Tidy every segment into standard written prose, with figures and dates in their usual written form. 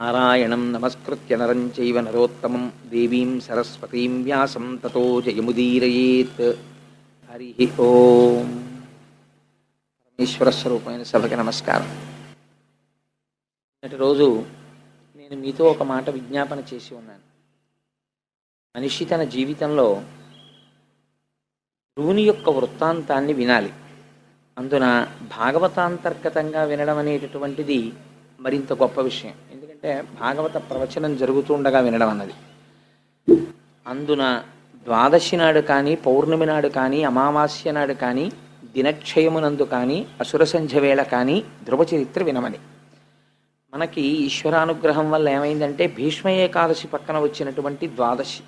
నారాయణం నమస్కృత్య నరం చైవ నరోత్తమం దేవీం సరస్వతీం వ్యాసం తతో జయముదీరయేత్. హరి ఓం. పరమేశ్వర స్వరూపమైన సభకి నమస్కారం. నేటి రోజు నేను మీతో ఒక మాట విజ్ఞాపన చేసి ఉన్నాను. మనిషి తన జీవితంలో ధ్రువుని యొక్క వృత్తాంతాన్ని వినాలి. అందున భాగవతాంతర్గతంగా వినడం అనేటటువంటిది మరింత గొప్ప విషయం. ఎందుకంటే భాగవత ప్రవచనం జరుగుతుండగా వినడం అన్నది, అందున ద్వాదశి నాడు కానీ, పౌర్ణమి నాడు కానీ, అమావాస్య నాడు కానీ, దినక్షయమునందు కానీ, అసుర సంధ్య వేళ కానీ ధ్రువ చరిత్ర వినమని. మనకి ఈశ్వరానుగ్రహం వల్ల ఏమైందంటే భీష్మ ఏకాదశి పక్కన వచ్చినటువంటి ద్వాదశి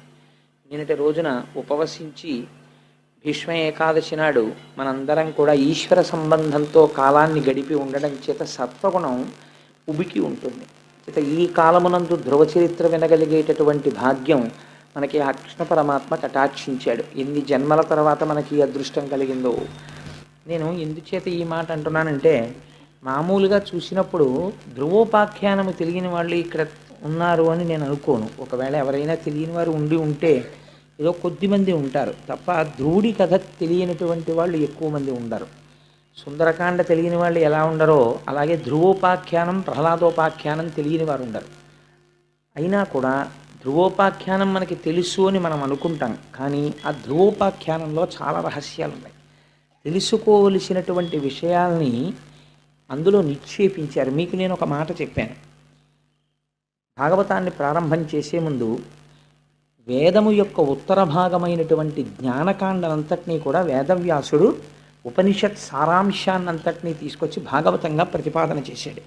నిన్నటి రోజున ఉపవసించి భీష్మ ఏకాదశి నాడు మనందరం కూడా ఈశ్వర సంబంధంతో కాలాన్ని గడిపి ఉండడం చేత సత్వగుణం ఉబికి ఉంటుంది. చేత ఈ కాలమునందు ధ్రువ చరిత్ర వినగలిగేటటువంటి భాగ్యం మనకి ఆ కృష్ణ పరమాత్మ కటాక్షించాడు. ఎన్ని జన్మల తర్వాత మనకి ఈ అదృష్టం కలిగిందో. నేను ఎందుచేత ఈ మాట అంటున్నానంటే, మామూలుగా చూసినప్పుడు ధ్రువోపాఖ్యానము తెలియని వాళ్ళు ఇక్కడ ఉన్నారు అని నేను అనుకోను. ఒకవేళ ఎవరైనా తెలియని వారు ఉంటే ఏదో కొద్దిమంది ఉంటారు తప్ప, ధ్రువుడి కథ తెలియనటువంటి వాళ్ళు ఎక్కువ మంది ఉండరు. సుందరకాండ తెలియని వాళ్ళు ఎలా ఉండరో అలాగే ధ్రువోపాఖ్యానం, ప్రహ్లాదోపాఖ్యానం తెలియని వారు ఉండరు. అయినా కూడా ధ్రువోపాఖ్యానం మనకి తెలుసు అని మనం అనుకుంటాం, కానీ ఆ ధ్రువోపాఖ్యానంలో చాలా రహస్యాలు ఉన్నాయి. తెలుసుకోవలసినటువంటి విషయాల్ని అందులో నిక్షేపించారు. మీకు నేను ఒక మాట చెప్పాను. భాగవతాన్ని ప్రారంభం చేసే ముందు వేదము యొక్క ఉత్తర భాగమైనటువంటి జ్ఞానకాండనంతటినీ కూడా వేదవ్యాసుడు ఉపనిషత్ సారాంశాన్నంతటినీ తీసుకొచ్చి భాగవతంగా ప్రతిపాదన చేశాడు.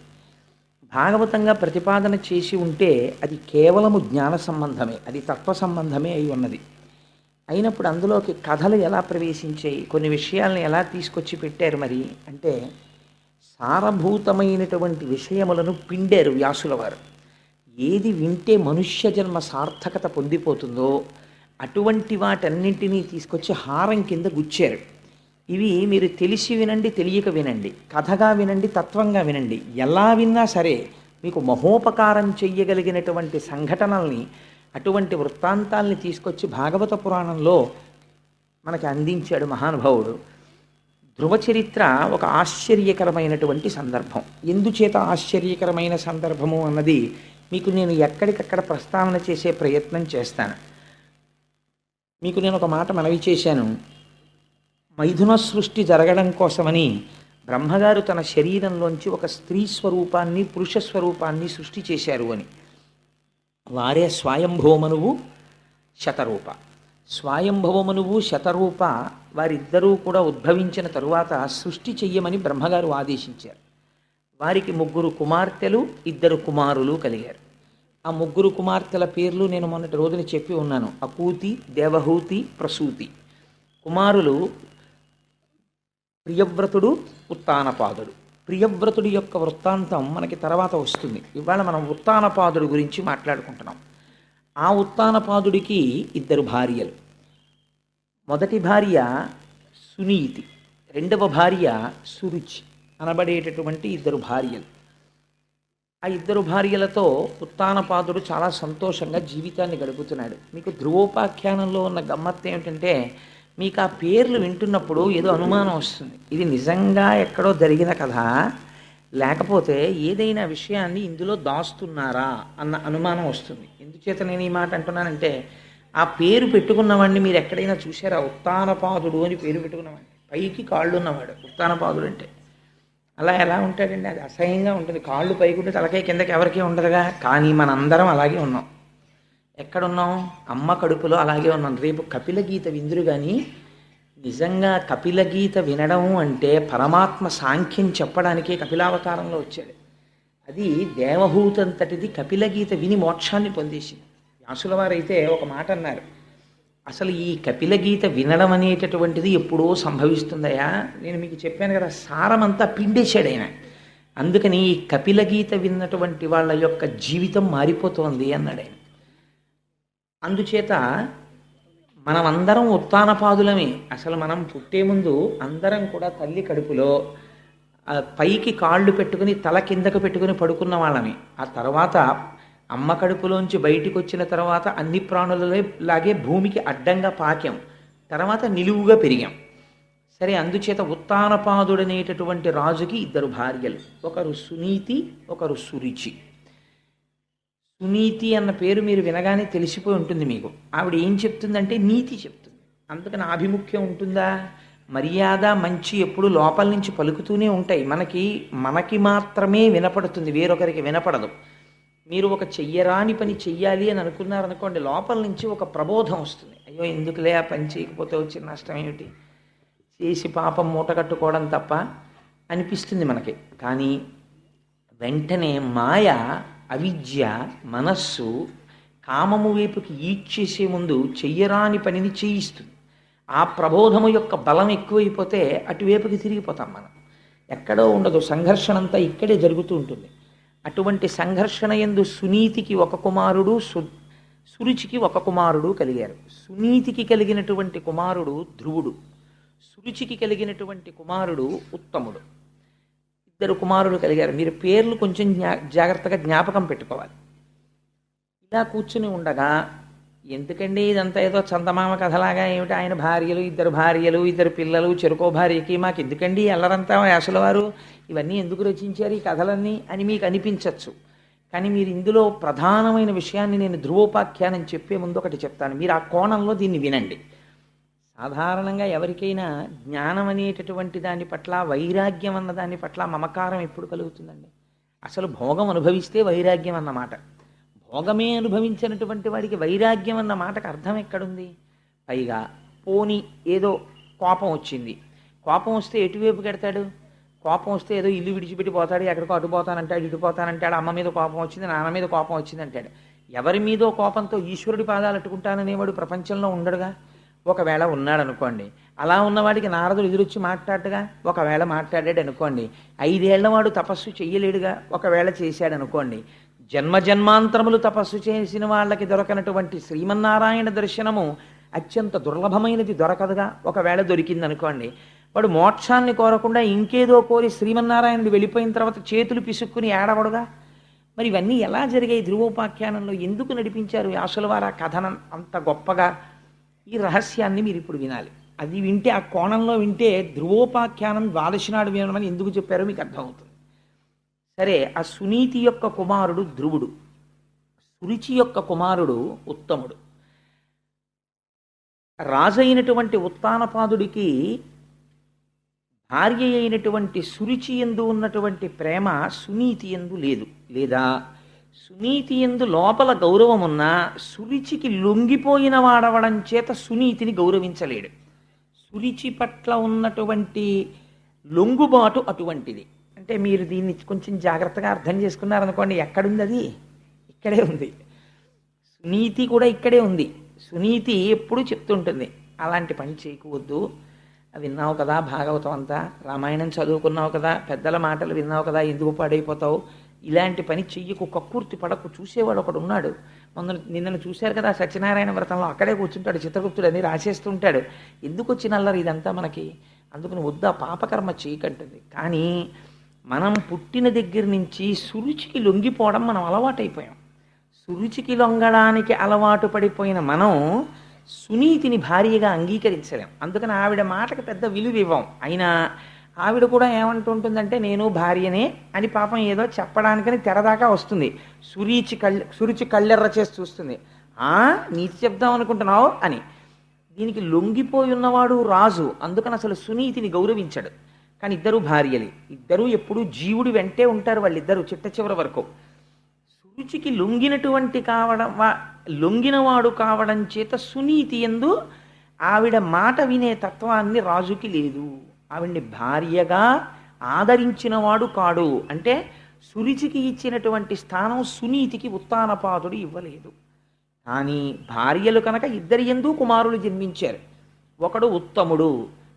భాగవతంగా ప్రతిపాదన చేసి ఉంటే అది కేవలము జ్ఞాన సంబంధమే, అది తత్వ సంబంధమే అయి ఉన్నది. అయినప్పుడు అందులోకి కథలు ఎలా ప్రవేశించాయి, కొన్ని విషయాలను ఎలా తీసుకొచ్చి పెట్టారు మరి అంటే, సారభూతమైనటువంటి విషయములను పిండారు వ్యాసుల వారు. ఏది వింటే మనుష్య జన్మ సార్థకత పొందిపోతుందో అటువంటి వాటన్నింటినీ తీసుకొచ్చి హారం కింద గుచ్చారు. ఇవి మీరు తెలిసి వినండి, తెలియక వినండి, కథగా వినండి, తత్వంగా వినండి, ఎలా విన్నా సరే మీకు మహోపకారం చెయ్యగలిగినటువంటి సంఘటనల్ని, అటువంటి వృత్తాంతాల్ని తీసుకొచ్చి భాగవత పురాణంలో మనకి అందించాడు మహానుభావుడు. ధ్రువ చరిత్ర ఒక ఆశ్చర్యకరమైనటువంటి సందర్భం. ఎందుచేత ఆశ్చర్యకరమైన సందర్భము అన్నది మీకు నేను ఎక్కడికక్కడ ప్రస్తావన చేసే ప్రయత్నం చేస్తాను. మీకు నేను ఒక మాట మనవి చేశాను. మైథున సృష్టి జరగడం కోసమని బ్రహ్మగారు తన శరీరంలోంచి ఒక స్త్రీ స్వరూపాన్ని, పురుష స్వరూపాన్ని సృష్టి చేశారు అని. వారే స్వయంభవమనువు, శతరూప. స్వయంభవమనువు, శతరూప వారిద్దరూ కూడా ఉద్భవించిన తరువాత సృష్టి చెయ్యమని బ్రహ్మగారు ఆదేశించారు. వారికి 3 కుమార్తెలు, 2 కుమారులు కలిగారు. ఆ 3 కుమార్తెల పేర్లు నేను మొన్నటి రోజున చెప్పి ఉన్నాను. అకూతి, దేవహూతి, ప్రసూతి. కుమారులు ప్రియవ్రతుడు, ఉత్తానపాదుడు. ప్రియవ్రతుడి యొక్క వృత్తాంతం మనకి తర్వాత వస్తుంది. ఇవాళ మనం ఉత్తానపాదుడి గురించి మాట్లాడుకుంటున్నాం. ఆ ఉత్తానపాదుడికి 2 భార్యలు. మొదటి భార్య సునీతి, రెండవ భార్య సురుచి అనబడేటటువంటి 2 భార్యలు. ఆ 2 భార్యలతో ఉత్తానపాదుడు చాలా సంతోషంగా జీవితాన్ని గడుపుతున్నాడు. మీకు ధ్రువోపాఖ్యానంలో ఉన్న గమ్మత్తు ఏమిటంటే, మీకు ఆ పేర్లు వింటున్నప్పుడు ఏదో అనుమానం వస్తుంది. ఇది నిజంగా ఎక్కడో జరిగిన కథ, లేకపోతే ఏదైనా విషయాన్ని ఇందులో దాస్తున్నారా అన్న అనుమానం వస్తుంది. ఎందుచేత నేను ఈ మాట అంటున్నానంటే, ఆ పేరు పెట్టుకున్నవాడిని మీరు ఎక్కడైనా చూసారా? ఉత్తానపాదుడు అని పేరు పెట్టుకున్నవాడిని, పైకి కాళ్ళు ఉన్నవాడు ఉత్తానపాదుడు అంటే. అలా ఎలా ఉంటాడండి? అది అసహ్యంగా ఉంటుంది. కాళ్ళు పైకి ఉంటే తలకాయ కిందకి ఎవరికీ ఉండదుగా. కానీ మనందరం అలాగే ఉన్నాం. ఎక్కడున్నాం? అమ్మ కడుపులో అలాగే ఉన్నాం. రేపు కపిల గీత విందురు. కానీ నిజంగా కపిల గీత వినడం అంటే పరమాత్మ సాంఖ్యం చెప్పడానికే కపిలావతారంలో వచ్చాడు. అది దేవహూతంతటిది కపిల గీత విని మోక్షాన్ని పొందేసింది. వ్యాసుల వారైతే ఒక మాట అన్నారు, అసలు ఈ కపిల గీత వినడం అనేటటువంటిది ఎప్పుడో సంభవిస్తుందయా. నేను మీకు చెప్పాను కదా, సారమంతా పిండేశాడు ఆయన. అందుకని ఈ కపిల గీత విన్నటువంటి వాళ్ళ యొక్క జీవితం మారిపోతోంది అన్నాడు ఆయన. అందుచేత మనమందరం ఉత్తానపాదులమే. అసలు మనం పుట్టే ముందు అందరం కూడా తల్లి కడుపులో పైకి కాళ్ళు పెట్టుకుని తల కిందకు పెట్టుకుని పడుకున్న వాళ్ళమే. ఆ తర్వాత అమ్మ కడుపులోంచి బయటికి వచ్చిన తర్వాత అన్ని ప్రాణులలో లాగే భూమికి అడ్డంగా పాకాం, తర్వాత నిలువుగా పెరిగాం. సరే, అందుచేత ఉత్తానపాదుడనేటటువంటి రాజుకి ఇద్దరు భార్యలు, ఒకరు సునీతి, ఒకరు సురుచి. సునీతి అన్న పేరు మీరు వినగానే తెలిసిపోయి ఉంటుంది మీకు. ఆవిడ ఏం చెప్తుందంటే నీతి చెప్తుంది. అందుకని ఆభిముఖ్యం ఉంటుందా? మర్యాద మంచి ఎప్పుడు లోపల నుంచి పలుకుతూనే ఉంటాయి. మనకి మాత్రమే వినపడుతుంది, వేరొకరికి వినపడదు. మీరు ఒక చెయ్యరాని పని చెయ్యాలి అని అనుకున్నారనుకోండి, లోపల నుంచి ఒక ప్రబోధం వస్తుంది. అయ్యో ఎందుకులే ఆ పని చేయకపోతే వచ్చిన నష్టం ఏమిటి, చేసి పాపం మూట కట్టుకోవడం తప్ప అనిపిస్తుంది మనకి. కానీ వెంటనే మాయ, అవిద్య, మనస్సు కామము వైపుకి ఈడ్చేసే ముందు చెయ్యరాని పనిని చేయిస్తుంది. ఆ ప్రబోధము యొక్క బలం ఎక్కువైపోతే అటువైపుకి తిరిగిపోతాం మనం. ఎక్కడో ఉండదు, సంఘర్షణ అంతా ఇక్కడే జరుగుతూ ఉంటుంది. అటువంటి సంఘర్షణ యందు సునీతికి ఒక కుమారుడు, సురుచికి ఒక కుమారుడు కలిగారు. సునీతికి కలిగినటువంటి కుమారుడు ధ్రువుడు, సురుచికి కలిగినటువంటి కుమారుడు ఉత్తముడు. ఇద్దరు కుమారులు కలిగారు. మీరు పేర్లు కొంచెం జాగ్రత్తగా జ్ఞాపకం పెట్టుకోవాలి. ఇలా కూర్చుని ఉండగా, ఎందుకండి ఇదంతా ఏదో చందమామ కథలాగా, ఏమిటి ఆయన భార్యలు, ఇద్దరు పిల్లలు, చెరుకో భార్యకి, మాకు ఎందుకండి ఎల్లరంతా అసలు వారు ఇవన్నీ ఎందుకు రచించారు ఈ కథలన్నీ అని మీకు అనిపించవచ్చు. కానీ మీరు ఇందులో ప్రధానమైన విషయాన్ని నేను ధ్రువోపాఖ్యానం చెప్పే ముందు ఒకటి చెప్తాను, మీరు ఆ కోణంలో దీన్ని వినండి. సాధారణంగా ఎవరికైనా జ్ఞానం అనేటటువంటి దాని పట్ల, వైరాగ్యం అన్న దాని పట్ల మమకారం ఎప్పుడు కలుగుతుందండి? అసలు భోగం అనుభవిస్తే వైరాగ్యం అన్నమాట. భోగమే అనుభవించినటువంటి వాడికి వైరాగ్యం అన్న మాటకు అర్థం ఎక్కడుంది? పైగా పోని ఏదో కోపం వచ్చింది, కోపం వస్తే ఎటువైపు కడతాడు? కోపం వస్తే ఏదో ఇల్లు విడిచిపెట్టి పోతాడు, ఎక్కడికో అటు పోతానంటాడు, ఇటు పోతానంటాడు, అమ్మ మీద కోపం వచ్చింది, నాన్న మీద కోపం వచ్చింది అంటాడు. ఎవరి మీదో కోపంతో ఈశ్వరుడి పాదాలు అట్టుకుంటాననేవాడు ప్రపంచంలో ఉండడుగా. ఒకవేళ ఉన్నాడు అనుకోండి, అలా ఉన్నవాడికి నారదుడు ఎదురొచ్చి మాట్లాడగా, ఒకవేళ మాట్లాడాడు అనుకోండి, 5 ఏళ్ల వాడు తపస్సు చెయ్యలేడుగా, ఒకవేళ చేశాడు అనుకోండి, జన్మజన్మాంతరములు తపస్సు చేసిన వాళ్ళకి దొరకనటువంటి శ్రీమన్నారాయణ దర్శనము అత్యంత దుర్లభమైనది దొరకదుగా, ఒకవేళ దొరికిందనుకోండి, వాడు మోక్షాన్ని కోరకుండా ఇంకేదో కోరి శ్రీమన్నారాయణుడు వెళ్ళిపోయిన తర్వాత చేతులు పిసుక్కుని ఏడవడుగా. మరి ఇవన్నీ ఎలా జరిగాయి ధ్రువోపాఖ్యానంలో? ఎందుకు నడిపించారు వ్యాసుల వారు ఆ కథనం అంత గొప్పగా? ఈ రహస్యాన్ని మీరు ఇప్పుడు వినాలి. అది వింటే, ఆ కోణంలో వింటే ధ్రువోపాఖ్యానం ద్వాదశి నాడు వినమని ఎందుకు చెప్పారో మీకు అర్థమవుతుంది. సరే, ఆ సునీతి యొక్క కుమారుడు ధ్రువుడు, సురుచి యొక్క కుమారుడు ఉత్తముడు. రాజైనటువంటి ఉత్తానపాదుడికి భార్య అయినటువంటి సురుచి యందు ఉన్నటువంటి ప్రేమ సునీతి యందు లేదు. లేదా సునీతి యందు లోపల గౌరవమున్నా సురుచికి లొంగిపోయిన వాడవడం చేత సునీతిని గౌరవించలేడు. సురుచి పట్ల ఉన్నటువంటి లొంగుబాటు అటువంటిది. అంటే మీరు దీన్ని కొంచెం జాగ్రత్తగా అర్థం చేసుకున్నారనుకోండి, ఎక్కడుంది అది? ఇక్కడే ఉంది. సునీతి కూడా ఇక్కడే ఉంది. సునీతి ఎప్పుడు చెప్తుంటుంది, అలాంటి పని చేయకూడదు, విన్నావు కదా భాగవతం అంతా, రామాయణం చదువుకున్నావు కదా, పెద్దల మాటలు విన్నావు కదా, ఎందుకు పాడైపోతావు, ఇలాంటి పని చెయ్యకు, కక్కుర్తి పడకు. చూసేవాడు ఒకడు ఉన్నాడు, నిన్నను చూశారు కదా సత్యనారాయణ వ్రతంలో, అక్కడే కూర్చుంటాడు చిత్రగుప్తుడు అని రాసేస్తుంటాడు. ఎందుకు వచ్చినల్లరు ఇదంతా మనకి? అందుకని వద్దా పాపకర్మ చేయకంటుంది. కానీ మనం పుట్టిన దగ్గర నుంచి సురుచికి లొంగిపోవడం మనం అలవాటైపోయాం. సురుచికి లొంగడానికి అలవాటు పడిపోయిన మనం సునీతిని భార్యగా అంగీకరించలేం. అందుకని ఆవిడ మాటకి పెద్ద విలువ ఇవ్వం. అయినా ఆవిడ కూడా ఏమంటుంటుందంటే, నేను భార్యనే అని పాపం ఏదో చెప్పడానికని తెరదాకా వస్తుంది. సురుచి కళ్ళెర్ర చేసి చూస్తుంది. నీతి చెప్దాం అనుకుంటున్నావు అని. దీనికి లొంగిపోయి ఉన్నవాడు రాజు, అందుకని అసలు సునీతిని గౌరవించడు. కానీ ఇద్దరు భార్యలే, ఇద్దరూ ఎప్పుడూ జీవుడు వెంటే ఉంటారు వాళ్ళిద్దరూ చిట్ట చివరి వరకు. సురుచికి లొంగినవాడు కావడం చేత సునీతి యందు ఆవిడ మాట వినే తత్వాన్ని రాజుకి లేదు. ఆవిడ్ని భార్యగా ఆదరించినవాడు కాడు. అంటే సురుచికి ఇచ్చినటువంటి స్థానం సునీతికి ఉత్తానపాదుడు ఇవ్వలేదు. కానీ భార్యలు కనుక ఇద్దరి యందు కుమారులు జన్మించారు. ఒకడు ఉత్తముడు,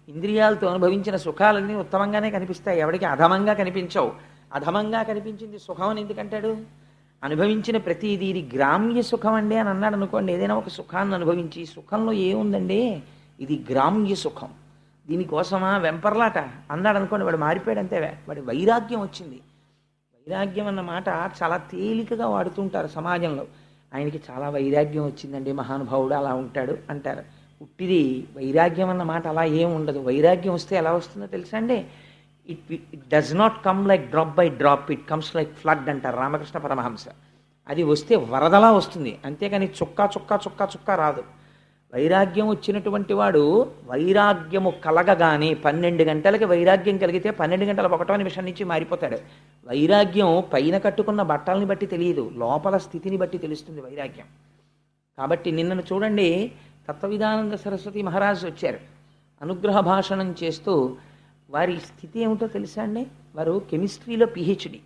ఇంద్రియాలతో అనుభవించిన సుఖాలన్నీ ఉత్తమంగానే కనిపిస్తాయి, ఎవడికి అధమంగా కనిపించవు. అధమంగా కనిపించింది సుఖం అని ఎందుకంటాడు? అనుభవించిన ప్రతిదీ ఇది గ్రామ్య సుఖం అండి అని అన్నాడు అనుకోండి. ఏదైనా ఒక సుఖాన్ని అనుభవించి, సుఖంలో ఏముందండి, ఇది గ్రామ్య సుఖం, దీనికోసమా వెంపర్లాట అన్నాడు అనుకోండి, వాడు మారిపోయాడు అంతే. వాడి వైరాగ్యం వచ్చింది. వైరాగ్యం అన్న మాట చాలా తేలికగా వాడుతుంటారు సమాజంలో. ఆయనకి చాలా వైరాగ్యం వచ్చిందండి, మహానుభావుడు అలా ఉంటాడు అంటారు. ఉట్టిది వైరాగ్యం అన్న మాట అలా ఏం ఉండదు. వైరాగ్యం వస్తే ఎలా వస్తుందో తెలుసా అండి? It does not come like drop by drop, it comes like flood అంటారు రామకృష్ణ పరమహంస. అది వస్తే వరదలా వస్తుంది, అంతేకాని చుక్క చుక్క చుక్క చుక్క రాదు. వైరాగ్యం వచ్చినటువంటి వాడు వైరాగ్యము కలగగానే 12 గంటలకి వైరాగ్యం కలిగితే 12 గంటల 1వ నిమిషం నుంచి మారిపోతాడు. వైరాగ్యం పైన కట్టుకున్న బట్టల్ని బట్టి తెలియదు, లోపల స్థితిని బట్టి తెలుస్తుంది వైరాగ్యం. కాబట్టి నిన్నను చూడండి, తత్వవిధానంద సరస్వతి మహారాజు వచ్చారు, అనుగ్రహ భాషణం చేస్తూ. వారి స్థితి ఏమిటో తెలుసా అండి? వారు కెమిస్ట్రీలో పిహెచ్డి,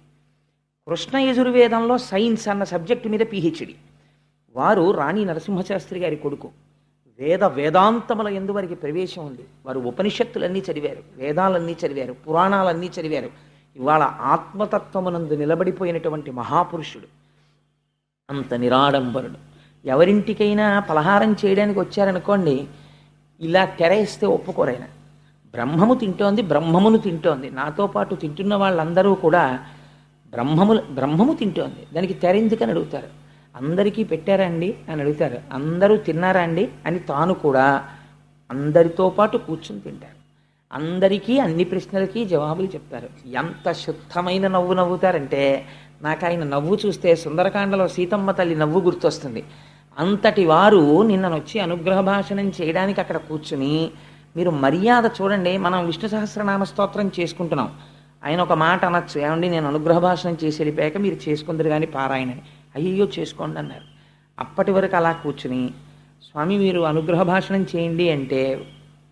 కృష్ణ యజుర్వేదంలో సైన్స్ అన్న సబ్జెక్టు మీద పిహెచ్డి. వారు రాణి నరసింహశాస్త్రి గారి కొడుకు. వేదాంతముల యందు వారికి ప్రవేశం ఉంది. వారు ఉపనిషత్తులన్నీ చదివారు, వేదాలన్నీ చదివారు, పురాణాలన్నీ చదివారు. ఇవాళ ఆత్మతత్వమునందు నిలబడిపోయినటువంటి మహాపురుషుడు, అంత నిరాడంబరుడు. ఎవరింటికైనా పలహారం చేయడానికి వచ్చారనుకోండి, ఇలా తెరేస్తే ఒప్పుకోరైనా. బ్రహ్మము తింటోంది, బ్రహ్మమును తింటోంది, నాతో పాటు తింటున్న వాళ్ళందరూ కూడా బ్రహ్మము తింటోంది, దానికి తెరెందుకని అడుగుతారు. అందరికీ పెట్టారా అండి అని అడుగుతారు. అందరూ తిన్నారా అండి అని తాను కూడా అందరితో పాటు కూర్చుని తింటారు. అందరికీ అన్ని ప్రశ్నలకి జవాబులు చెప్తారు. ఎంత శుద్ధమైన నవ్వు నవ్వుతారంటే, నాకు ఆయన నవ్వు చూస్తే సుందరకాండలో సీతమ్మ తల్లి నవ్వు గుర్తొస్తుంది. అంతటి వారు నిన్ననొచ్చి అనుగ్రహ భాషణం చేయడానికి అక్కడ కూర్చుని, మీరు మర్యాద చూడండి. మనం విష్ణు సహస్రనామ స్తోత్రం చేసుకుంటున్నాం, ఆయన ఒక మాట అనొచ్చు, ఏమండి నేను అనుగ్రహ భాషణం చేసి వెళ్ళిపోయాక మీరు చేసుకుందరు కానీ పారాయణని. అయ్యో చేసుకోండి అన్నారు. అప్పటి వరకు అలా కూర్చుని, స్వామి మీరు అనుగ్రహ భాషణం చేయండి అంటే,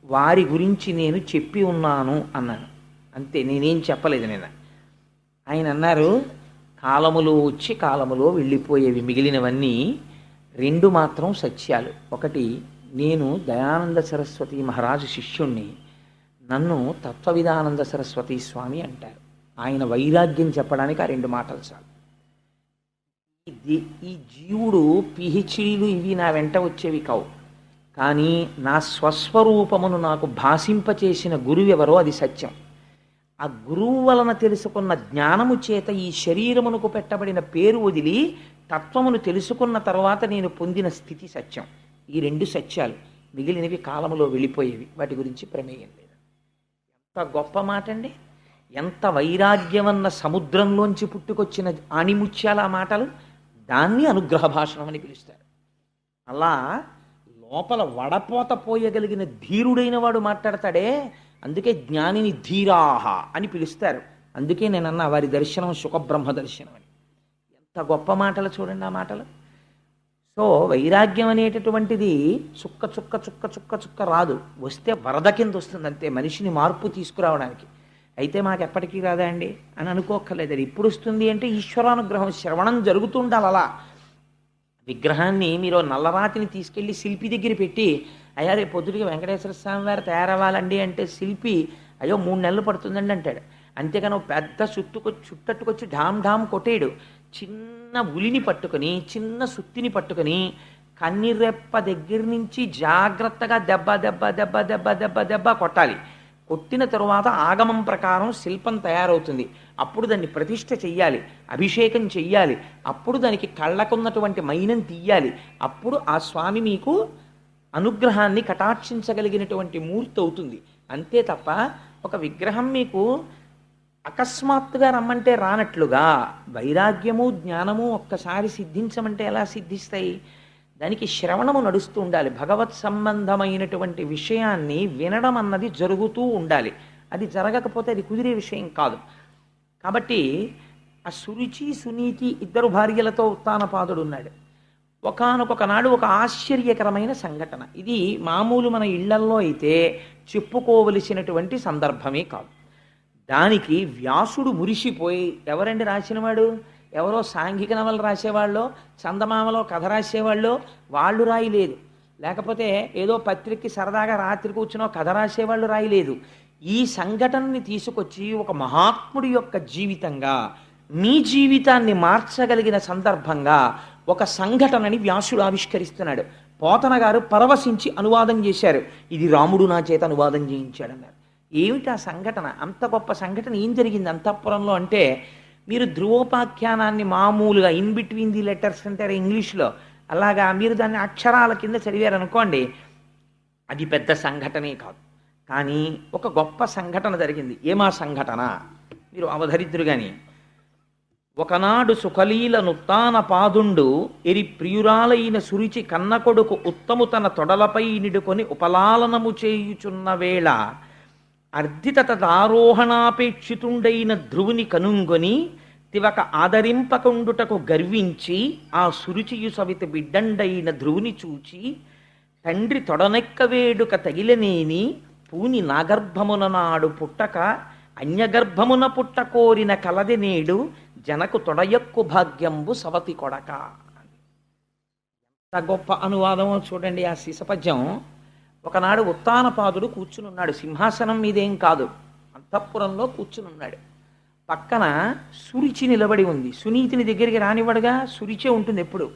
వారి గురించి నేను చెప్పి ఉన్నాను అన్నాను, అంతే, నేనేం చెప్పలేదు నేను. ఆయన అన్నారు, కాలములో వచ్చి కాలములో వెళ్ళిపోయేవి, మిగిలినవన్నీ 2 మాత్రం సత్యాలు. ఒకటి, నేను దయానంద సరస్వతి మహారాజు శిష్యుణ్ణి, నన్ను తత్వవిధానంద సరస్వతి స్వామి అంటారు. ఆయన వైరాగ్యం చెప్పడానికి ఆ 2 మాటలు చాలు. ఈ జీవుడు పిహెచ్డీలు ఇవి నా వెంట వచ్చేవి కావు, కానీ నా స్వస్వరూపమును నాకు భాషింపచేసిన గురువెవరో అది సత్యం. ఆ గురువు వలన తెలుసుకున్న జ్ఞానము చేత ఈ శరీరమునకు పెట్టబడిన పేరు వదిలి తత్వమును తెలుసుకున్న తర్వాత నేను పొందిన స్థితి సత్యం. ఈ 2 సత్యాలు, మిగిలినవి కాలములో వెళ్ళిపోయేవి, వాటి గురించి ప్రమేయం లేదు. ఎంత గొప్ప మాట అండి! ఎంత వైరాగ్యమన్న సముద్రంలోంచి పుట్టుకొచ్చిన ఆణిముత్యాల మాటలు. దాన్ని అనుగ్రహ భాషణం అని పిలుస్తారు. అలా లోపల వడపోత పోయగలిగిన ధీరుడైన వాడు మాట్లాడతాడే, అందుకే జ్ఞానిని ధీరాహ అని పిలుస్తారు. అందుకే నేనన్నా వారి దర్శనం సుఖబ్రహ్మ దర్శనం అని. ఎంత గొప్ప మాటలు చూడండి ఆ మాటలు. సో వైరాగ్యం అనేటటువంటిది చుక్క చుక్క చుక్క చుక్క చుక్క రాదు, వస్తే వరద కింద వస్తుంది అంతే, మనిషిని మార్పు తీసుకురావడానికి. అయితే మాకు ఎప్పటికీ రాదా అండి అని అనుకోక్కర్లేదు. అది ఇప్పుడు వస్తుంది అంటే ఈశ్వరానుగ్రహం, శ్రవణం జరుగుతుండాలి. అలా విగ్రహాన్ని మీరు నల్లరాతిని తీసుకెళ్ళి శిల్పి దగ్గర పెట్టి, అయ్యా రేపు పొద్దుటికి వెంకటేశ్వర స్వామి వారు తయారవ్వాలండి అంటే శిల్పి అయ్యో 3 నెలలు పడుతుందండి అంటాడు. అంతేగాని పెద్ద చుట్టట్టుకొచ్చి ఢామ్ ఢామ్ కొట్టేయడు. చిన్న ఉలిని పట్టుకొని, చిన్న సుత్తిని పట్టుకొని, కన్నిరెప్ప దగ్గర నుంచి జాగ్రత్తగా దెబ్బ దెబ్బ దెబ్బ దెబ్బ దెబ్బ దెబ్బ కొట్టాలి. కొట్టిన తరువాత ఆగమం ప్రకారం శిల్పం తయారవుతుంది. అప్పుడు దాన్ని ప్రతిష్ఠ చెయ్యాలి, అభిషేకం చెయ్యాలి, అప్పుడు దానికి కళ్ళకున్నటువంటి మైనం తీయాలి. అప్పుడు ఆ స్వామి మీకు అనుగ్రహాన్ని కటాక్షించగలిగినటువంటి మూర్తి అవుతుంది. అంతే తప్ప ఒక విగ్రహం మీకు అకస్మాత్తుగా రమ్మంటే రానట్లుగా వైరాగ్యము జ్ఞానము ఒక్కసారి సిద్ధించమంటే ఎలా సిద్ధిస్తాయి? దానికి శ్రవణము నడుస్తూ ఉండాలి. భగవత్ సంబంధమైనటువంటి విషయాన్ని వినడం అన్నది జరుగుతూ ఉండాలి. అది జరగకపోతే అది కుదిరే విషయం కాదు. కాబట్టి ఆ సురుచి సునీతి 2 భార్యలతో ఉత్తానపాదుడు ఉన్నాడు. ఒకానొక నాడు ఒక ఆశ్చర్యకరమైన సంఘటన. ఇది మామూలు మన ఇళ్లల్లో అయితే చెప్పుకోవలసినటువంటి సందర్భమే కాదు. దానికి వ్యాసుడు మురిసిపోయి, ఎవరండి రాసినవాడు? ఎవరో సాంఘిక నవలు రాసేవాళ్ళో, చందమామలో కథ రాసేవాళ్ళో వాళ్ళు రాయలేదు. లేకపోతే ఏదో పత్రికకి సరదాగా రాత్రి కూర్చునో కథ రాసేవాళ్ళు రాయలేదు. ఈ సంఘటనని తీసుకొచ్చి ఒక మహాత్ముడి యొక్క జీవితంగా, మీ జీవితాన్ని మార్చగలిగిన సందర్భంగా ఒక సంఘటనని వ్యాసుడు ఆవిష్కరిస్తున్నాడు. పోతన గారు పరవశించి అనువాదం చేశారు. ఇది రాముడు నా చేత అనువాదం చేయించాడన్నారు. ఏమిటి ఆ సంఘటన? అంత గొప్ప సంఘటన ఏం జరిగింది అంతఃపురంలో అంటే, మీరు ధ్రువోపాఖ్యానాన్ని మామూలుగా ఇన్ బిట్వీన్ ది లెటర్స్ అంటారు ఇంగ్లీష్లో, అలాగా మీరు దాన్ని అక్షరాల కింద చదివారనుకోండి, అది పెద్ద సంఘటనే కాదు. కానీ ఒక గొప్ప సంఘటన జరిగింది. ఏమా సంఘటన? మీరు అవధరిద్దురు గాని, ఒకనాడు సుఖలీల నుత్తాన పాదుండు ఎరి ప్రియురాలైన సురిచి కన్న కొడుకు ఉత్తము తన తొడలపై నిడుకొని ఉపలాలనము చేయుచున్న వేళ అర్ధితత దారోహణాపేక్షితుండైన ధ్రువుని కనుంగొని తివక ఆదరింపకుండుటకు గర్వించి ఆ సురుచియు సవిత బిడ్డండైన ధ్రువుని చూచి తండ్రి తొడనెక్క వేడుక తగిలనేని పూని నాగర్భమున నాడు పుట్టక అన్యగర్భమున పుట్ట కోరిన కలది నేడు జనకు తొడయక్కు భాగ్యంబు సవతి కొడక. ఎంత గొప్ప అనువాదమో చూడండి ఆ శిశపద్యం. ఒకనాడు ఉత్తానపాదుడు కూర్చునున్నాడు, సింహాసనం మీదేం కాదు, అంతఃపురంలో కూర్చునున్నాడు. పక్కన సురిచి నిలబడి ఉంది. సునీతిని దగ్గరికి రానివ్వడుగా, సురిచే ఉంటుంది ఎప్పుడు.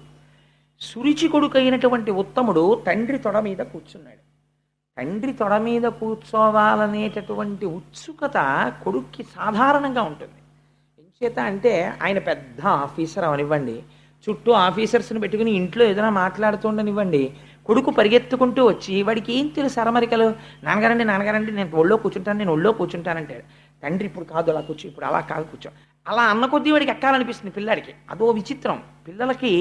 సురిచి కొడుకు అయినటువంటి ఉత్తముడు తండ్రి తొడ మీద కూర్చున్నాడు. తండ్రి తొడ మీద కూర్చోవాలనేటటువంటి ఉత్సుకత కొడుక్కి సాధారణంగా ఉంటుంది. ఎంచేత అంటే ఆయన పెద్ద ఆఫీసర్ అవనివ్వండి, చుట్టూ ఆఫీసర్స్ని పెట్టుకుని ఇంట్లో ఏదైనా మాట్లాడుతుండనివ్వండి, కొడుకు పరిగెత్తుకుంటూ వచ్చి వాడికి ఏం తెలుసు అరమరికలు, నాన్నగారండి నాన్నగారండి నేను ఒళ్ళో కూర్చుంటాను, నేను ఒళ్ళో కూర్చుంటానంటాడు. తండ్రి ఇప్పుడు కాదు అలా కూర్చో, ఇప్పుడు అలా కాదు కూర్చో. అలా అన్న కొద్దీ వాడికి ఎక్కాలనిపిస్తుంది పిల్లాడికి. అదో విచిత్రం. పిల్లలకి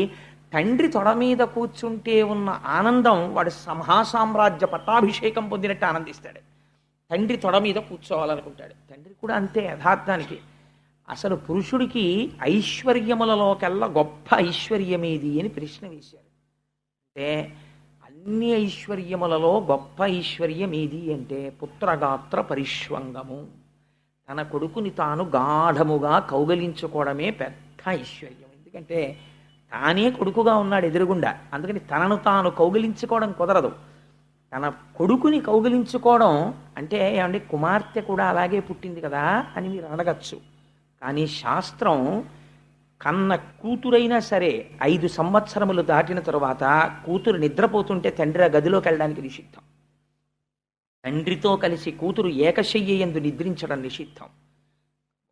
తండ్రి తొడ మీద కూర్చుంటే ఉన్న ఆనందం వాడు మహాసామ్రాజ్య పట్టాభిషేకం పొందినట్టు ఆనందిస్తాడు. తండ్రి తొడ మీద కూర్చోవాలనుకుంటాడు. తండ్రి కూడా అంతే యథార్థానికి. అసలు పురుషుడికి ఐశ్వర్యములలోకెల్లా గొప్ప ఐశ్వర్యమేది అని ప్రశ్న వేశారు. అంటే అన్ని ఐశ్వర్యములలో గొప్ప ఐశ్వర్యం ఏది అంటే పుత్రగాత్ర పరిష్వంగము. తన కొడుకుని తాను గాఢముగా కౌగలించుకోవడమే పెద్ద ఐశ్వర్యం. ఎందుకంటే తానే కొడుకుగా ఉన్నాడు ఎదురుగుండా, అందుకని తనను తాను కౌగిలించుకోవడం కుదరదు. తన కొడుకుని కౌగిలించుకోవడం అంటే ఏమంటే కుమార్తె కూడా అలాగే పుట్టింది కదా అని మీరు అడగచ్చు. కానీ శాస్త్రం కన్న కూతురైనా సరే 5 సంవత్సరములు దాటిన తరువాత కూతురు నిద్రపోతుంటే తండ్రి ఆ గదిలోకి వెళ్ళడానికి నిషిద్ధం. తండ్రితో కలిసి కూతురు ఏకశయ్య యందు నిద్రించడం నిషిద్ధం.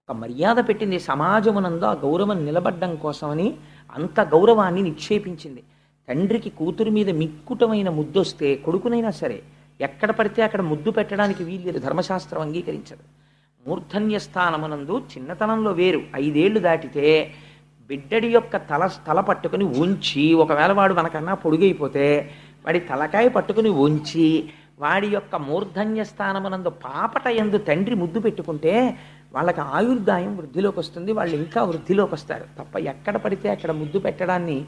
ఒక మర్యాద పెట్టింది సమాజమునందు, ఆ గౌరవం నిలబడ్డం కోసమని అంత గౌరవాన్ని నిక్షేపించింది. తండ్రికి కూతురు మీద మిక్కుటమైన ముద్దొస్తే కొడుకునైనా సరే ఎక్కడ పడితే అక్కడ ముద్దు పెట్టడానికి వీలు ధర్మశాస్త్రం అంగీకరించదు. మూర్ధన్య స్థానమునందు చిన్నతనంలో వేరు. 5 ఏళ్ళు దాటితే బిడ్డడి యొక్క తల పట్టుకుని ఉంచి, ఒకవేళ వాడు మనకన్నా పొడుగైపోతే వాడి తలకాయ పట్టుకుని ఉంచి వాడి యొక్క మూర్ధన్య స్థానమునందు పాపట యందు తండ్రి ముద్దు పెట్టుకుంటే వాళ్ళకి ఆయుర్దాయం వృద్ధిలోకి వస్తుంది, వాళ్ళు ఇంకా వృద్ధిలోకి వస్తారు. తప్ప ఎక్కడ పడితే అక్కడ ముద్దు పెట్టడాన్ని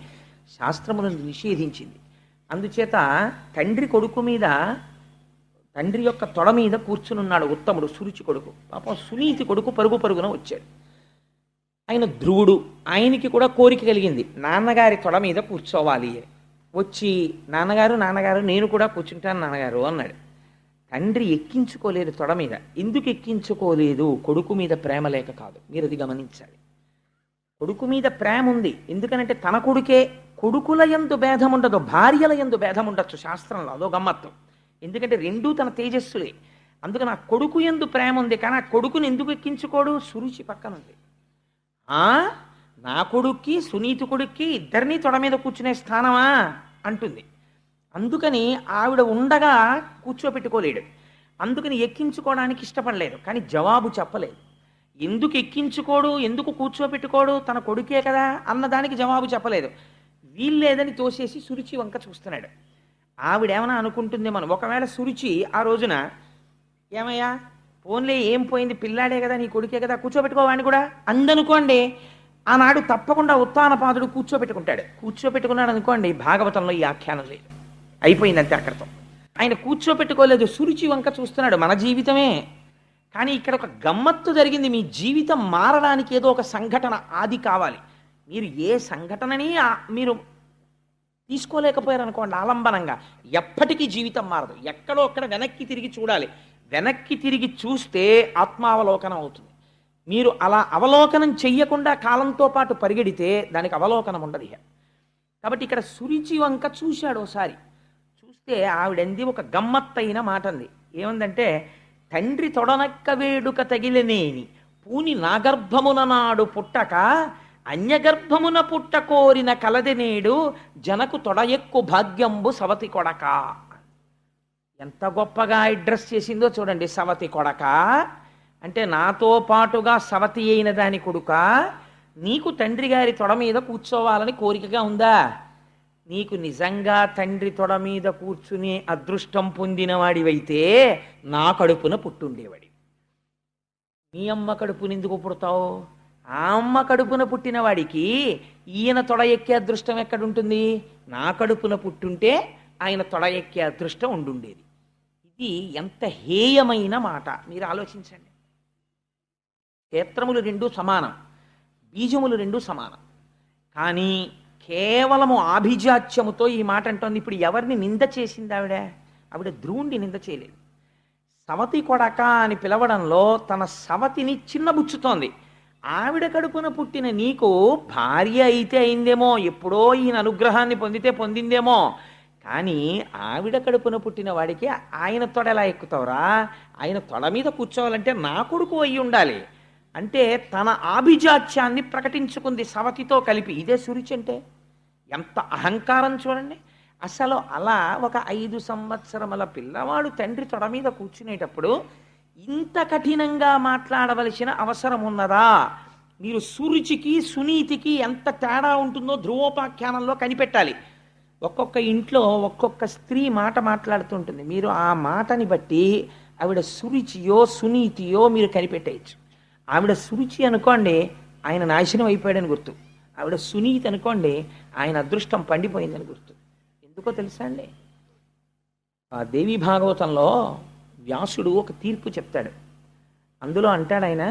శాస్త్రములను నిషేధించింది. అందుచేత తండ్రి కొడుకు మీద, తండ్రి యొక్క తొడ మీద కూర్చునున్నాడు ఉత్తముడు, సురుచి కొడుకు. పాపం సునీతి కొడుకు పరుగు పరుగున వచ్చాడు. ఆయన ధ్రువుడు, ఆయనకి కూడా కోరిక కలిగింది నాన్నగారి తొడ మీద కూర్చోవాలి అని. వచ్చి నాన్నగారు నాన్నగారు నేను కూడా కూర్చుంటాను నాన్నగారు అన్నాడు. తండ్రి ఎక్కించుకోలేదు తొడ మీద. ఎందుకు ఎక్కించుకోలేదు? కొడుకు మీద ప్రేమ లేక కాదు. మీరు అది గమనించాలి. కొడుకు మీద ప్రేమ ఉంది. ఎందుకనంటే తన కొడుకే. కొడుకుల యందు భేదం ఉండదు, భార్యల యందు భేదం ఉండొచ్చు శాస్త్రంలో, అదో గమ్మత్తు. ఎందుకంటే రెండూ తన తేజస్సులే. అందుకని ఆ కొడుకు యందు ప్రేమ ఉంది. కానీ ఆ కొడుకుని ఎందుకు ఎక్కించుకోడు? సురుచి పక్కన ఉంది. నా కొడుక్కి సునీతి కొడుక్కి ఇద్దరినీ తొడ మీద కూర్చునే స్థానమా అంటుంది. అందుకని ఆవిడ ఉండగా కూర్చోపెట్టుకోలేడు. అందుకని ఎక్కించుకోవడానికి ఇష్టపడలేదు. కానీ జవాబు చెప్పలేదు. ఎందుకు ఎక్కించుకోడు, ఎందుకు కూర్చోపెట్టుకోడు, తన కొడుకే కదా అన్నదానికి జవాబు చెప్పలేదు. వీల్లేదని తోసేసి సురుచి వంక చూస్తున్నాడు. ఆవిడేమైనా అనుకుంటుంది మనం, ఒకవేళ సురుచి ఆ రోజున ఏమయ్యా పోన్లే ఏం పోయింది, పిల్లాడే కదా నీ కొడుకే కదా కూర్చోబెట్టుకోవాడిని కూడా అందనుకోండి, ఆనాడు తప్పకుండా ఉత్తానపాదుడు కూర్చోబెట్టుకుంటాడు. కూర్చోబెట్టుకున్నాడు అనుకోండి, భాగవతంలో ఈ ఆఖ్యానం లేదు, అయిపోయిందంతే అక్కడితో. ఆయన కూర్చోబెట్టుకోలేదు, సురుచి వంక చూస్తున్నాడు. మన జీవితమే. కానీ ఇక్కడ ఒక గమ్మత్తు జరిగింది. మీ జీవితం మారడానికి ఏదో ఒక సంఘటన ఆది కావాలి. మీరు ఏ సంఘటనని మీరు తీసుకోలేకపోయారు అనుకోండి ఆలంబనంగా, ఎప్పటికీ జీవితం మారదు. ఎక్కడో అక్కడ వెనక్కి తిరిగి చూడాలి. వెనక్కి తిరిగి చూస్తే ఆత్మావలోకనం అవుతుంది. మీరు అలా అవలోకనం చెయ్యకుండా కాలంతో పాటు పరిగెడితే దానికి అవలోకనం ఉండదు. కాబట్టి ఇక్కడ సురుచి వంక చూశాడు ఒకసారి. చూస్తే ఆవిడంది ఒక గమ్మత్తైన మాట అంది. ఏముందంటే తండ్రి తొడనక్క వేడుక తగిలనేని పూని నాగర్భమున నాడు పుట్టక అన్యగర్భమున పుట్ట కోరిన కలది నేడు జనకు తొడయెక్కు భాగ్యంబు సవతి కొడక. ఎంత గొప్పగా అడ్రస్ చేసిందో చూడండి. సవతి కొడక అంటే నాతో పాటుగా సవతి అయిన దాని కొడుక, నీకు తండ్రి గారి తొడ మీద కూర్చోవాలని కోరికగా ఉందా? నీకు నిజంగా తండ్రి తొడ మీద కూర్చునే అదృష్టం పొందినవాడివైతే నా కడుపున పుట్టుండేవాడి. నీ అమ్మ కడుపుని ఎందుకు పుడతావు? ఆ అమ్మ కడుపున పుట్టిన వాడికి ఈయన తొడ ఎక్కే అదృష్టం ఎక్కడుంటుంది? నా కడుపున పుట్టుంటే ఆయన తొడ ఎక్కే అదృష్టం ఉండుండేది. ఇది ఎంత హేయమైన మాట మీరు ఆలోచించండి. క్షేత్రములు రెండు సమానం, బీజములు రెండు సమానం. కానీ కేవలము ఆభిజాత్యముతో ఈ మాట అంటోంది. ఇప్పుడు ఎవరిని నింద చేసింది ఆవిడ ధ్రువుణ్ణి నింద చేయలేదు. సవతి కొడక అని పిలవడంలో తన సవతిని చిన్నబుచ్చుతోంది. ఆవిడ కడుపున పుట్టిన నీకు భార్య అయితే అయిందేమో, ఎప్పుడో ఈయన అనుగ్రహాన్ని పొందితే పొందిందేమో, కానీ ఆవిడ కడుపున పుట్టిన వాడికి ఆయన తొడ ఎలా ఎక్కుతావురా? ఆయన తొడ మీద కూర్చోవాలంటే నా కొడుకు అయి ఉండాలి అంటే తన ఆభిజాత్యాన్ని ప్రకటించుకుంది సవతితో కలిపి. ఇదే సురుచి అంటే ఎంత అహంకారం చూడండి. అసలు అలా ఒక 5 సంవత్సరముల పిల్లవాడు తండ్రి తొడ మీద కూర్చునేటప్పుడు ఇంత కఠినంగా మాట్లాడవలసిన అవసరం ఉన్నదా? మీరు సురుచికి సునీతికి ఎంత తేడా ఉంటుందో ధ్రువోపాఖ్యానంలో కనిపెట్టాలి. ఒక్కొక్క ఇంట్లో ఒక్కొక్క స్త్రీ మాట మాట్లాడుతుంటుంది. మీరు ఆ మాటని బట్టి ఆవిడ సురుచియో సునీతియో మీరు కనిపెట్టేయచ్చు. ఆవిడ సురుచి అనుకోండి ఆయన నాశనం అయిపోయాడని గుర్తు. ఆవిడ సునీతి అనుకోండి ఆయన అదృష్టం పండిపోయిందని గుర్తు. ఎందుకో తెలుసా అండి? ఆ దేవి భాగవతంలో వ్యాసుడు ఒక తీర్పు చెప్తాడు. అందులో అంటాడు ఆయన,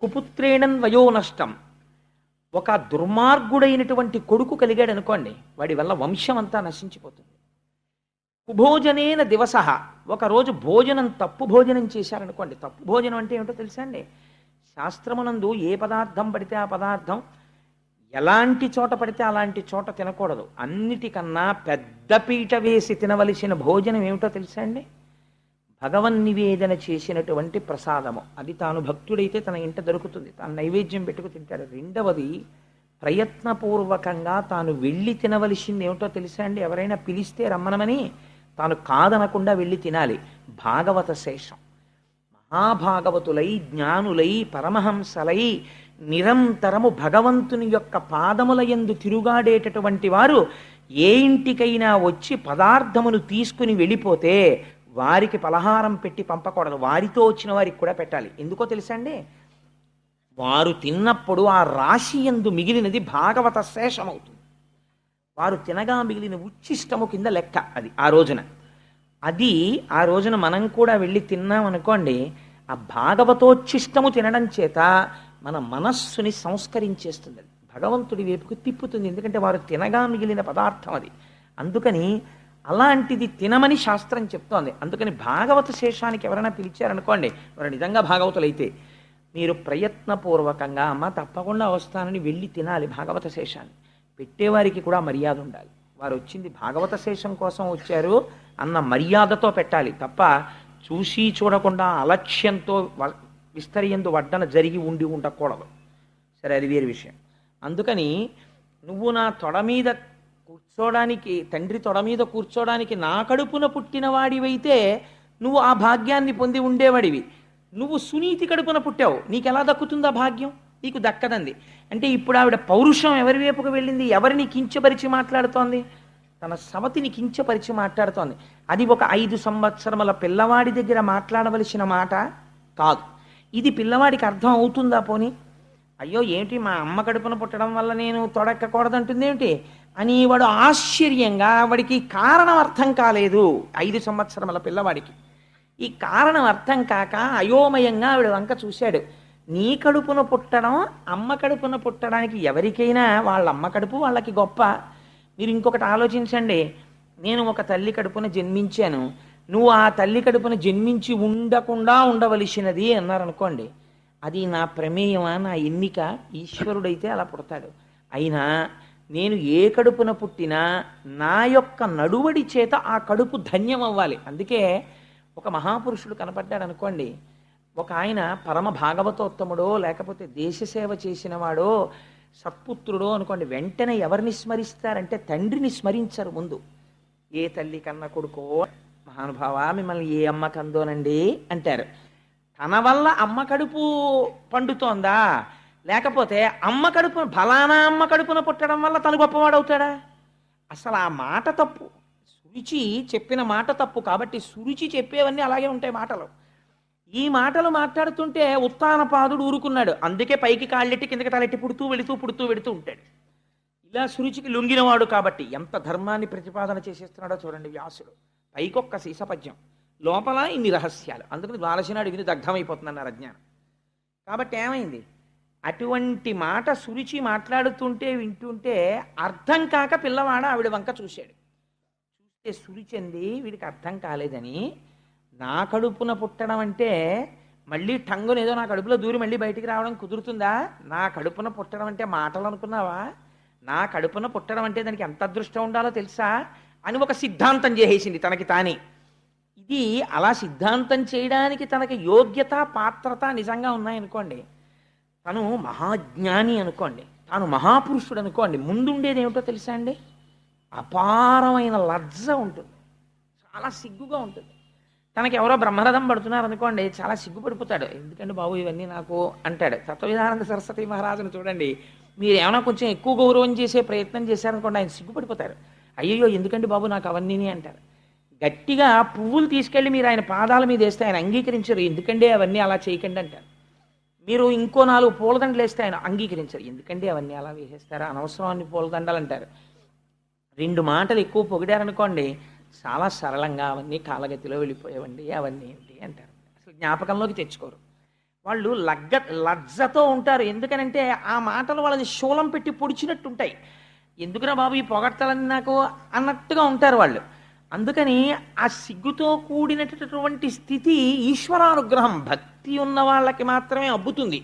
కుపుత్రేణన్ వయో నష్టం. ఒక దుర్మార్గుడైనటువంటి కొడుకు కలిగాడు అనుకోండి, వాడి వల్ల వంశం అంతా నశించిపోతుంది. కుభోజనేన దివస. ఒకరోజు భోజనం తప్పు భోజనం చేశారనుకోండి. తప్పు భోజనం అంటే ఏమిటో తెలుసా అండి? శాస్త్రమునందు ఏ పదార్థం పడితే ఆ పదార్థం ఎలాంటి చోట పడితే అలాంటి చోట తినకూడదు. అన్నిటికన్నా పెద్ద పీట వేసి తినవలసిన భోజనం ఏమిటో తెలుసా అండి? భగవన్నివేదన చేసినటువంటి ప్రసాదము. అది తాను భక్తుడైతే తన ఇంట దొరుకుతుంది, తాను నైవేద్యం పెట్టుకు తింటాడు. రెండవది ప్రయత్నపూర్వకంగా తాను వెళ్ళి తినవలసింది ఏమిటో తెలుసా అండి? ఎవరైనా పిలిస్తే రమ్మనమని తాను కాదనకుండా వెళ్ళి తినాలి. భాగవత శేషం. మహాభాగవతులై జ్ఞానులై పరమహంసలై నిరంతరము భగవంతుని యొక్క పాదముల యందు తిరుగాడేటటువంటి వారు ఏ ఇంటికైనా వచ్చి పదార్థమును తీసుకుని వెళ్ళిపోతే వారికి పలహారం పెట్టి పంపకూడదు. వారితో వచ్చిన వారికి కూడా పెట్టాలి. ఎందుకో తెలుసా అండి? వారు తిన్నప్పుడు ఆ రాశి యందు మిగిలినది భాగవత శేషమవుతుంది. వారు తినగా మిగిలిన ఉచ్చిష్టము కింద లెక్క అది ఆ రోజున. అది ఆ రోజున మనం కూడా వెళ్ళి తిన్నాం అనుకోండి, ఆ భాగవతోచ్చిష్టము తినడం చేత మన మనస్సుని సంస్కరించేస్తుంది. అది భగవంతుడి వైపుకు తిప్పుతుంది. ఎందుకంటే వారు తినగా మిగిలిన పదార్థం అది. అందుకని అలాంటిది తినమని శాస్త్రం చెప్తోంది. అందుకని భాగవత శేషానికి ఎవరైనా పిలిచారనుకోండి, వారు నిజంగా భాగవతులైతే మీరు ప్రయత్నపూర్వకంగా అమ్మ తప్పకుండా వస్తానని వెళ్ళి తినాలి. భాగవత శేషాన్ని పెట్టేవారికి కూడా మర్యాద ఉండాలి. వారు వచ్చింది భాగవత శేషం కోసం వచ్చారు అన్న మర్యాదతో పెట్టాలి తప్ప చూసి చూడకుండా అలక్ష్యంతో విస్తరియందు వడ్డన జరిగి ఉండి ఉండకూడదు. సరే, అది వేరే విషయం. అందుకని నువ్వు నా తొడ మీద కూర్చోడానికి, తండ్రి తొడ మీద కూర్చోడానికి నా కడుపున పుట్టిన వాడివైతే నువ్వు ఆ భాగ్యాన్ని పొంది ఉండేవాడివి. నువ్వు సునీతి కడుపున పుట్టావు, నీకెలా దక్కుతుందా భాగ్యం? నీకు దక్కదంది. అంటే ఇప్పుడు ఆవిడ పౌరుషం ఎవరి వైపుకు వెళ్ళింది? ఎవరిని కించపరిచి మాట్లాడుతోంది? తన సవతిని కించపరిచి మాట్లాడుతోంది. అది ఒక 5 సంవత్సరముల పిల్లవాడి దగ్గర మాట్లాడవలసిన మాట కాదు. ఇది పిల్లవాడికి అర్థం అవుతుందా? పోనీ అయ్యో ఏమిటి మా అమ్మ కడుపున పుట్టడం వల్ల నేను తొడెక్కకూడదంటుంది ఏమిటి అని వాడు ఆశ్చర్యంగా, వాడికి కారణం అర్థం కాలేదు. 5 సంవత్సరముల పిల్లవాడికి ఈ కారణం అర్థం కాక అయోమయంగా ఆవిడ వంక చూశాడు. నీ కడుపున పుట్టడం అమ్మ కడుపున పుట్టడానికి ఎవరికైనా వాళ్ళ అమ్మ కడుపు వాళ్ళకి గొప్ప. మీరు ఇంకొకటి ఆలోచించండి. నేను ఒక తల్లి కడుపున జన్మించాను, నువ్వు ఆ తల్లి కడుపున జన్మించి ఉండకుండా ఉండవలసినది అన్నారనుకోండి, అది నా ప్రమేయమా, నా ఎన్నిక? ఈశ్వరుడైతే అలా పుడతాడు. అయినా నేను ఏ కడుపున పుట్టినా నా యొక్క నడువడి చేత ఆ కడుపు ధన్యం అవ్వాలి. అందుకే ఒక మహాపురుషుడు కనపడ్డాడు అనుకోండి, ఒక ఆయన పరమ భాగవతోత్తముడో లేకపోతే దేశసేవ చేసినవాడో సత్పుత్రుడో అనుకోండి, వెంటనే ఎవరిని స్మరిస్తారంటే తండ్రిని స్మరించరు ముందు. ఏ తల్లి కన్న కొడుకో, మహానుభావ మిమ్మల్ని ఏ అమ్మ కందోనండి అంటారు. తన వల్ల అమ్మ కడుపు పండుతోందా, లేకపోతే అమ్మ కడుపు ఫలానా అమ్మ కడుపున పుట్టడం వల్ల తను గొప్పవాడవుతాడా? అసలు ఆ మాట తప్పు. సురుచి చెప్పిన మాట తప్పు. కాబట్టి సురుచి చెప్పేవన్నీ అలాగే ఉంటాయి మాటలు. ఈ మాటలు మాట్లాడుతుంటే ఉత్తానపాదుడు ఊరుకున్నాడు. అందుకే పైకి కాళ్ళెట్టి కిందకి తలెట్టి పుడుతూ వెడుతూ ఉంటాడు. ఇలా సురుచికి లొంగినవాడు కాబట్టి ఎంత ధర్మాన్ని ప్రతిపాదన చేసేస్తున్నాడో చూడండి వ్యాసుడు. పైకొక్క సీసపద్యం, లోపల ఇన్ని రహస్యాలు. అందుకని ద్వాదశనాడు విని దగ్ధమైపోతుందన్నారు అజ్ఞానం. కాబట్టి ఏమైంది, అటువంటి మాట సురుచి మాట్లాడుతుంటే వింటుంటే అర్థం కాక పిల్లవాడు ఆవిడ వంక చూశాడు. చూస్తే సురుచెంది వీడికి అర్థం కాలేదని, నా కడుపున పుట్టడం అంటే మళ్ళీ టంగుని ఏదో నా కడుపులో దూరి మళ్ళీ బయటికి రావడం కుదురుతుందా? నా కడుపున పుట్టడం అంటే మాటలు అనుకున్నావా? నా కడుపున పుట్టడం అంటే దానికి ఎంత అదృష్టం ఉండాలో తెలుసా అని ఒక సిద్ధాంతం చేసేసింది తనకి తానే. ఇది అలా సిద్ధాంతం చేయడానికి తనకి యోగ్యత పాత్రత నిజంగా ఉన్నాయనుకోండి, తను మహాజ్ఞాని అనుకోండి, తాను మహాపురుషుడు అనుకోండి, ముందుండేది ఏమిటో తెలుసా అండి? అపారమైన లజ్జ ఉంటుంది, చాలా సిగ్గుగా ఉంటుంది. తనకి ఎవరో బ్రహ్మరథం పడుతున్నారు అనుకోండి, చాలా సిగ్గుపడిపోతాడు. ఎందుకంటే బాబు ఇవన్నీ నాకు అంటాడు. తత్వవిధానంద సరస్వతి మహారాజును చూడండి, మీరు ఏమైనా కొంచెం ఎక్కువ గౌరవం చేసే ప్రయత్నం చేశారనుకోండి, ఆయన సిగ్గుపడిపోతారు. అయ్యయ్యో ఎందుకంటే బాబు నాకు అవన్నీ అంటారు. గట్టిగా పువ్వులు తీసుకెళ్ళి మీరు ఆయన పాదాల మీద వేస్తే ఆయన అంగీకరించరు. ఎందుకంటే అవన్నీ అలా చేయకండి అంటారు. మీరు ఇంకో 4 పూలదండలు వేస్తే ఆయన అంగీకరించరు. ఎందుకంటే అవన్నీ అలా వేసేస్తారు, అనవసరం అన్ని పూలదండలు అంటారు. 2 మాటలు ఎక్కువ పొగిడారనుకోండి, చాలా సరళంగా అవన్నీ కాలగతిలో వెళ్ళిపోయేవండి, అవన్నీ ఏంటి అంటారు. అసలు జ్ఞాపకంలోకి తెచ్చుకోరు. వాళ్ళు లజ్జతో ఉంటారు. ఎందుకనంటే ఆ మాటలు వాళ్ళని శూలం పెట్టి పొడిచినట్టుంటాయి. ఎందుకురా బాబు ఈ పొగడ్తలన్నీ నాకు అన్నట్టుగా ఉంటారు వాళ్ళు. అందుకని ఆ సిగ్గుతో కూడినటువంటి స్థితి ఈశ్వరానుగ్రహం. భక్తి ఉన్న వాళ్ళకి మాత్రమే అబ్బుతుంది.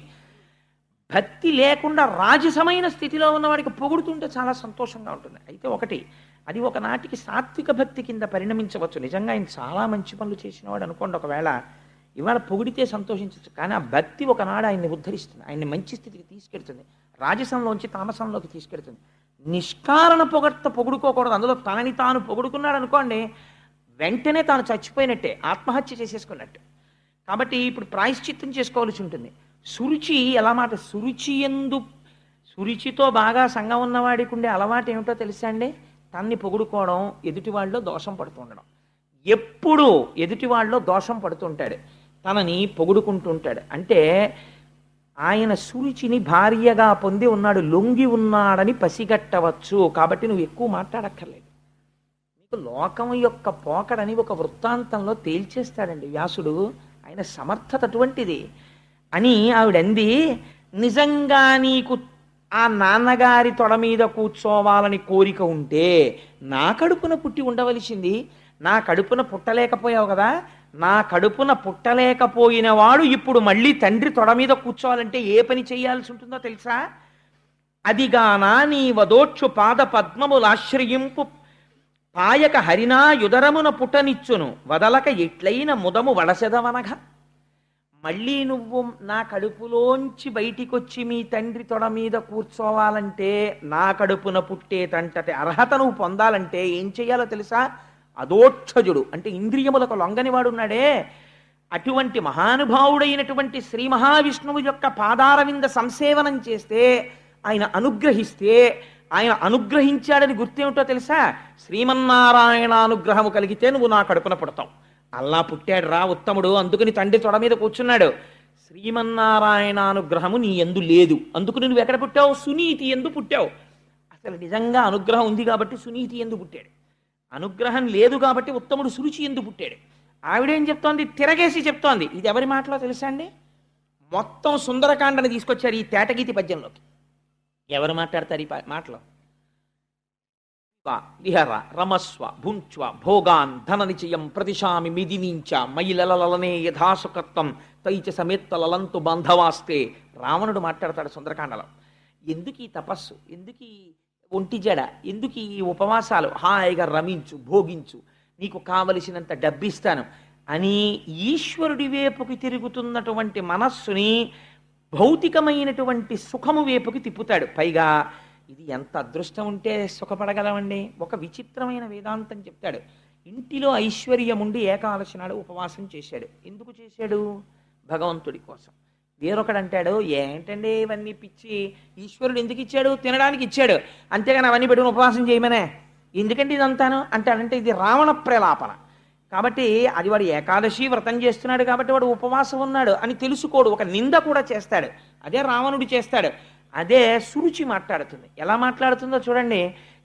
భక్తి లేకుండా రాజసమైన స్థితిలో ఉన్నవాడికి పొగుడుతుంటే చాలా సంతోషంగా ఉంటుంది. అయితే ఒకటి, అది ఒకనాటికి సాత్విక భక్తి కింద పరిణమించవచ్చు. నిజంగా ఆయన చాలా మంచి పనులు చేసినవాడు అనుకోండి, ఒకవేళ ఇవాళ పొగిడితే సంతోషించవచ్చు. కానీ ఆ భక్తి ఒకనాడు ఆయన్ని ఉద్ధరిస్తుంది, ఆయన్ని మంచి స్థితికి తీసుకెడుతుంది, రాజసంలోంచి తామసంలోకి తీసుకెడుతుంది. నిష్కారణ పొగుడుకోకూడదు. అందులో తనని తాను పొగుడుకున్నాడు అనుకోండి, వెంటనే తాను చచ్చిపోయినట్టే, ఆత్మహత్య చేసేసుకున్నట్టు. కాబట్టి ఇప్పుడు ప్రాయశ్చిత్తం చేసుకోవాల్సి ఉంటుంది. సురుచి ఎలా మాట, సురుచితో బాగా సంగం ఉన్నవాడికి ఉండే అలవాటు ఏమిటో తెలుసా అండి? తన్ని పొగుడుకోవడం, ఎదుటివాళ్ళలో దోషం పడుతుండడం. ఎప్పుడు ఎదుటివాళ్ళలో దోషం పడుతుంటాడు, తనని పొగుడుకుంటుంటాడు. అంటే ఆయన సురుచిని భార్యగా పొంది ఉన్నాడు, లొంగి ఉన్నాడని పసిగట్టవచ్చు. కాబట్టి నువ్వు ఎక్కువ మాట్లాడక్కర్లేదు. నీకు లోకం యొక్క పోకడని ఒక వృత్తాంతంలో తేల్చేస్తాడండి వ్యాసుడు. ఆయన సమర్థత అటువంటిది అని ఆవిడంది. నిజంగా నీకు ఆ నాన్నగారి తొడ మీద కూర్చోవాలని కోరిక ఉంటే నా కడుపున పుట్టి ఉండవలసింది. నా కడుపున పుట్టలేకపోయావు కదా, నా కడుపున పుట్టలేకపోయిన వాడు ఇప్పుడు మళ్ళీ తండ్రి తొడ మీద కూర్చోవాలంటే ఏ పని చేయాల్సి ఉంటుందో తెలుసా? అదిగానా నీ వదోక్షు పాద పద్మములాశ్రయింపు పాయక హరినా యుదరమున పుట్టనిచ్చును వదలక ఎట్లయిన ముదము వడసెదవనగా. మళ్ళీ నువ్వు నా కడుపులోంచి బయటికొచ్చి మీ తండ్రి తొడ మీద కూర్చోవాలంటే, నా కడుపున పుట్టేటంతటి అర్హత నువ్వు పొందాలంటే ఏం చెయ్యాలో తెలుసా? అదోక్షజుడు అంటే ఇంద్రియములకు లొంగనివాడు ఉన్నాడే, అటువంటి మహానుభావుడైనటువంటి శ్రీ మహావిష్ణువు యొక్క పాదారవింద సంసేవనం చేస్తే, ఆయన అనుగ్రహిస్తే, ఆయన అనుగ్రహించాడని గుర్తేమిటో తెలుసా? శ్రీమన్నారాయణ అనుగ్రహము కలిగితే నువ్వు నా కడుపున పుడతావు. అల్లా పుట్టాడు రా ఉత్తముడు, అందుకని తండ్రి తొడ మీద కూర్చున్నాడు. శ్రీమన్నారాయణ అనుగ్రహము నీ యందు లేదు, అందుకు నువ్వు ఎక్కడ పుట్టావు? సునీతి యందు పుట్టావు. అసలు నిజంగా అనుగ్రహం ఉంది కాబట్టి సునీతి యందు పుట్టాడు. అనుగ్రహం లేదు కాబట్టి ఉత్తముడు సురుచి యందు పుట్టాడు. ఆవిడేం చెప్తోంది? తిరగేసి చెప్తోంది. ఇది ఎవరి మాటలో తెలుసా అండి? మొత్తం సుందరకాండని తీసుకొచ్చారు ఈ తేటగీతి పద్యంలోకి. ఎవరు మాట్లాడతారు ఈ మాటలో? విహర రమస్వ భుంచ్వ భోగాన్ ధన నిచయం ప్రతిశామి మిదినించ మయిలలనే యథాసుకత్వం తైచ సమేత్తలంతు బాంధవాస్తే. రావణుడు మాట్లాడతాడు సుందరకాండలో. ఎందుకు ఈ తపస్సు, ఎందుకు ఈ ఒంటి జడ, ఎందుకు ఈ ఉపవాసాలు? హాయిగా రమించు, భోగించు, నీకు కావలసినంత డబ్బిస్తాను, అని ఈశ్వరుడి వైపుకి తిరుగుతున్నటువంటి మనస్సుని భౌతికమైనటువంటి సుఖము వైపుకి తిప్పుతాడు. పైగా ఇది ఎంత అదృష్టం ఉంటే సుఖపడగలమండి. ఒక విచిత్రమైన వేదాంతం చెప్తాడు. ఇంటిలో ఐశ్వర్యం ఉండి ఏకాదశి నాడు ఉపవాసం చేశాడు. ఎందుకు చేశాడు? భగవంతుడి కోసం. వేరొకడు అంటాడు, ఏంటండి ఇవన్నీ పిచ్చి, ఈశ్వరుడు ఎందుకు ఇచ్చాడు? తినడానికి ఇచ్చాడు, అంతేగాని అవన్నీ పెట్టుకుని ఉపవాసం చేయమనే, ఎందుకంటే ఇదంతాను అంటాడంటే ఇది రావణ ప్రలాపన. కాబట్టి అది వాడు ఏకాదశి వ్రతం చేస్తున్నాడు కాబట్టి వాడు ఉపవాసం ఉన్నాడు అని తెలుసుకోడు, ఒక నింద కూడా చేస్తాడు. అదే రావణుడు చేస్తాడు. అదే సురుచి మాట్లాడుతుంది. ఎలా మాట్లాడుతుందో చూడండి.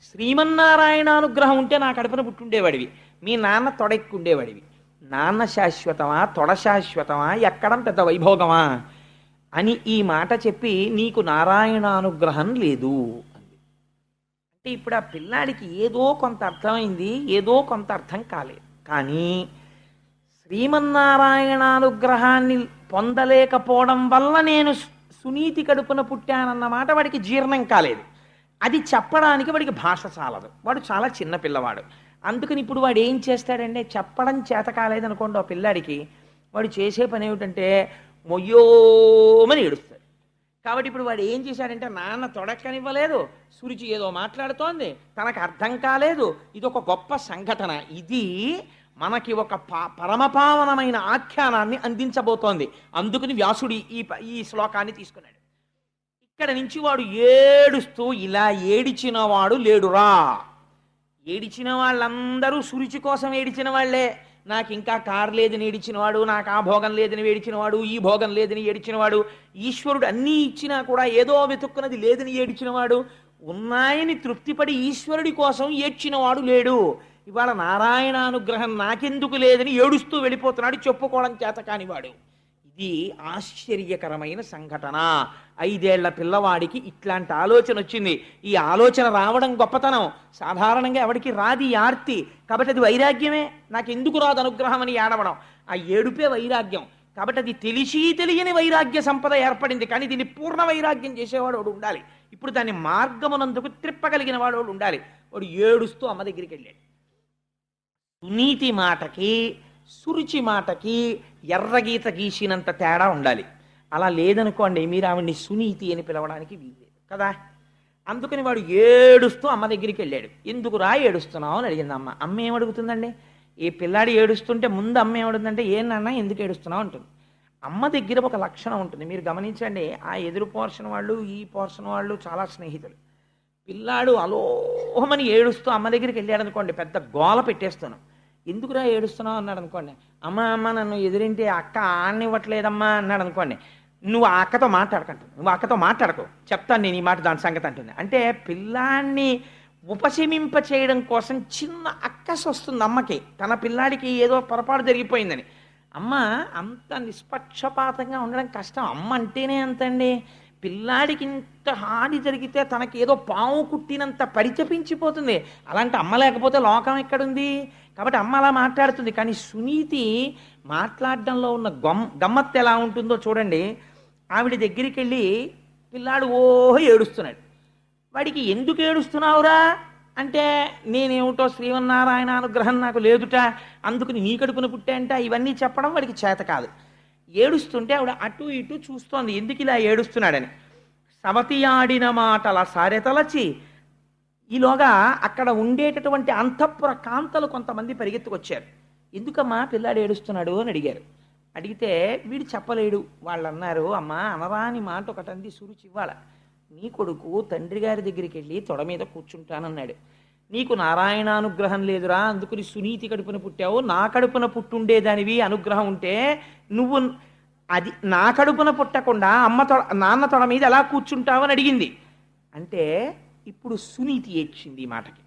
శ్రీమన్నారాయణ అనుగ్రహం ఉంటే నా కడుపున పుట్టుండేవాడివి, మీ నాన్న తొడెక్కుండేవాడివి. నాన్న శాశ్వతమా, తొడ శాశ్వతమా, ఎక్కడం పెద్ద వైభోగమా అని ఈ మాట చెప్పి నీకు నారాయణ అనుగ్రహం లేదు అంది. అంటే ఇప్పుడు ఆ పిల్లాడికి ఏదో కొంత అర్థమైంది, ఏదో కొంత అర్థం కాలేదు. కానీ శ్రీమన్నారాయణానుగ్రహాన్ని పొందలేకపోవడం వల్ల నేను సునీతి కడుపున పుట్టానన్న మాట వాడికి జీర్ణం కాలేదు. అది చెప్పడానికి వాడికి భాష చాలదు. వాడు చాలా చిన్న పిల్లవాడు. అందుకని ఇప్పుడు వాడు ఏం చేస్తాడంటే, చెప్పడం చేత కాలేదనుకోండి ఆ పిల్లాడికి, వాడు చేసే పని ఏమిటంటే మొయ్యోమని ఏడుస్తాడు. కాబట్టి ఇప్పుడు వాడు ఏం చేశాడంటే, నాన్న తొడక్కనివ్వలేదు, సురుచి ఏదో మాట్లాడుతోంది, తనకు అర్థం కాలేదు, ఇది ఒక గొప్ప సంఘటన, ఇది మనకి ఒక పరమపావనమైన ఆఖ్యానాన్ని అందించబోతోంది. అందుకని వ్యాసుడి ఈ శ్లోకాన్ని తీసుకున్నాడు. ఇక్కడ నుంచి వాడు ఏడుస్తూ, ఇలా ఏడిచిన వాడు లేడురా. ఏడిచిన వాళ్ళందరూ సురుచి కోసం ఏడిచిన వాళ్లే. నాకు ఇంకా కారు లేదని ఏడిచినవాడు, నాకు ఆ భోగం లేదని ఏడిచినవాడు, ఈ భోగం లేదని ఏడిచినవాడు, ఈశ్వరుడు అన్నీ ఇచ్చినా కూడా ఏదో వెతుక్కున్నది లేదని ఏడిచినవాడు, ఉన్నాయని తృప్తిపడి ఈశ్వరుడి కోసం ఏడ్చినవాడు లేడు. ఇవాళ నారాయణానుగ్రహం నాకెందుకు లేదని ఏడుస్తూ వెళ్ళిపోతున్నాడు, చెప్పుకోవడం చేత కానివాడు. ఇది ఆశ్చర్యకరమైన సంఘటన. 5 ఏళ్ల పిల్లవాడికి ఇట్లాంటి ఆలోచన వచ్చింది. ఈ ఆలోచన రావడం గొప్పతనం. సాధారణంగా ఎవడికి రాది ఆర్తి. కాబట్టి అది వైరాగ్యమే. నాకు ఎందుకు రాదు అనుగ్రహం అని ఏడవడం, ఆ ఏడుపే వైరాగ్యం. కాబట్టి అది తెలిసి తెలియని వైరాగ్య సంపద ఏర్పడింది. కానీ దీన్ని పూర్ణ వైరాగ్యం చేసేవాడు వాడు ఉండాలి. ఇప్పుడు దాన్ని మార్గమునందుకు త్రిప్పగలిగిన వాడు ఉండాలి. వాడు ఏడుస్తూ అమ్మ దగ్గరికి వెళ్ళాడు. సునీతి మాటకి సురుచి మాటకి ఎర్రగీత గీసినంత తేడా ఉండాలి. అలా లేదనుకోండి, మీరు ఆవిడ్ని సునీతి అని పిలవడానికి వీల్లేదు కదా. అందుకని వాడు ఏడుస్తూ అమ్మ దగ్గరికి వెళ్ళాడు. ఎందుకురా ఏడుస్తున్నావు అని అడిగింది అమ్మ. అమ్మ ఏమడుగుతుందండి? ఈ పిల్లాడి ఏడుస్తుంటే ముందు అమ్మ ఏమడుగుతుందంటే, ఏ నాన్న ఎందుకు ఏడుస్తున్నావు అంటుంది. అమ్మ దగ్గర ఒక లక్షణం ఉంటుంది, మీరు గమనించండి. ఆ ఎదురు పోర్షన్ వాళ్ళు ఈ పోర్షన్ వాళ్ళు చాలా స్నేహితులు. పిల్లాడు అలోహమని ఏడుస్తూ అమ్మ దగ్గరికి వెళ్ళాడు అనుకోండి, పెద్ద గోల పెట్టేస్తాను. ఎందుకురా ఏడుస్తున్నావు అన్నాడు అనుకోండి, అమ్మ అమ్మ నన్ను ఎదురింటి అక్క ఆడనివ్వట్లేదమ్మా అన్నాడు అనుకోండి, నువ్వు ఆ అక్కతో మాట్లాడకంటు, నువ్వు అక్కతో మాట్లాడకు, చెప్తాను నేను ఈ మాట దాని సంగతి అంటుంది. అంటే పిల్లాన్ని ఉపశమింప చేయడం కోసం చిన్న అక్కసు వస్తుంది అమ్మకి, తన పిల్లాడికి ఏదో పొరపాటు జరిగిపోయిందని. అమ్మ అంత నిష్పక్షపాతంగా ఉండడం కష్టం. అమ్మ అంటేనే అంతండి. పిల్లాడికి ఇంత హాని జరిగితే తనకి ఏదో పాము కుట్టినంత పరితపించిపోతుంది. అలాంటి అమ్మ లేకపోతే లోకం ఎక్కడుంది? కాబట్టి అమ్మ అలా మాట్లాడుతుంది. కానీ సునీతి మాట్లాడడంలో ఉన్న గమ్మత్తు ఎలా ఉంటుందో చూడండి. ఆవిడ దగ్గరికి వెళ్ళి పిల్లాడు ఓహో ఏడుస్తున్నాడు. వాడికి ఎందుకు ఏడుస్తున్నావురా అంటే, నేనేమిటో శ్రీమన్నారాయణ అనుగ్రహం నాకు లేదుట, అందుకని నీ కడుపున పుట్టాంట, ఇవన్నీ చెప్పడం వాడికి చేత కాదు. ఏడుస్తుంటే ఆవిడ అటు ఇటు చూస్తోంది, ఎందుకు ఇలా ఏడుస్తున్నాడని. సవతి ఆడిన మాటల సారెతలచి, ఈలోగా అక్కడ ఉండేటటువంటి అంతఃపుర కాంతలు కొంతమంది పరిగెత్తుకొచ్చారు. ఎందుకమ్మా పిల్లాడు ఏడుస్తున్నాడు అని అడిగారు. అడిగితే వీడు చెప్పలేడు. వాళ్ళు అన్నారు, అమ్మా అనరాని మాట ఒకటంది సురుచి, ఇవ్వాల నీ కొడుకు తండ్రి గారి దగ్గరికి వెళ్ళి తొడ మీద కూర్చుంటానన్నాడు. నీకు నారాయణానుగ్రహం లేదురా, అందుకుని సునీతి కడుపున పుట్టావు, నా కడుపున పుట్టుండేదానివి అనుగ్రహం ఉంటే నువ్వు అది నా కడుపున పుట్టకుండా నాన్న తొడ మీద ఎలా కూర్చుంటావని అడిగింది. అంటే ఇప్పుడు సునీతి ఏడ్చింది ఈ మాటకి.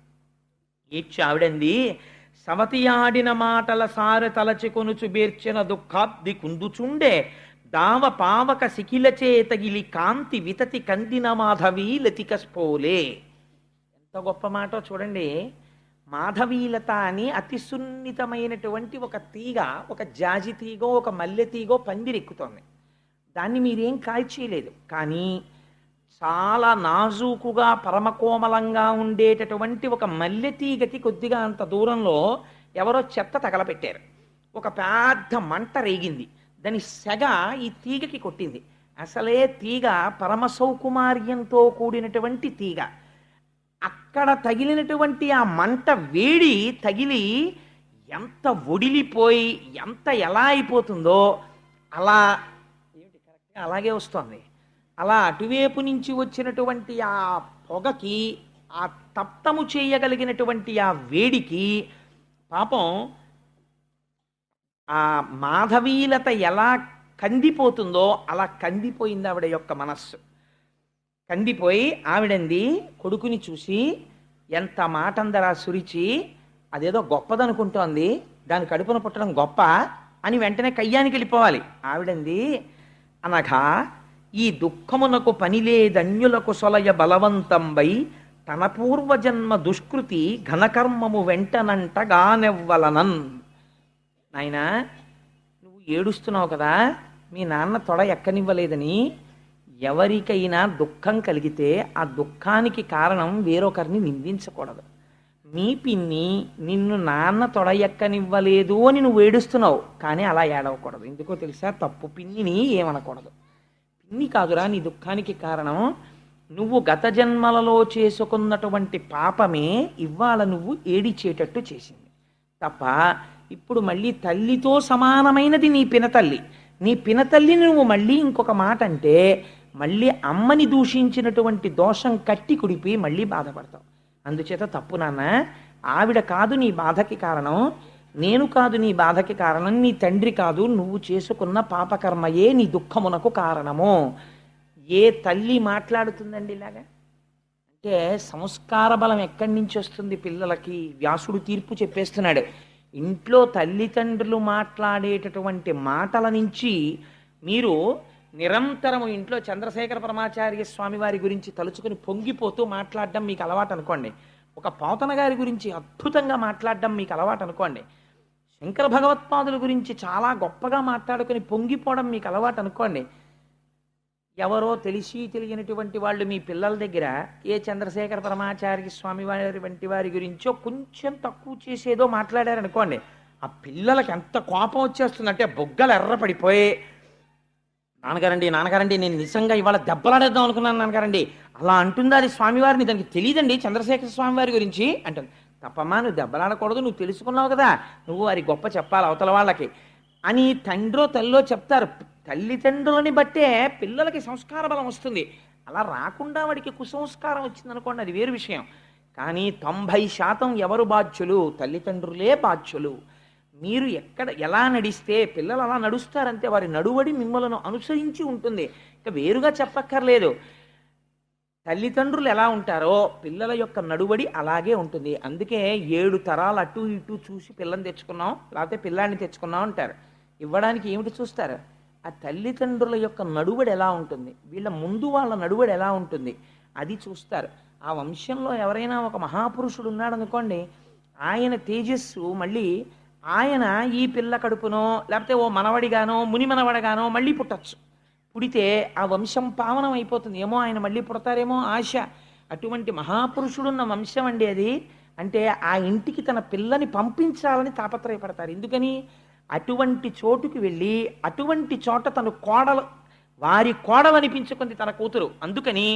ఏడ్చి ఆవిడంది, సవతి ఆడిన మాటల సారె తలచి కొనుచు బేర్చిన దుఃఖాబ్ది కుందుచుండే దావ పావక శిఖిల చేతగిలి కాంతి వితతి కందిన మాధవీ లతిక స్పోలే. ఎంత గొప్ప మాటో చూడండి. మాధవీలత అని అతి సున్నితమైనటువంటి ఒక తీగ, ఒక జాజి తీగో ఒక మల్లె తీగో పందిరెక్కుతోంది. దాన్ని మీరేం కాల్చేయలేదు. కానీ చాలా నాజూకుగా పరమకోమలంగా ఉండేటటువంటి ఒక మల్లె తీగకి కొద్దిగా అంత దూరంలో ఎవరో చెత్త తగలపెట్టారు. ఒక పెద్ద మంట రేగింది. దాని సెగ ఈ తీగకి కొట్టింది. అసలే తీగ పరమ సౌకుమార్యంతో కూడినటువంటి తీగ. అక్కడ తగిలినటువంటి ఆ మంట వేడి తగిలి ఎంత ఒడిలిపోయి ఎంత ఎలా అయిపోతుందో అలా ఏమిటి కరెక్ట్గా అలాగే వస్తుంది. అలా అటువైపు నుంచి వచ్చినటువంటి ఆ పొగకి, ఆ తప్తము చేయగలిగినటువంటి ఆ వేడికి పాపం ఆ మాధవీలత ఎలా కందిపోతుందో అలా కందిపోయింది ఆవిడ యొక్క మనస్సు. కందిపోయి ఆవిడంది కొడుకుని చూసి, ఎంత మాట అందరా సురిచి, అదేదో గొప్పదనుకుంటోంది, దాని కడుపున పుట్టడం గొప్ప అని వెంటనే కయ్యానికి వెళ్ళిపోవాలి. ఆవిడంది, అనగా ఈ దుఃఖమునకు పనిలేదన్యులకు సొలయ బలవంతంబై తన పూర్వజన్మ దుష్కృతి ఘనకర్మము వెంటనంటగానెవ్వలనన్. నాయనా, నువ్వు ఏడుస్తున్నావు కదా, మీ నాన్న తొడ ఎక్కనివ్వలేదని. ఎవరికైనా దుఃఖం కలిగితే ఆ దుఃఖానికి కారణం వేరొకరిని నిందించకూడదు. మీ పిన్ని నిన్ను నాన్న తొడ ఎక్కనివ్వలేదు అని నువ్వు ఏడుస్తున్నావు, కానీ అలా ఏడవకూడదు. ఎందుకో తెలుసా? తప్పు పిన్నిని ఏమనకూడదు. పిన్ని కాదురా నీ దుఃఖానికి కారణం, నువ్వు గత జన్మలలో చేసుకున్నటువంటి పాపమే ఇవాళ నువ్వు ఏడిచేటట్టు చేసింది తప్ప, ఇప్పుడు మళ్ళీ తల్లితో సమానమైనది నీ పినతల్లి. నీ పినతల్లిని నువ్వు మళ్ళీ ఇంకొక మాట అంటే మళ్ళీ అమ్మని దూషించినటువంటి దోషం కట్టి కుడిపి మళ్ళీ బాధపడతావు. అందుచేత తప్పు నాన్న, ఆవిడ కాదు నీ బాధకి కారణం, నేను కాదు నీ బాధకి కారణం, నీ తండ్రి కాదు, నువ్వు చేసుకున్న పాపకర్మయే నీ దుఃఖమునకు కారణము. ఏ తల్లి మాట్లాడుతుందండి ఇలాగా? అంటే సంస్కార బలం ఎక్కడి నుంచి వస్తుంది పిల్లలకి? వ్యాసుడు తీర్పు చెప్పేస్తున్నాడు. ఇంట్లో తల్లిదండ్రులు మాట్లాడేటటువంటి మాటల నుంచి మీరు నిరంతరము ఇంట్లో చంద్రశేఖర పరమాచార్య స్వామి వారి గురించి తలుచుకుని పొంగిపోతూ మాట్లాడడం మీకు అలవాటు అనుకోండి. ఒక పోతన గారి గురించి అద్భుతంగా మాట్లాడడం మీకు అలవాటు అనుకోండి. శంకర భగవత్పాదుల గురించి చాలా గొప్పగా మాట్లాడుకుని పొంగిపోవడం మీకు అలవాటు అనుకోండి. ఎవరో తెలిసి తెలియనటువంటి వాళ్ళు మీ పిల్లల దగ్గర ఏ చంద్రశేఖర పరమాచార్య స్వామి వారి వంటి వారి గురించో కొంచెం తక్కువ చేసేదో మాట్లాడారనుకోండి, ఆ పిల్లలకి ఎంత కోపం వచ్చేస్తుందంటే బొగ్గలు ఎర్రపడిపోయి, నాన్నగారండి నాన్నగారండి నేను నిజంగా ఇవాళ దెబ్బలాడేద్దాం అనుకున్నాను నాన్నగారండి, అలా అంటుందా అది స్వామివారిని, దానికి తెలియదండి చంద్రశేఖర స్వామి వారి గురించి అంటుంది. తప్పమ్మా, నువ్వు దెబ్బలాడకూడదు, నువ్వు తెలుసుకున్నావు కదా, నువ్వు వారి గొప్ప చెప్పాలి అవతల వాళ్ళకి అని తండ్రో తల్లో చెప్తారు. తల్లిదండ్రులని బట్టే పిల్లలకి సంస్కార బలం వస్తుంది. అలా రాకుండా వాడికి కుసంస్కారం వచ్చిందనుకోండి, అది వేరు విషయం. కానీ 90% ఎవరు బాధ్యులు? తల్లిదండ్రులే బాధ్యులు. మీరు ఎలా నడిస్తే పిల్లలు అలా నడుస్తారంతే. వారి నడువడి మిమ్మల్ని అనుసరించి ఉంటుంది, ఇక వేరుగా చెప్పక్కర్లేదు. తల్లిదండ్రులు ఎలా ఉంటారో పిల్లల యొక్క నడువడి అలాగే ఉంటుంది. అందుకే 7 తరాలు అటు ఇటు చూసి పిల్లని తెచ్చుకున్నాం, లేకపోతే పిల్లాన్ని తెచ్చుకున్నాం అంటారు. ఇవ్వడానికి ఏమిటి చూస్తారు? ఆ తల్లిదండ్రుల యొక్క నడువడి ఎలా ఉంటుంది, వీళ్ళ ముందు వాళ్ళ నడువడి ఎలా ఉంటుంది, అది చూస్తారు. ఆ వంశంలో ఎవరైనా ఒక మహాపురుషుడు ఉన్నాడు అనుకోండి, ఆయన తేజస్సు మళ్ళీ ఆయన ఈ పిల్ల కడుపునో లేకపోతే ఓ మనవడిగానో ముని మనవడిగానో మళ్ళీ పుట్టచ్చు. పుడితే ఆ వంశం పావనం అయిపోతుంది. ఏమో ఆయన మళ్ళీ పుడతారేమో ఆశ. అటువంటి మహాపురుషుడున్న వంశం అండి అది. అంటే ఆ ఇంటికి తన పిల్లని పంపించాలని తాపత్రయపడతారు. ఎందుకని? అటువంటి చోటుకి వెళ్ళి అటువంటి చోట తను వారి కోడలు అనిపించుకుంది తన కూతురు. అందుకని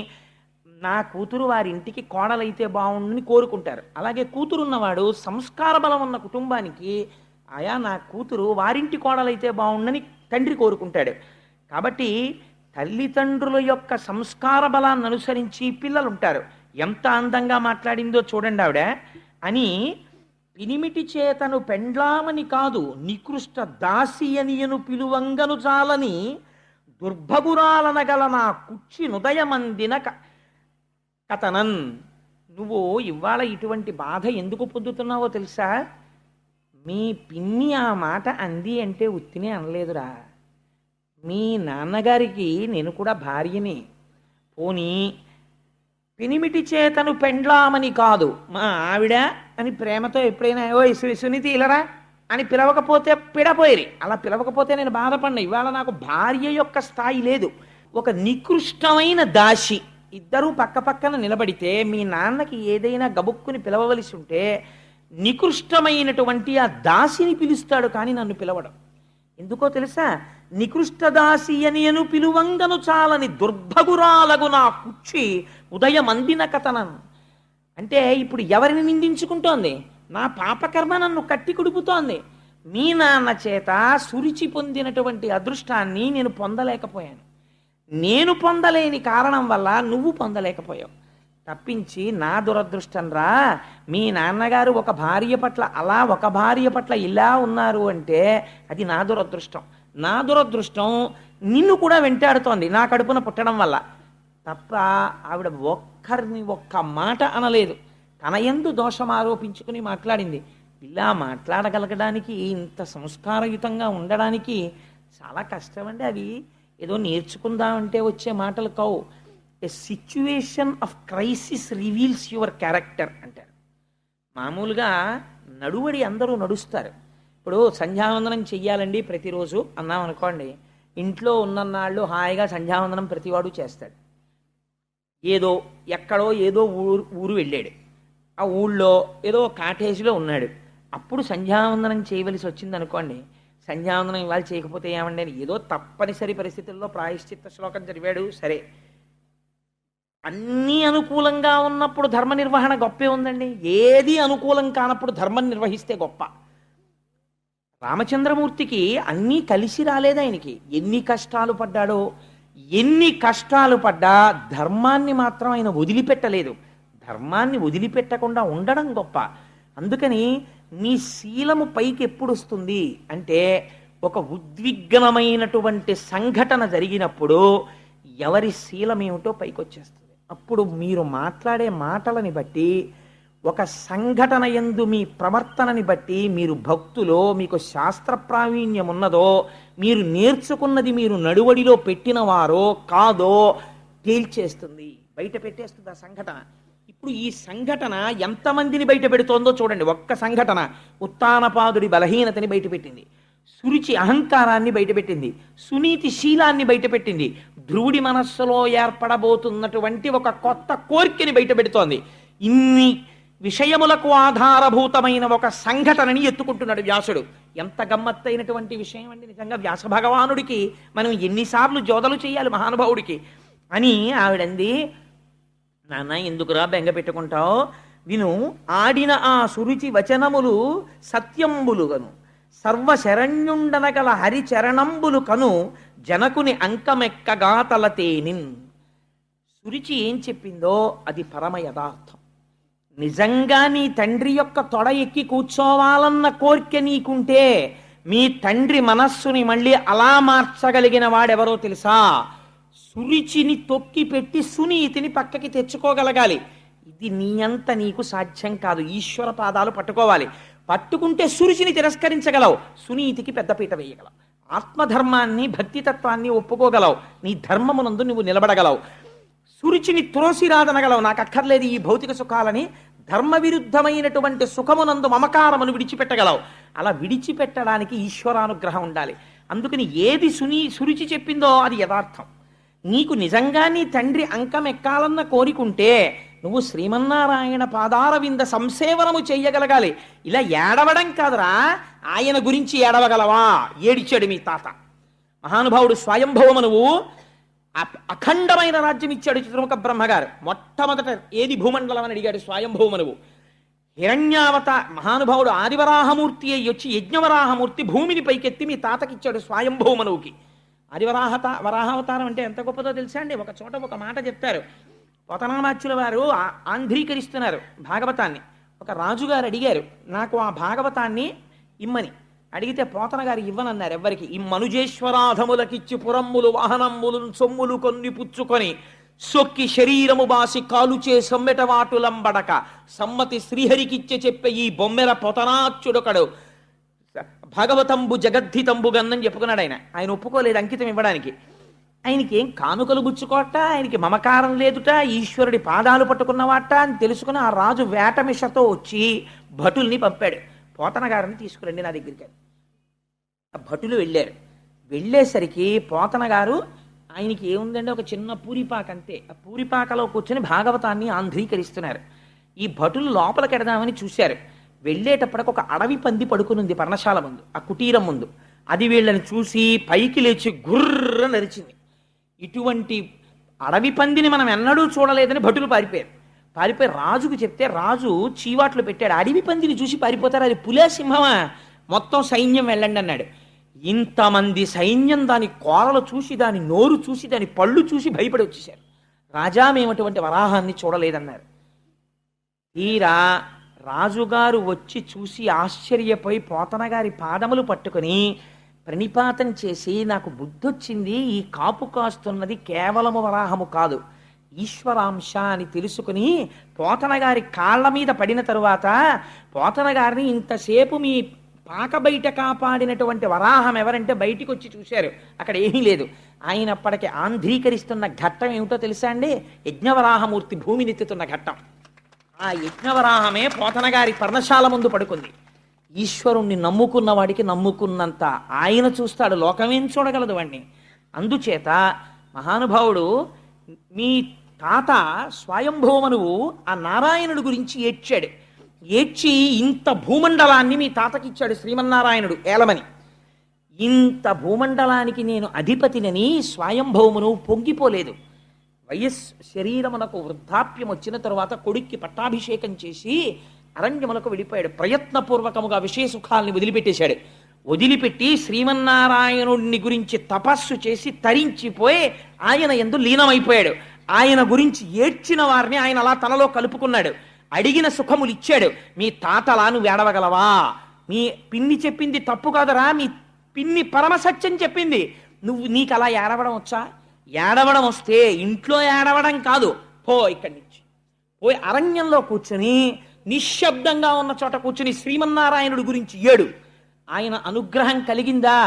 నా కూతురు వారి ఇంటికి కోడలైతే బాగుండని కోరుకుంటారు. అలాగే కూతురున్నవాడు సంస్కార బలం ఉన్న కుటుంబానికి నా కూతురు వారింటి కోడలైతే బాగుండని తండ్రి కోరుకుంటాడు. కాబట్టి తల్లిదండ్రుల యొక్క సంస్కార బలాన్ని అనుసరించి పిల్లలు ఉంటారు. ఎంత అందంగా మాట్లాడిందో చూడండి ఆవిడ. అని పినిమిటి చేతను పెండ్లామని కాదు నికృష్ట దాసి అనియను పిలువంగను చాలని దుర్భగురాలనగల నా కుచ్చి నుదయమందిన కథనన్. నువ్వు ఇవాళ ఇటువంటి బాధ ఎందుకు పొందుతున్నావో తెలుసా? మీ పిన్ని ఆ మాట అంది అంటే ఉత్తినే అనలేదురా. మీ నాన్నగారికి నేను కూడా భార్యని. పోనీ పినిమిటి చేతను పెండ్లామని కాదు, మా ఆవిడ అని ప్రేమతో ఎప్పుడైనా ఓ సునీతి ఇలరా అని పిలవకపోతే పిడపోయిరి. అలా పిలవకపోతే నేను బాధపడినా. ఇవాళ నాకు భార్య యొక్క స్థాయి లేదు. ఒక నికృష్టమైన దాసి ఇద్దరూ పక్క పక్కన నిలబడితే మీ నాన్నకి ఏదైనా గబుక్కుని పిలవవలసి ఉంటే నికృష్టమైనటువంటి ఆ దాసిని పిలుస్తాడు కానీ నన్ను పిలవడం. ఎందుకో తెలుసా? నికృష్ట దాసి అని పిలువంగను చాలని దుర్భగురాలగు నా కుక్షి ఉదయమందిన కథనం. అంటే ఇప్పుడు ఎవరిని నిందించుకుంటోంది? నా పాపకర్మ నన్ను కట్టి కుడుపుతోంది. మీ నాన్న చేత సురిచి పొందినటువంటి అదృష్టాన్ని నేను పొందలేకపోయాను. నేను పొందలేని కారణం వల్ల నువ్వు పొందలేకపోయావు. తప్పించి నా దురదృష్టం రా. మీ నాన్నగారు ఒక భార్య పట్ల అలా, ఒక భార్య పట్ల ఇలా ఉన్నారు అంటే అది నా దురదృష్టం. నా దురదృష్టం నిన్ను కూడా వెంటాడుతోంది నా కడుపున పుట్టడం వల్ల తప్ప ఆవిడ ఒక్కరిని ఒక్క మాట అనలేదు. తన యందు దోషం ఆరోపించుకుని మాట్లాడింది. ఇలా మాట్లాడగలగడానికి, ఇంత సంస్కారయుతంగా ఉండడానికి చాలా కష్టమండి. అవి ఏదో నేర్చుకుందామంటే వచ్చే మాటలు కావు. A situation of crisis reveals your character అంటారు. మామూలుగా నడువడి అందరూ నడుస్తారు. ఇప్పుడు సంధ్యావందనం చెయ్యాలండి ప్రతిరోజు అన్నాం అనుకోండి, ఇంట్లో ఉన్ననాళ్ళు హాయిగా సంధ్యావందనం ప్రతివాడు చేస్తాడు. ఏదో ఎక్కడో ఏదో ఊరు వెళ్ళాడు, ఆ ఊళ్ళో ఏదో కాటేజీలో ఉన్నాడు, అప్పుడు సంధ్యావందనం చేయవలసి వచ్చింది అనుకోండి. సంధ్యావందనం ఇవాళ చేయకపోతే ఏమండి అని ఏదో తప్పనిసరి పరిస్థితుల్లో ప్రాయశ్చిత్త శ్లోకం చదివాడు, సరే. అన్నీ అనుకూలంగా ఉన్నప్పుడు ధర్మ నిర్వహణ గొప్పే ఉందండి. ఏది అనుకూలం కానప్పుడు ధర్మం నిర్వహిస్తే గొప్ప. రామచంద్రమూర్తికి అన్నీ కలిసి రాలేదు. ఆయనకి ఎన్ని కష్టాలు పడ్డాడో, ఎన్ని కష్టాలు పడ్డా ధర్మాన్ని మాత్రం ఆయన వదిలిపెట్టలేదు. ధర్మాన్ని వదిలిపెట్టకుండా ఉండడం గొప్ప. అందుకని నీ శీలము పైకి ఎప్పుడు వస్తుంది అంటే, ఒక ఉద్విగ్నమైనటువంటి సంఘటన జరిగినప్పుడు ఎవరి శీలం ఏమిటో పైకి వచ్చేస్తుంది. అప్పుడు మీరు మాట్లాడే మాటలని బట్టి, ఒక సంఘటన యందు మీ ప్రవర్తనని బట్టి, మీరు భక్తులో, మీకు శాస్త్ర ప్రావీణ్యం ఉన్నదో, మీరు నేర్చుకున్నది మీరు నడువడిలో పెట్టినవారో కాదో తేల్చేస్తుంది, బయట పెట్టేస్తుంది ఆ సంఘటన. ఇప్పుడు ఈ సంఘటన ఎంతమందిని బయట పెడుతోందో చూడండి. ఒక్క సంఘటన ఉత్తానపాదుడి బలహీనతని బయటపెట్టింది, సురుచి అహంకారాన్ని బయటపెట్టింది, సునీతి శీలాన్ని బయటపెట్టింది, ధ్రువుడి మనస్సులో ఏర్పడబోతున్నటువంటి ఒక కొత్త కోరికని బయటపెడుతోంది. ఇన్ని విషయములకు ఆధారభూతమైన ఒక సంఘటనని ఎత్తుకుంటున్నాడు వ్యాసుడు. ఎంత గమ్మత్తైనటువంటి విషయం అండి నిజంగా. వ్యాస భగవానుడికి మనం ఎన్నిసార్లు జోదలు చేయాలి మహానుభావుడికి అని ఆవిడంది. నాన్న ఎందుకురా బెంగ పెట్టుకుంటావు? విను, ఆడిన ఆ సురుచి వచనములు సత్యంబులు గను, సర్వశరణ్యుండనగల హరిచరణంబులు కను, జనకుని అంకమెక్కగా తలతేనిన్. సురుచి ఏం చెప్పిందో అది పరమ యథార్థం. నిజంగా నీ తండ్రి యొక్క తొడ ఎక్కి కూర్చోవాలన్న కోరిక నీకుంటే, మీ తండ్రి మనస్సుని మళ్ళీ అలా మార్చగలిగిన వాడెవరో తెలుసా? సురుచిని తొక్కి పెట్టి సునీతిని పక్కకి తెచ్చుకోగలగాలి. ఇది నీ అంత నీకు సాధ్యం కాదు. ఈశ్వర పాదాలు పట్టుకోవాలి. పట్టుకుంటే సురుచిని తిరస్కరించగలవు, సునీతికి పెద్దపీట వేయగలవు, ఆత్మధర్మాన్ని భక్తితత్వాన్ని ఒప్పుకోగలవు, నీ ధర్మమునందు నువ్వు నిలబడగలవు, సురుచిని త్రోసిరాదనగలవు. నాకు అక్కర్లేదు ఈ భౌతిక సుఖాలని, ధర్మ విరుద్ధమైనటువంటి సుఖమునందు మమకారమును విడిచిపెట్టగలవు. అలా విడిచిపెట్టడానికి ఈశ్వరానుగ్రహం ఉండాలి. అందుకని ఏది సురుచి చెప్పిందో అది యథార్థం. నీకు నిజంగా నీ తండ్రి అంకం ఎక్కాలన్న కోరికుంటే నువ్వు శ్రీమన్నారాయణ పాదారవింద సంసేవనము చెయ్యగలగాలి. ఇలా ఏడవడం కాదురా, ఆయన గురించి ఏడవగలవా? ఏడిచాడు మీ తాత మహానుభావుడు స్వయంభవమనువు. అఖండమైన రాజ్యం ఇచ్చాడు చతుర్ముఖ బ్రహ్మగారు. మొట్టమొదట ఏది భూమండలం అని అడిగాడు స్వయంభవమనువు. హిరణ్యావత మహానుభావుడు ఆదివరాహమూర్తి అయ్యి వచ్చి యజ్ఞవరాహమూర్తి భూమిని పైకెత్తి మీ తాతకిచ్చాడు స్వయంభవమనువుకి. వరాహావతారం అంటే ఎంత గొప్పదో తెలుసా అండి? ఒక చోట ఒక మాట చెప్తారు. పోతనామాచ్యుల వారు ఆంధ్రీకరిస్తున్నారు భాగవతాన్ని. ఒక రాజుగారు అడిగారు, నాకు ఆ భాగవతాన్ని ఇమ్మని. అడిగితే పోతన గారు ఇవ్వనన్నారు ఎవ్వరికి. ఈ మనుజేశ్వరాధములకిచ్చి పురమ్ములు వాహనమ్ములు సొమ్ములు కొన్ని పుచ్చుకొని సొక్కి శరీరము బాసి కాలుచే సమ్మెటవాటులంబడక సమ్మతి శ్రీహరికిచ్చే చెప్పే ఈ బొమ్మెల పొతనాచ్యుడొకడు భాగవతంబు జగద్ధితంబు గందని చెప్పుకున్నాడు. ఆయన ఒప్పుకోలేదు అంకితం ఇవ్వడానికి. ఆయనకి ఏం కానుకలు గుచ్చుకోట, ఆయనకి మమకారం లేదుట, ఈశ్వరుడి పాదాలు పట్టుకున్నవాట అని తెలుసుకుని ఆ రాజు వేటమిషతో వచ్చి భటుల్ని పంపాడు. పోతన గారిని తీసుకురండి నా దగ్గరికి. ఆ భటులు వెళ్ళారు. వెళ్ళేసరికి పోతన గారు, ఆయనకి ఏముందండి ఒక చిన్న పూరిపాక అంతే, ఆ పూరిపాకలో కూర్చొని భాగవతాన్ని ఆంధ్రీకరిస్తున్నారు. ఈ భటులు లోపలికి ఎడదామని చూశారు. వెళ్ళేటప్పటికి ఒక అడవి పంది పడుకునుంది పర్ణశాల ముందు, ఆ కుటీరం ముందు. అది వీళ్ళని చూసి పైకి లేచి గుర్ర నరిచింది. ఇటువంటి అడవి పందిని మనం ఎన్నడూ చూడలేదని భటులు పారిపోయి రాజుకు చెప్తే రాజు చీవాట్లు పెట్టాడు. అడవి పందిని చూసి పారిపోతారు, అది పులే సింహమా, మొత్తం సైన్యం వెళ్ళండి అన్నాడు. ఇంతమంది సైన్యం దాని కోరలు చూసి, దాని నోరు చూసి, దాని పళ్ళు చూసి భయపడి వచ్చేసారు. రాజా, మేము అటువంటి వరాహాన్ని చూడలేదన్నారు. తీరా రాజుగారు వచ్చి చూసి ఆశ్చర్యపోయి పోతన గారి పాదములు పట్టుకొని ప్రణిపాతం చేసి, నాకు బుద్ధొచ్చింది, ఈ కాపు కాస్తున్నది కేవలము వరాహము కాదు, ఈశ్వరాంశ అని తెలుసుకుని పోతన గారి కాళ్ళ మీద పడిన తరువాత పోతన గారిని ఇంతసేపు మీ పాక బయట కాపాడినటువంటి వరాహం ఎవరంటే బయటికి వచ్చి చూశారు, అక్కడ ఏమీ లేదు. ఆయన అప్పటికి ఆంధ్రీకరిస్తున్న ఘట్టం ఏమిటో తెలుసా అండి? యజ్ఞవరాహమూర్తి భూమినెత్తుతున్న ఘట్టం. ఆ యజ్ఞవరాహమే పోతన గారి పర్ణశాల ముందు పడుకుంది. ఈశ్వరుణ్ణి నమ్ముకున్న వాడికి నమ్ముకున్నంత ఆయన చూస్తాడు, లోకమేం చూడగలదు వాణ్ణి. అందుచేత మహానుభావుడు మీ తాత స్వయంభూమనువు ఆ నారాయణుడి గురించి ఏడ్చి ఇంత భూమండలాన్ని మీ తాతకి ఇచ్చాడు శ్రీమన్నారాయణుడు ఏలమని. ఇంత భూమండలానికి నేను అధిపతినని స్వయంభౌమును పొంగిపోలేదు. శరీరమునకు వృద్ధాప్యం వచ్చిన తరువాత కొడుక్కి పట్టాభిషేకం చేసి అరణ్యములకు వెళ్ళిపోయాడు. ప్రయత్నపూర్వకముగా విషయ సుఖాల్ని వదిలిపెట్టి శ్రీమన్నారాయణుడిని గురించి తపస్సు చేసి తరించిపోయి ఆయన యందు లీనమైపోయాడు. ఆయన గురించి ఏడ్చిన వారిని ఆయన అలా తనలో కలుపుకున్నాడు. అడిగిన సుఖములు ఇచ్చాడు. మీ తాతలా నువ్వు ఏడవగలవా? మీ పిన్ని చెప్పింది తప్పు కాదరా, మీ పిన్ని పరమసత్యం చెప్పింది, నీకు అలా ఏడవడం వచ్చా? ఏడవడం వస్తే ఇంట్లో ఏడవడం కాదు, ఇక్కడి నుంచి పోయి అరణ్యంలో కూర్చుని నిశ్శబ్దంగా ఉన్న చోట కూర్చుని శ్రీమన్నారాయణుడి గురించి ఏడు. ఆయన అనుగ్రహం కలిగిందా,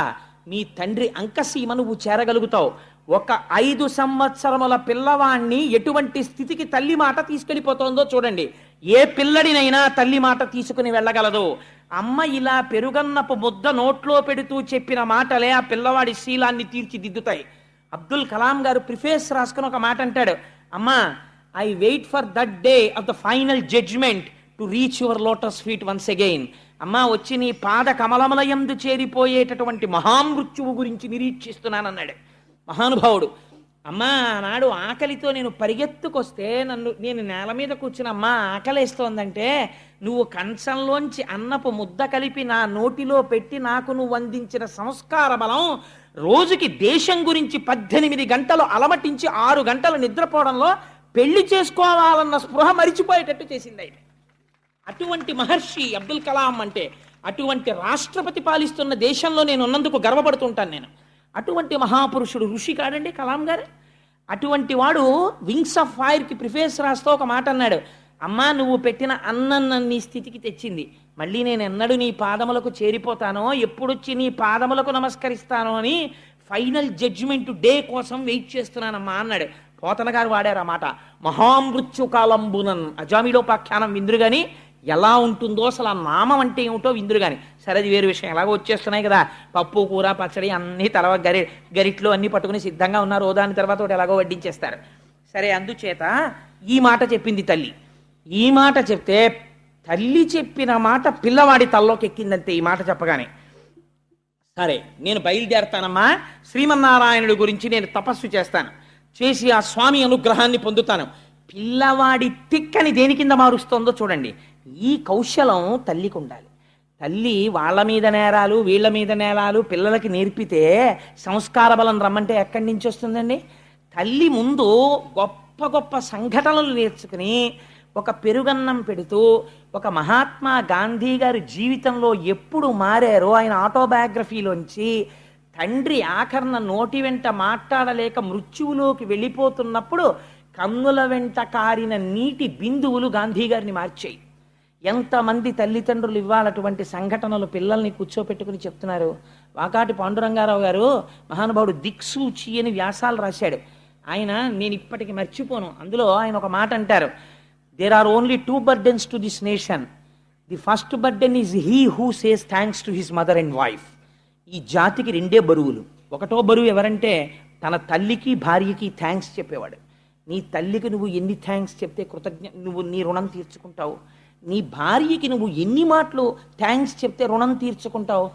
మీ తండ్రి అంకసీమ నువ్వు చేరగలుగుతావు. ఒక 5 సంవత్సరముల పిల్లవాణ్ణి ఎటువంటి స్థితికి తల్లి మాట తీసుకెళ్ళిపోతుందో చూడండి. ఏ పిల్లడినైనా తల్లి మాట తీసుకుని వెళ్ళగలదు. అమ్మ ఇలా పెరుగన్నపు ముద్ద నోట్లో పెడుతూ చెప్పిన మాటలే ఆ పిల్లవాడి శీలాన్ని తీర్చిదిద్దుతాయి. అబ్దుల్ కలాం గారు ప్రిఫేస్ రాసుకుని ఒక మాట అంటాడు, అమ్మా, I wait for that day of the final judgement to reach your lotus feet once again. అమ్మా, వచ్చి నీ పాద కమలముల యందు చేరిపోయేటటువంటి మహామృత్యువు గురించి నిరీక్షిస్తున్నానన్నాడు మహానుభావుడు. అమ్మా, నాడు ఆకలితో నేను పరిగెత్తుకొస్తే నేను నేల మీద కూర్చుని అమ్మా ఆకలేస్తోందంటే నువ్వు కంచంలోంచి అన్నపు ముద్ద కలిపి నా నోటిలో పెట్టి నాకు నువ్వు అందించిన సంస్కార బలం రోజుకి దేశం గురించి 18 గంటలు అలమటించి 6 గంటలు నిద్రపోవడంలో పెళ్లి చేసుకోవాలన్న స్పృహ మరిచిపోయేటట్టు చేసింది ఆయన. అటువంటి మహర్షి అబ్దుల్ కలాం అంటే. అటువంటి రాష్ట్రపతి పాలిస్తున్న దేశంలో నేను ఉన్నందుకు గర్వపడుతుంటాను నేను. అటువంటి మహాపురుషుడు ఋషి కాడండి కలాం గారు. అటువంటి వాడు వింగ్స్ ఆఫ్ ఫైర్కి ప్రిఫేస్ రాస్తూ ఒక మాట అన్నాడు, అమ్మా, నువ్వు పెట్టిన అన్నం నన్ను ఈ స్థితికి తెచ్చింది, మళ్ళీ నేను ఎన్నడూ నీ పాదములకు చేరిపోతానో, ఎప్పుడొచ్చి నీ పాదములకు నమస్కరిస్తానో అని ఫైనల్ జడ్జిమెంట్ డే కోసం వెయిట్ చేస్తున్నానమ్మా అన్నాడు. పోతన గారు వాడారు ఆ మాట. మహామృత్యు కాలంబునన్ అజామిలోపాఖ్యానం విందురు గాని ఎలా ఉంటుందో అసలు ఆ నామం అంటే ఏమిటో విందురు కానీ. సరే, అది వేరు విషయం. ఎలాగో వచ్చేస్తున్నాయి కదా, పప్పు కూర పచ్చడి అన్నీ తర్వాత గరిట్లో అన్నీ పట్టుకుని సిద్ధంగా ఉన్నారు. దాని తర్వాత ఒకటి ఎలాగో వడ్డించేస్తారు. సరే, అందుచేత ఈ మాట చెప్పింది తల్లి. ఈ మాట చెప్తే తల్లి చెప్పిన మాట పిల్లవాడి తల్లోకి ఎక్కిందంతే. ఈ మాట చెప్పగానే సరే నేను బయలుదేరతానమ్మా, శ్రీమన్నారాయణుడి గురించి నేను తపస్సు చేస్తాను, చేసి ఆ స్వామి అనుగ్రహాన్ని పొందుతాను. పిల్లవాడి తిక్కని దేని కింద మారుస్తోందో చూడండి. ఈ కౌశలం తల్లికి ఉండాలి. తల్లి వాళ్ళ మీద నేరాలు వీళ్ళ మీద నేరాలు పిల్లలకి నేర్పితే సంస్కార బలం రమ్మంటే ఎక్కడి నుంచి వస్తుందండి? తల్లి ముందు గొప్ప గొప్ప సంఘటనలు నేర్చుకుని ఒక పెరుగన్నం పెడుతూ, ఒక మహాత్మా గాంధీ గారి జీవితంలో ఎప్పుడు మారారో ఆయన ఆటోబయోగ్రఫీలోంచి, తండ్రి ఆఖరణ నోటి వెంట మాట్లాడలేక మృత్యువులోకి వెళ్ళిపోతున్నప్పుడు కన్నుల వెంట కారిన నీటి బిందువులు గాంధీ గారిని మార్చాయి. ఎంతమంది తల్లిదండ్రులు ఇవ్వాలటువంటి సంఘటనలు పిల్లల్ని కూర్చోపెట్టుకుని చెప్తున్నారు. వాకాటి పాండురంగారావు గారు మహానుభావుడు దిక్సూచి అని వ్యాసాలు రాశాడు. ఆయన నేను ఇప్పటికి మర్చిపోను. అందులో ఆయన ఒక మాట అంటారు, there are only 2 burdens to this nation. The first burden is he who says thanks to his mother and wife. ఈ జాతికి 2 బరువులు. ఒకటో బరువు ఎవరంటే తన తల్లికి భార్యకి థ్యాంక్స్ చెప్పేవాడు. నీ తల్లికి నువ్వు ఎన్ని థ్యాంక్స్ చెప్తే నువ్వు నీ రుణం తీర్చుకుంటావు. నీ భార్యకి నువ్వు ఎన్ని మాటలు థ్యాంక్స్ చెప్తే రుణం తీర్చుకుంటావు?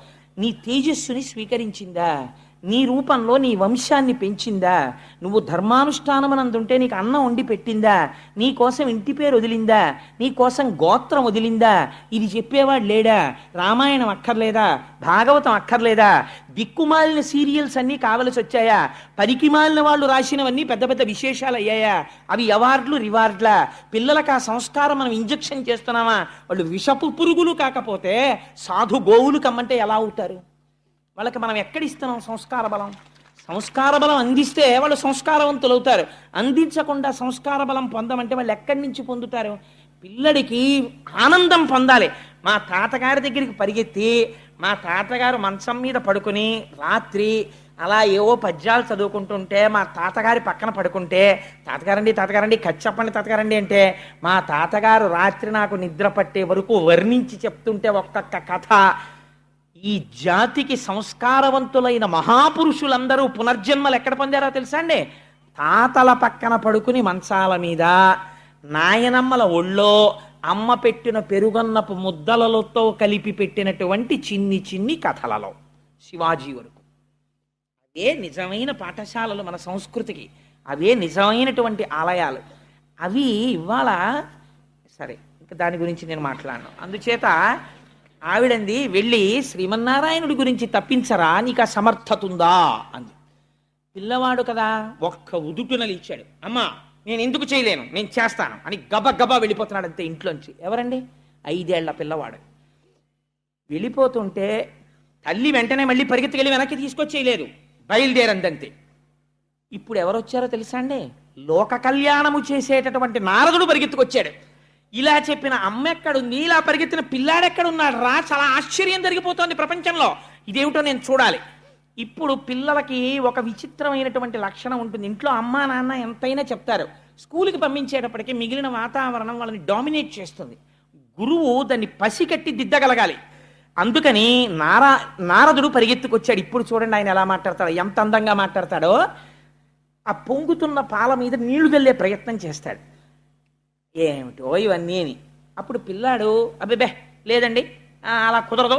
నీ తేజస్సుని స్వీకరించిందా? నీ రూపంలో నీ వంశాన్ని పెంచిందా? నువ్వు ధర్మానుష్ఠానమనందుంటే నీకు అన్నం వండి పెట్టిందా? నీ కోసం ఇంటి పేరు వదిలిందా? నీ కోసం గోత్రం వదిలిందా? ఇది చెప్పేవాడు లేడా? రామాయణం అక్కర్లేదా? భాగవతం అక్కర్లేదా? దిక్కుమాలిన సీరియల్స్ అన్నీ కావలసి వచ్చాయా? పనికిమాలిన వాళ్ళు రాసినవన్నీ పెద్ద పెద్ద విశేషాలు అయ్యాయా? అవి అవార్డులు రివార్డులా? పిల్లలకు ఆ సంస్కారం మనం ఇంజెక్షన్ చేస్తున్నామా? వాళ్ళు విషపు పురుగులు కాకపోతే సాధు గోవులు కమ్మంటే ఎలా అవుతారు? వాళ్ళకి మనం ఎక్కడిస్తున్నాం సంస్కార బలం? సంస్కార బలం అందిస్తే వాళ్ళు సంస్కారవంతులు అవుతారు. అందించకుండా సంస్కార బలం పొందమంటే వాళ్ళు ఎక్కడి నుంచి పొందుతారు? పిల్లడికి ఆనందం పొందాలి. మా తాతగారి దగ్గరికి పరిగెత్తి మా తాతగారు మంచం మీద పడుకుని రాత్రి అలా ఏవో పద్యాలు చదువుకుంటుంటే మా తాతగారి పక్కన పడుకుంటే, తాతగారండి కథ చెప్పండి తాతగారండి అంటే, మా తాతగారు రాత్రి నాకు నిద్ర పట్టే వరకు వర్ణించి చెప్తుంటే ఒక్కొక్క కథ. ఈ జాతికి సంస్కారవంతులైన మహాపురుషులందరూ పునర్జన్మలు ఎక్కడ పొందారో తెలుసా అండి? తాతల పక్కన పడుకుని మంచాల మీద, నాయనమ్మల ఒళ్ళో అమ్మ పెట్టిన పెరుగన్నపు ముద్దలతో కలిపి పెట్టినటువంటి చిన్ని చిన్ని కథలలో శివాజీ వరకు. అవే నిజమైన పాఠశాలలు మన సంస్కృతికి, అవే నిజమైనటువంటి ఆలయాలు. అవి ఇవాళ సరే, ఇంకా దాని గురించి నేను మాట్లాడను. అందుచేత ఆవిడంది వెళ్ళి శ్రీమన్నారాయణుడి గురించి తప్పించరా, నీకు ఆ సమర్థత ఉందా అంది. పిల్లవాడు కదా, ఒక్క ఉదుటునలు ఇచ్చాడు. అమ్మా నేను ఎందుకు చేయలేను, నేను చేస్తాను అని గబగబా వెళ్ళిపోతున్నాడు అంతే ఇంట్లోంచి. ఎవరండి? 5 ఏళ్ల పిల్లవాడు. వెళ్ళిపోతుంటే తల్లి వెంటనే మళ్ళీ పరిగెత్తుకెళ్ళి వెనక్కి తీసుకొచ్చేయలేదు, బయలుదేరందంతే. ఇప్పుడు ఎవరు వచ్చారో తెలుసా అండి? లోక కళ్యాణము చేసేటటువంటి నారదుడు పరిగెత్తుకొచ్చాడు. ఇలా చెప్పిన అమ్మ ఎక్కడుంది, ఇలా పరిగెత్తిన పిల్లాడెక్కడున్నాడు రా? చాలా ఆశ్చర్యం జరిగిపోతోంది ప్రపంచంలో. ఇదేమిటో నేను చూడాలి. ఇప్పుడు పిల్లలకి ఒక విచిత్రమైనటువంటి లక్షణం ఉంటుంది. ఇంట్లో అమ్మా నాన్న ఎంతైనా చెప్తారు, స్కూల్కి పంపించేటప్పటికి మిగిలిన వాతావరణం వాళ్ళని డామినేట్ చేస్తుంది. గురువు దాన్ని పసికట్టి దిద్దగలగాలి. అందుకని నారదుడు పరిగెత్తుకొచ్చాడు. ఇప్పుడు చూడండి ఆయన ఎలా మాట్లాడతాడో, ఎంత అందంగా మాట్లాడతాడో. ఆ పొంగుతున్న పాల మీద నీళ్లు వెళ్ళే ప్రయత్నం చేస్తాడు. ఏమిటో ఇవన్నీ అని. అప్పుడు పిల్లాడు అబ్బే లేదండి అలా కుదరదు.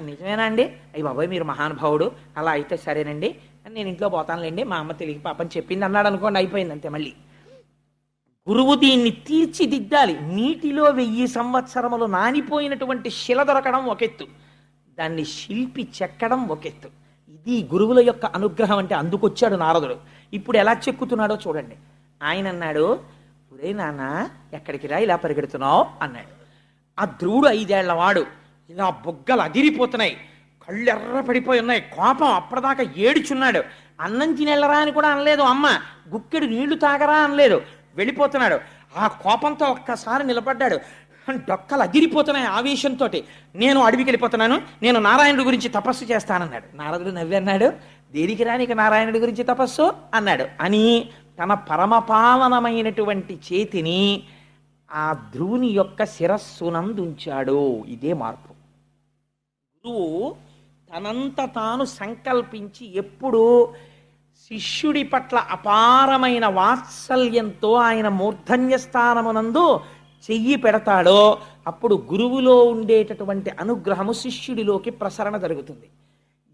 నిజమేనా అండి? అయ్యి బాబాయ్ మీరు మహానుభావుడు, అలా అయితే సరేనండి నేను ఇంట్లో పోతానులేండి, మా అమ్మ తెలియక పాపని చెప్పింది అన్నాడు అనుకోండి, అయిపోయింది అంతే. మళ్ళీ గురువు దీన్ని తీర్చిదిద్దాలి. నీటిలో 1000 సంవత్సరములు నానిపోయినటువంటి శిల దొరకడం ఒకెత్తు, దాన్ని శిల్పి చెక్కడం ఒకెత్తు. ఇది గురువుల యొక్క అనుగ్రహం అంటే. అందుకొచ్చాడు నారదుడు. ఇప్పుడు ఎలా చెక్కుతున్నాడో చూడండి. ఆయన అన్నాడు, ఒరే నాన్న ఎక్కడికి రా ఇలా పరిగెడుతున్నావు అన్నాడు. ఆ ధ్రువుడు 5 ఏళ్లవాడు. ఇలా బొగ్గలు అదిరిపోతున్నాయి, కళ్ళు ఎర్ర పడిపోయి ఉన్నాయి, కోపం. అప్పటిదాకా ఏడుచున్నాడు. అన్నం తినెళ్ళరా అని కూడా అనలేదు అమ్మ, గుక్కెడు నీళ్లు తాగరా అనలేదు. వెళ్ళిపోతున్నాడు. ఆ కోపంతో ఒక్కసారి నిలబడ్డాడు. డొక్కలు అదిరిపోతున్నాయి ఆవేశంతో. నేను అడవికి వెళ్ళిపోతున్నాను, నేను నారాయణుడి గురించి తపస్సు చేస్తానన్నాడు. నారదుడు నవ్వి అన్నాడు, దేనికి రా నీకు నారాయణుడి గురించి తపస్సు అన్నాడు. అని తన పరమపావనమైనటువంటి చేతిని ఆ ధ్రువుని యొక్క శిరస్సునందుంచాడు. ఇదే మార్పు. గురువు తనంత తాను సంకల్పించి ఎప్పుడు శిష్యుడి పట్ల అపారమైన వాత్సల్యంతో ఆయన మూర్ధన్య స్థానమునందు చెయ్యి పెడతాడో అప్పుడు గురువులో ఉండేటటువంటి అనుగ్రహము శిష్యుడిలోకి ప్రసరణ జరుగుతుంది.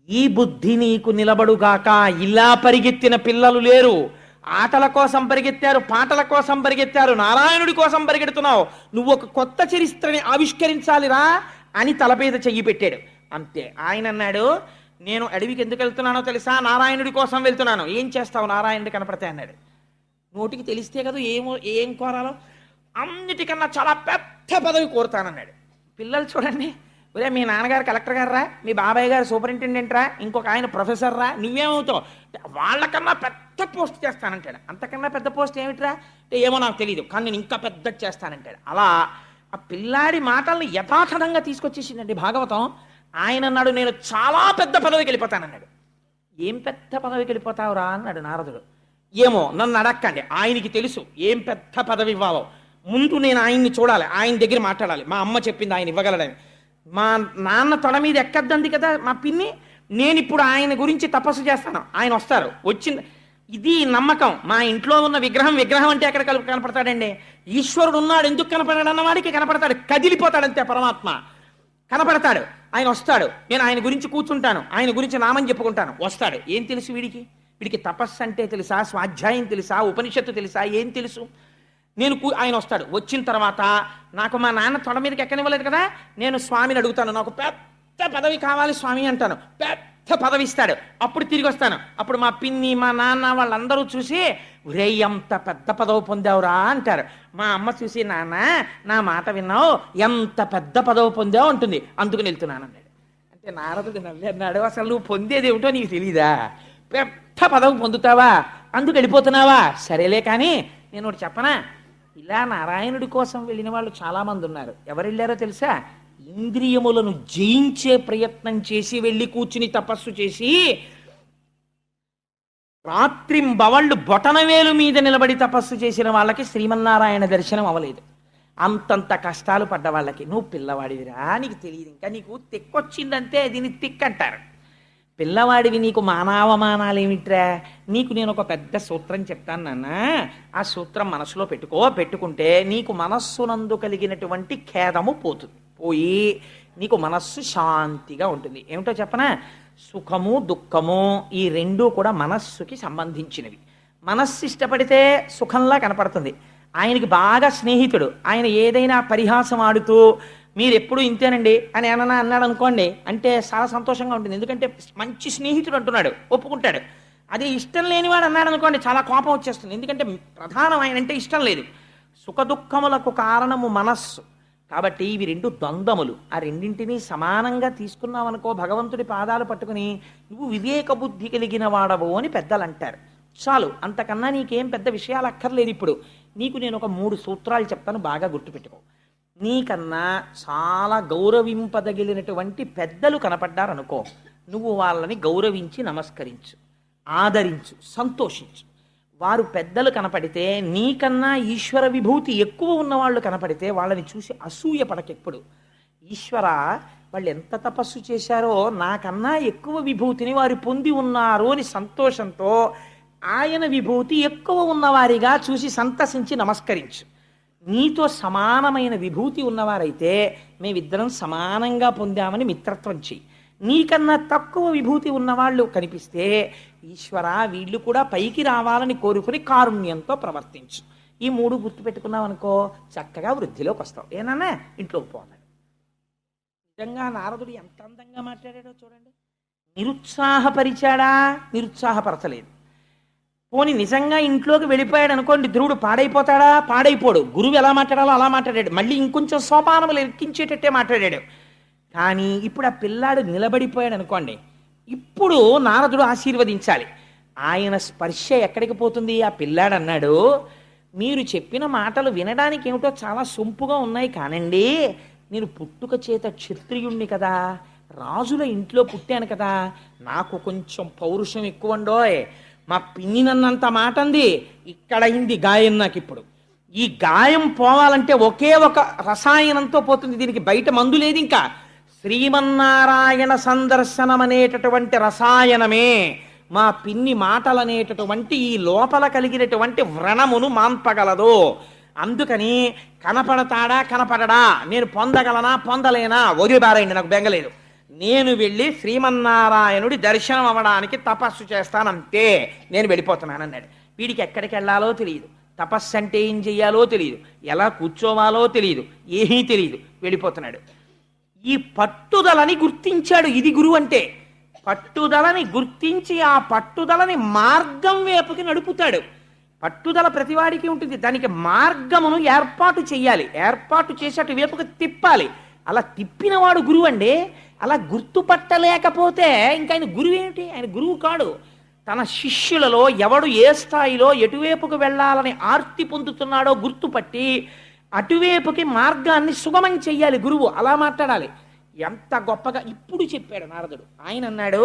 ఈ బుద్ధి నీకు నిలబడుగాక. ఇలా పరిగెత్తిన పిల్లలు లేరు. ఆటల కోసం పరిగెత్తారు, పాటల కోసం పరిగెత్తారు, నారాయణుడి కోసం పరిగెడుతున్నావు. నువ్వు ఒక కొత్త చరిత్రని ఆవిష్కరించాలిరా అని తలపేద చెయ్యి పెట్టాడు. అంతే. ఆయన అన్నాడు, నేను అడవికి ఎందుకు వెళ్తున్నానో తెలుసా? నారాయణుడి కోసం వెళ్తున్నాను. ఏం చేస్తావు నారాయణుడి కనపడితే అన్నాడు. నోటికి తెలిస్తే కదా ఏం కోరాలో. అన్నిటికన్నా చాలా పెద్ద పదవి కోరుతానన్నాడు. పిల్లలు చూడండి, ఒరే మీ నాన్నగారు కలెక్టర్ గారు రా, మీ బాబాయ్ గారు సూపరింటెండెంట్ రా, ఇంకొక ఆయన ప్రొఫెసర్ రా, నువ్వేమవుతావు? వాళ్ళకన్నా పెద్ద పోస్ట్ చేస్తానంటాడు. అంతకన్నా పెద్ద పోస్ట్ ఏమిట్రా అంటే ఏమో నాకు తెలియదు, కానీ నేను ఇంకా పెద్ద చేస్తానంటాడు. అలా ఆ పిల్లాడి మాటల్ని యథాతథంగా తీసుకొచ్చేసిందండి భాగవతం. ఆయన అన్నాడు, నేను చాలా పెద్ద పదవికి వెళ్ళిపోతానన్నాడు. ఏం పెద్ద పదవికి వెళ్ళిపోతావురా అన్నాడు నారదుడు. ఏమో నన్ను అడక్కండి, ఆయనకి తెలుసు ఏం పెద్ద పదవి ఇవ్వాలో. ముందు నేను ఆయన్ని చూడాలి, ఆయన దగ్గర మాట్లాడాలి. మా అమ్మ చెప్పింది ఆయన ఇవ్వగలడని. మా నాన్న తొడ మీద ఎక్కద్దంది కదా మా పిన్ని. నేను ఇప్పుడు ఆయన గురించి తపస్సు చేస్తాను, ఆయన వస్తారు. ఇది నమ్మకం. మా ఇంట్లో ఉన్న విగ్రహం విగ్రహం అంటే ఎక్కడ కనపడతాడండి? ఈశ్వరుడు ఉన్నాడు, ఎందుకు కనపడాడు అన్నవాడికి కనపడతాడు. కదిలిపోతాడంతే పరమాత్మ. కనపడతాడు, ఆయన వస్తాడు, నేను ఆయన గురించి కూర్చుంటాను, ఆయన గురించి నామం చెప్పుకుంటాను, వస్తాడు. ఏం తెలుసు వీడికి? వీడికి తపస్సు అంటే తెలుసా? స్వాధ్యాయం తెలుసా? ఉపనిషత్తు తెలుసా? ఏం తెలుసు? ఆయన వస్తాడు. వచ్చిన తర్వాత నాకు మా నాన్న తొడ మీదకి ఎక్కనివ్వలేదు కదా, నేను స్వామిని అడుగుతాను, నాకు పెద్ద పదవి కావాలి స్వామి అంటాను, పెద్ద పదవి ఇస్తాడు. అప్పుడు తిరిగి వస్తాను. అప్పుడు మా పిన్ని మా నాన్న వాళ్ళందరూ చూసి, ఒరే ఎంత పెద్ద పదవి పొందావురా అంటారు. మా అమ్మ చూసి, నాన్న నా మాట విన్నావు, ఎంత పెద్ద పదవి పొందావు అంటుంది, అందుకు వెళ్తున్నాను అన్నాడు. అంటే నారదుడు నవ్వి అన్నాడు, అసలు నువ్వు పొందేది ఏమిటో నీకు తెలీదా? పెద్ద పదవి పొందుతావా, అందుకు వెళ్ళిపోతున్నావా? సరేలే కానీ నేను ఒకటి చెప్పనా, ఇలా నారాయణుడి కోసం వెళ్ళిన వాళ్ళు చాలామంది ఉన్నారు. ఎవరు వెళ్ళారో తెలుసా? ఇంద్రియములను జయించే ప్రయత్నం చేసి వెళ్ళి కూర్చుని తపస్సు చేసి రాత్రింబవళ్ళు బొటనవేలు మీద నిలబడి తపస్సు చేసిన వాళ్ళకి శ్రీమన్నారాయణ దర్శనం అవ్వలేదు. అంతంత కష్టాలు పడ్డ వాళ్ళకి. నువ్వు పిల్లవాడివిరా, నీకు తెలియదు, ఇంకా నీకు తిక్కొచ్చిందంటే దీన్ని తిక్కంటారు. పిల్లవాడివి, నీకు మానవమానాలు ఏమిట్రా? నీకు నేను ఒక పెద్ద సూత్రం చెప్తాను నాన్న, ఆ సూత్రం మనసులో పెట్టుకుంటే నీకు మనస్సునందు కలిగినటువంటి ఖేదము పోయి నీకు మనస్సు శాంతిగా ఉంటుంది. ఏమిటో చెప్పనా? సుఖము దుఃఖము ఈ రెండూ కూడా మనస్సుకి సంబంధించినవి. మనస్సు ఇష్టపడితే సుఖంలా కనపడుతుంది. ఆయనకి బాగా స్నేహితుడు, ఆయన ఏదైనా పరిహాసం ఆడుతూ మీరు ఎప్పుడు ఇంతేనండి అని ఏమన్నా అన్నాడు అనుకోండి, అంటే చాలా సంతోషంగా ఉంటుంది. ఎందుకంటే మంచి స్నేహితుడు అంటున్నాడు, ఒప్పుకుంటాడు. అది ఇష్టం లేనివాడు అన్నాడు అనుకోండి, చాలా కోపం వచ్చేస్తుంది. ఎందుకంటే ప్రధానం ఆయన అంటే ఇష్టం లేదు. సుఖ దుఃఖములకు కారణము మనస్సు. కాబట్టి ఇవి రెండు ద్వంద్వములు. ఆ రెండింటినీ సమానంగా తీసుకున్నావనుకో, భగవంతుడి పాదాలు పట్టుకుని నువ్వు వివేక బుద్ధి కలిగిన వాడవు అని పెద్దలు అంటారు. చాలు, అంతకన్నా నీకేం పెద్ద విషయాలు అక్కర్లేదు. ఇప్పుడు నీకు నేను ఒక 3 సూత్రాలు చెప్తాను, బాగా గుర్తుపెట్టుకో. నీకన్నా చాలా గౌరవింపదగిలినటువంటి పెద్దలు కనపడ్డారనుకో, నువ్వు వాళ్ళని గౌరవించి నమస్కరించు, ఆదరించు, సంతోషించు. వారు పెద్దలు కనపడితే, నీకన్నా ఈశ్వర విభూతి ఎక్కువ ఉన్నవాళ్ళు కనపడితే వాళ్ళని చూసి అసూయ పడకెప్పుడు. ఈశ్వర, వాళ్ళు ఎంత తపస్సు చేశారో, నాకన్నా ఎక్కువ విభూతిని వారు పొంది ఉన్నారు అని సంతోషంతో ఆయన విభూతి ఎక్కువ ఉన్నవారిగా చూసి సంతసించి నమస్కరించు. నీతో సమానమైన విభూతి ఉన్నవారైతే మేమిద్దరం సమానంగా పొందామని మిత్రత్వం చెయ్యి. నీకన్నా తక్కువ విభూతి ఉన్నవాళ్ళు కనిపిస్తే, ఈశ్వర వీళ్ళు కూడా పైకి రావాలని కోరుకుని కారుణ్యంతో ప్రవర్తించు. ఈ 3 గుర్తుపెట్టుకున్నావు అనుకో, చక్కగా వృద్ధిలోకి వస్తావు. ఏనన్నా ఇంట్లోకి పోన్నాడు. నిజంగా నారదుడు ఎంత అందంగా మాట్లాడాడో చూడండి. నిరుత్సాహపరిచాడా? నిరుత్సాహపరచలేదు. పోనీ నిజంగా ఇంట్లోకి వెళ్ళిపోయాడు అనుకోండి, ధ్రువుడు పాడైపోతాడా? పాడైపోడు. గురువు ఎలా మాట్లాడాలో అలా మాట్లాడాడు. మళ్ళీ ఇంకొంచెం సోపానములు ఎక్కించేటట్టే మాట్లాడాడు. కానీ ఇప్పుడు ఆ పిల్లాడు నిలబడిపోయాడు అనుకోండి, ఇప్పుడు నారదుడు ఆశీర్వదించాలి. ఆయన స్పర్శ ఎక్కడికి పోతుంది? ఆ పిల్లాడు అన్నాడు, మీరు చెప్పిన మాటలు వినడానికి ఏమిటో చాలా సొంపుగా ఉన్నాయి కానండి, నేను పుట్టుక చేత క్షత్రియుణ్ణి కదా, రాజుల ఇంట్లో పుట్టాను కదా, నాకు కొంచెం పౌరుషం ఎక్కువండోయ్. మా పిన్ని నన్నంత మాట అంది, ఇక్కడ అయింది గాయం. నాకు ఇప్పుడు ఈ గాయం పోవాలంటే ఒకే ఒక రసాయనంతో పోతుంది. దీనికి బయట మందు లేదు. ఇంకా శ్రీమన్నారాయణ సందర్శనం అనేటటువంటి రసాయనమే మా పిన్ని మాటలనేటటువంటి ఈ లోపల కలిగినటువంటి వ్రణమును మాన్పగలదు. అందుకని కనపడతాడా కనపడడా, నేను పొందగలనా పొందలేనా వదిలిబారేయండి, నాకు బెంగలేదు. నేను వెళ్ళి శ్రీమన్నారాయణుడి దర్శనం అవ్వడానికి తపస్సు చేస్తానంతే, నేను వెళ్ళిపోతున్నాను అన్నాడు. వీడికి ఎక్కడికి వెళ్ళాలో తెలియదు, తపస్సు అంటే ఏం చెయ్యాలో తెలియదు, ఎలా కూర్చోవాలో తెలియదు, ఏమీ తెలియదు, వెళ్ళిపోతున్నాడు. ఈ పట్టుదలని గుర్తించాడు. ఇది గురువు అంటే. పట్టుదలని గుర్తించి ఆ పట్టుదలని మార్గం వైపుకి నడుపుతాడు. పట్టుదల ప్రతివాడికి ఉంటుంది, దానికి మార్గమును ఏర్పాటు చెయ్యాలి, ఏర్పాటు చేసి అటు వైపుకి తిప్పాలి. అలా తిప్పినవాడు గురువు అండి. అలా గుర్తుపట్టలేకపోతే ఇంకా ఆయన గురువు ఏమిటి? ఆయన గురువు కాడు. తన శిష్యులలో ఎవడు ఏ స్థాయిలో ఎటువైపుకు వెళ్ళాలని ఆర్తి పొందుతున్నాడో గుర్తుపట్టి అటువైపుకి మార్గాన్ని సుగమం చెయ్యాలి గురువు. అలా మాట్లాడాలి. ఎంత గొప్పగా ఇప్పుడు చెప్పాడు నారదుడు. ఆయన అన్నాడు,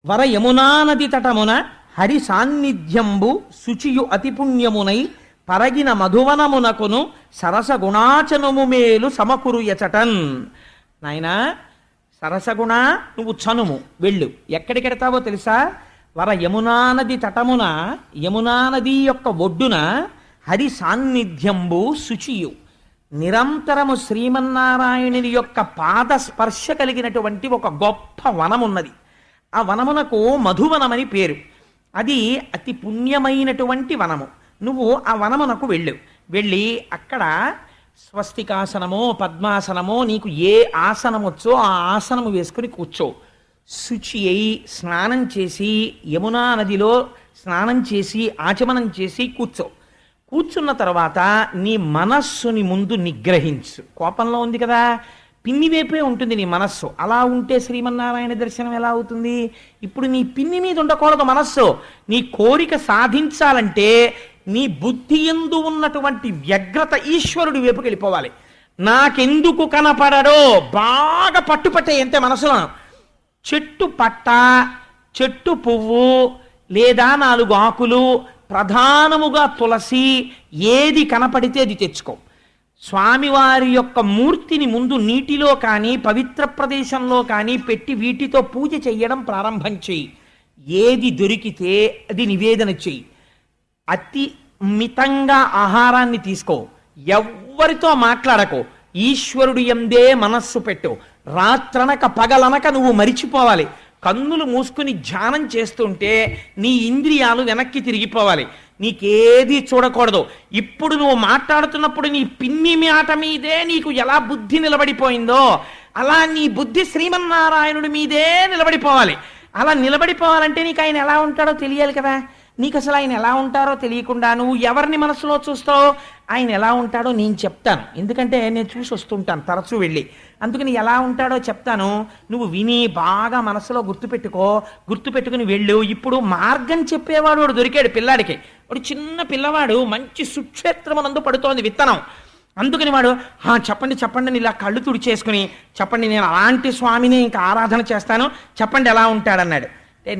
వర యమునా నది తటమున హరి సాన్నిధ్యంబు శుచియు అతి పుణ్యమునై పరగిన మధువనమునకును సరస గుణాచనము మేలు సమకురు ఎచటన్. నాయనా, సరసగుణ నువ్వు చనుము వెళ్ళు. ఎక్కడికెడతావో తెలుసా? యమునా నది తటమున, యమునా నది యొక్క ఒడ్డున హరి సాన్నిధ్యంబు శుచియు, నిరంతరము శ్రీమన్నారాయణుని యొక్క పాద స్పర్శ కలిగినటువంటి ఒక గొప్ప వనమున్నది. ఆ వనమునకు మధువనమని పేరు. అది అతి పుణ్యమైనటువంటి వనము. నువ్వు ఆ వనమునకు వెళ్ళి అక్కడ స్వస్తికాసనమో పద్మాసనమో నీకు ఏ ఆసనం వచ్చో ఆ ఆసనము వేసుకుని కూర్చో. శుచి అయి స్నానం చేసి యమునా నదిలో స్నానం చేసి ఆచమనం చేసి కూర్చున్న తర్వాత నీ మనస్సుని ముందు నిగ్రహించు. కోపంలో ఉంది కదా, పిన్ని వైపే ఉంటుంది నీ మనస్సు. అలా ఉంటే శ్రీమన్నారాయణ దర్శనం ఎలా అవుతుంది? ఇప్పుడు నీ పిన్ని మీద ఉండకూడదు మనస్సు. నీ కోరిక సాధించాలంటే నీ బుద్ధి యందు ఉన్నటువంటి వ్యగ్రత ఈశ్వరుడి వైపుకి వెళ్ళిపోవాలి. నాకెందుకు కనపడడో బాగా పట్టుపట్టే అంతే మనసులో. చెట్టు పట్ట, చెట్టు పువ్వు లేదా 4 ఆకులు, ప్రధానముగా తులసి, ఏది కనపడితే అది తెచ్చుకో. స్వామివారి యొక్క మూర్తిని ముందు నీటిలో కానీ పవిత్ర ప్రదేశంలో కానీ పెట్టి వీటితో పూజ చెయ్యడం ప్రారంభం చెయ్యి. ఏది దొరికితే అది నివేదన చెయ్యి. అతి మితంగా ఆహారాన్ని తీసుకో. ఎవ్వరితో మాట్లాడకో. ఈశ్వరుడు యందే మనస్సు పెట్టు. రాత్రనక పగలనక నువ్వు మరిచిపోవాలి. కన్నులు మూసుకుని ధ్యానం చేస్తుంటే నీ ఇంద్రియాలు వెనక్కి తిరిగిపోవాలి. నీకేది చూడకూడదు. ఇప్పుడు నువ్వు మాట్లాడుతున్నప్పుడు నీ పిన్ని మాట మీదే నీకు ఎలా బుద్ధి నిలబడిపోయిందో అలా నీ బుద్ధి శ్రీమన్నారాయణుడి మీదే నిలబడిపోవాలి. అలా నిలబడిపోవాలంటే నీకు ఆయన ఎలా ఉంటాడో తెలియాలి కదా. నీకు అసలు ఆయన ఎలా ఉంటారో తెలియకుండా నువ్వు ఎవరిని మనసులో చూస్తావు? ఆయన ఎలా ఉంటాడో నేను చెప్తాను. ఎందుకంటే నేను చూసి వస్తుంటాను తరచూ వెళ్ళి. అందుకని ఎలా ఉంటాడో చెప్తాను. నువ్వు విని బాగా మనసులో గుర్తుపెట్టుకుని వెళ్ళు. ఇప్పుడు మార్గం చెప్పేవాడు వాడు దొరికాడు పిల్లాడికి. వాడు చిన్న పిల్లవాడు, మంచి సుక్షేత్రమునందు పడుతోంది విత్తనం. అందుకని వాడు చెప్పండి ఇలా కళ్ళు తుడిచేసుకుని చెప్పండి, నేను అలాంటి స్వామిని ఇంకా ఆరాధన చేస్తాను, చెప్పండి ఎలా ఉంటాడన్నాడు.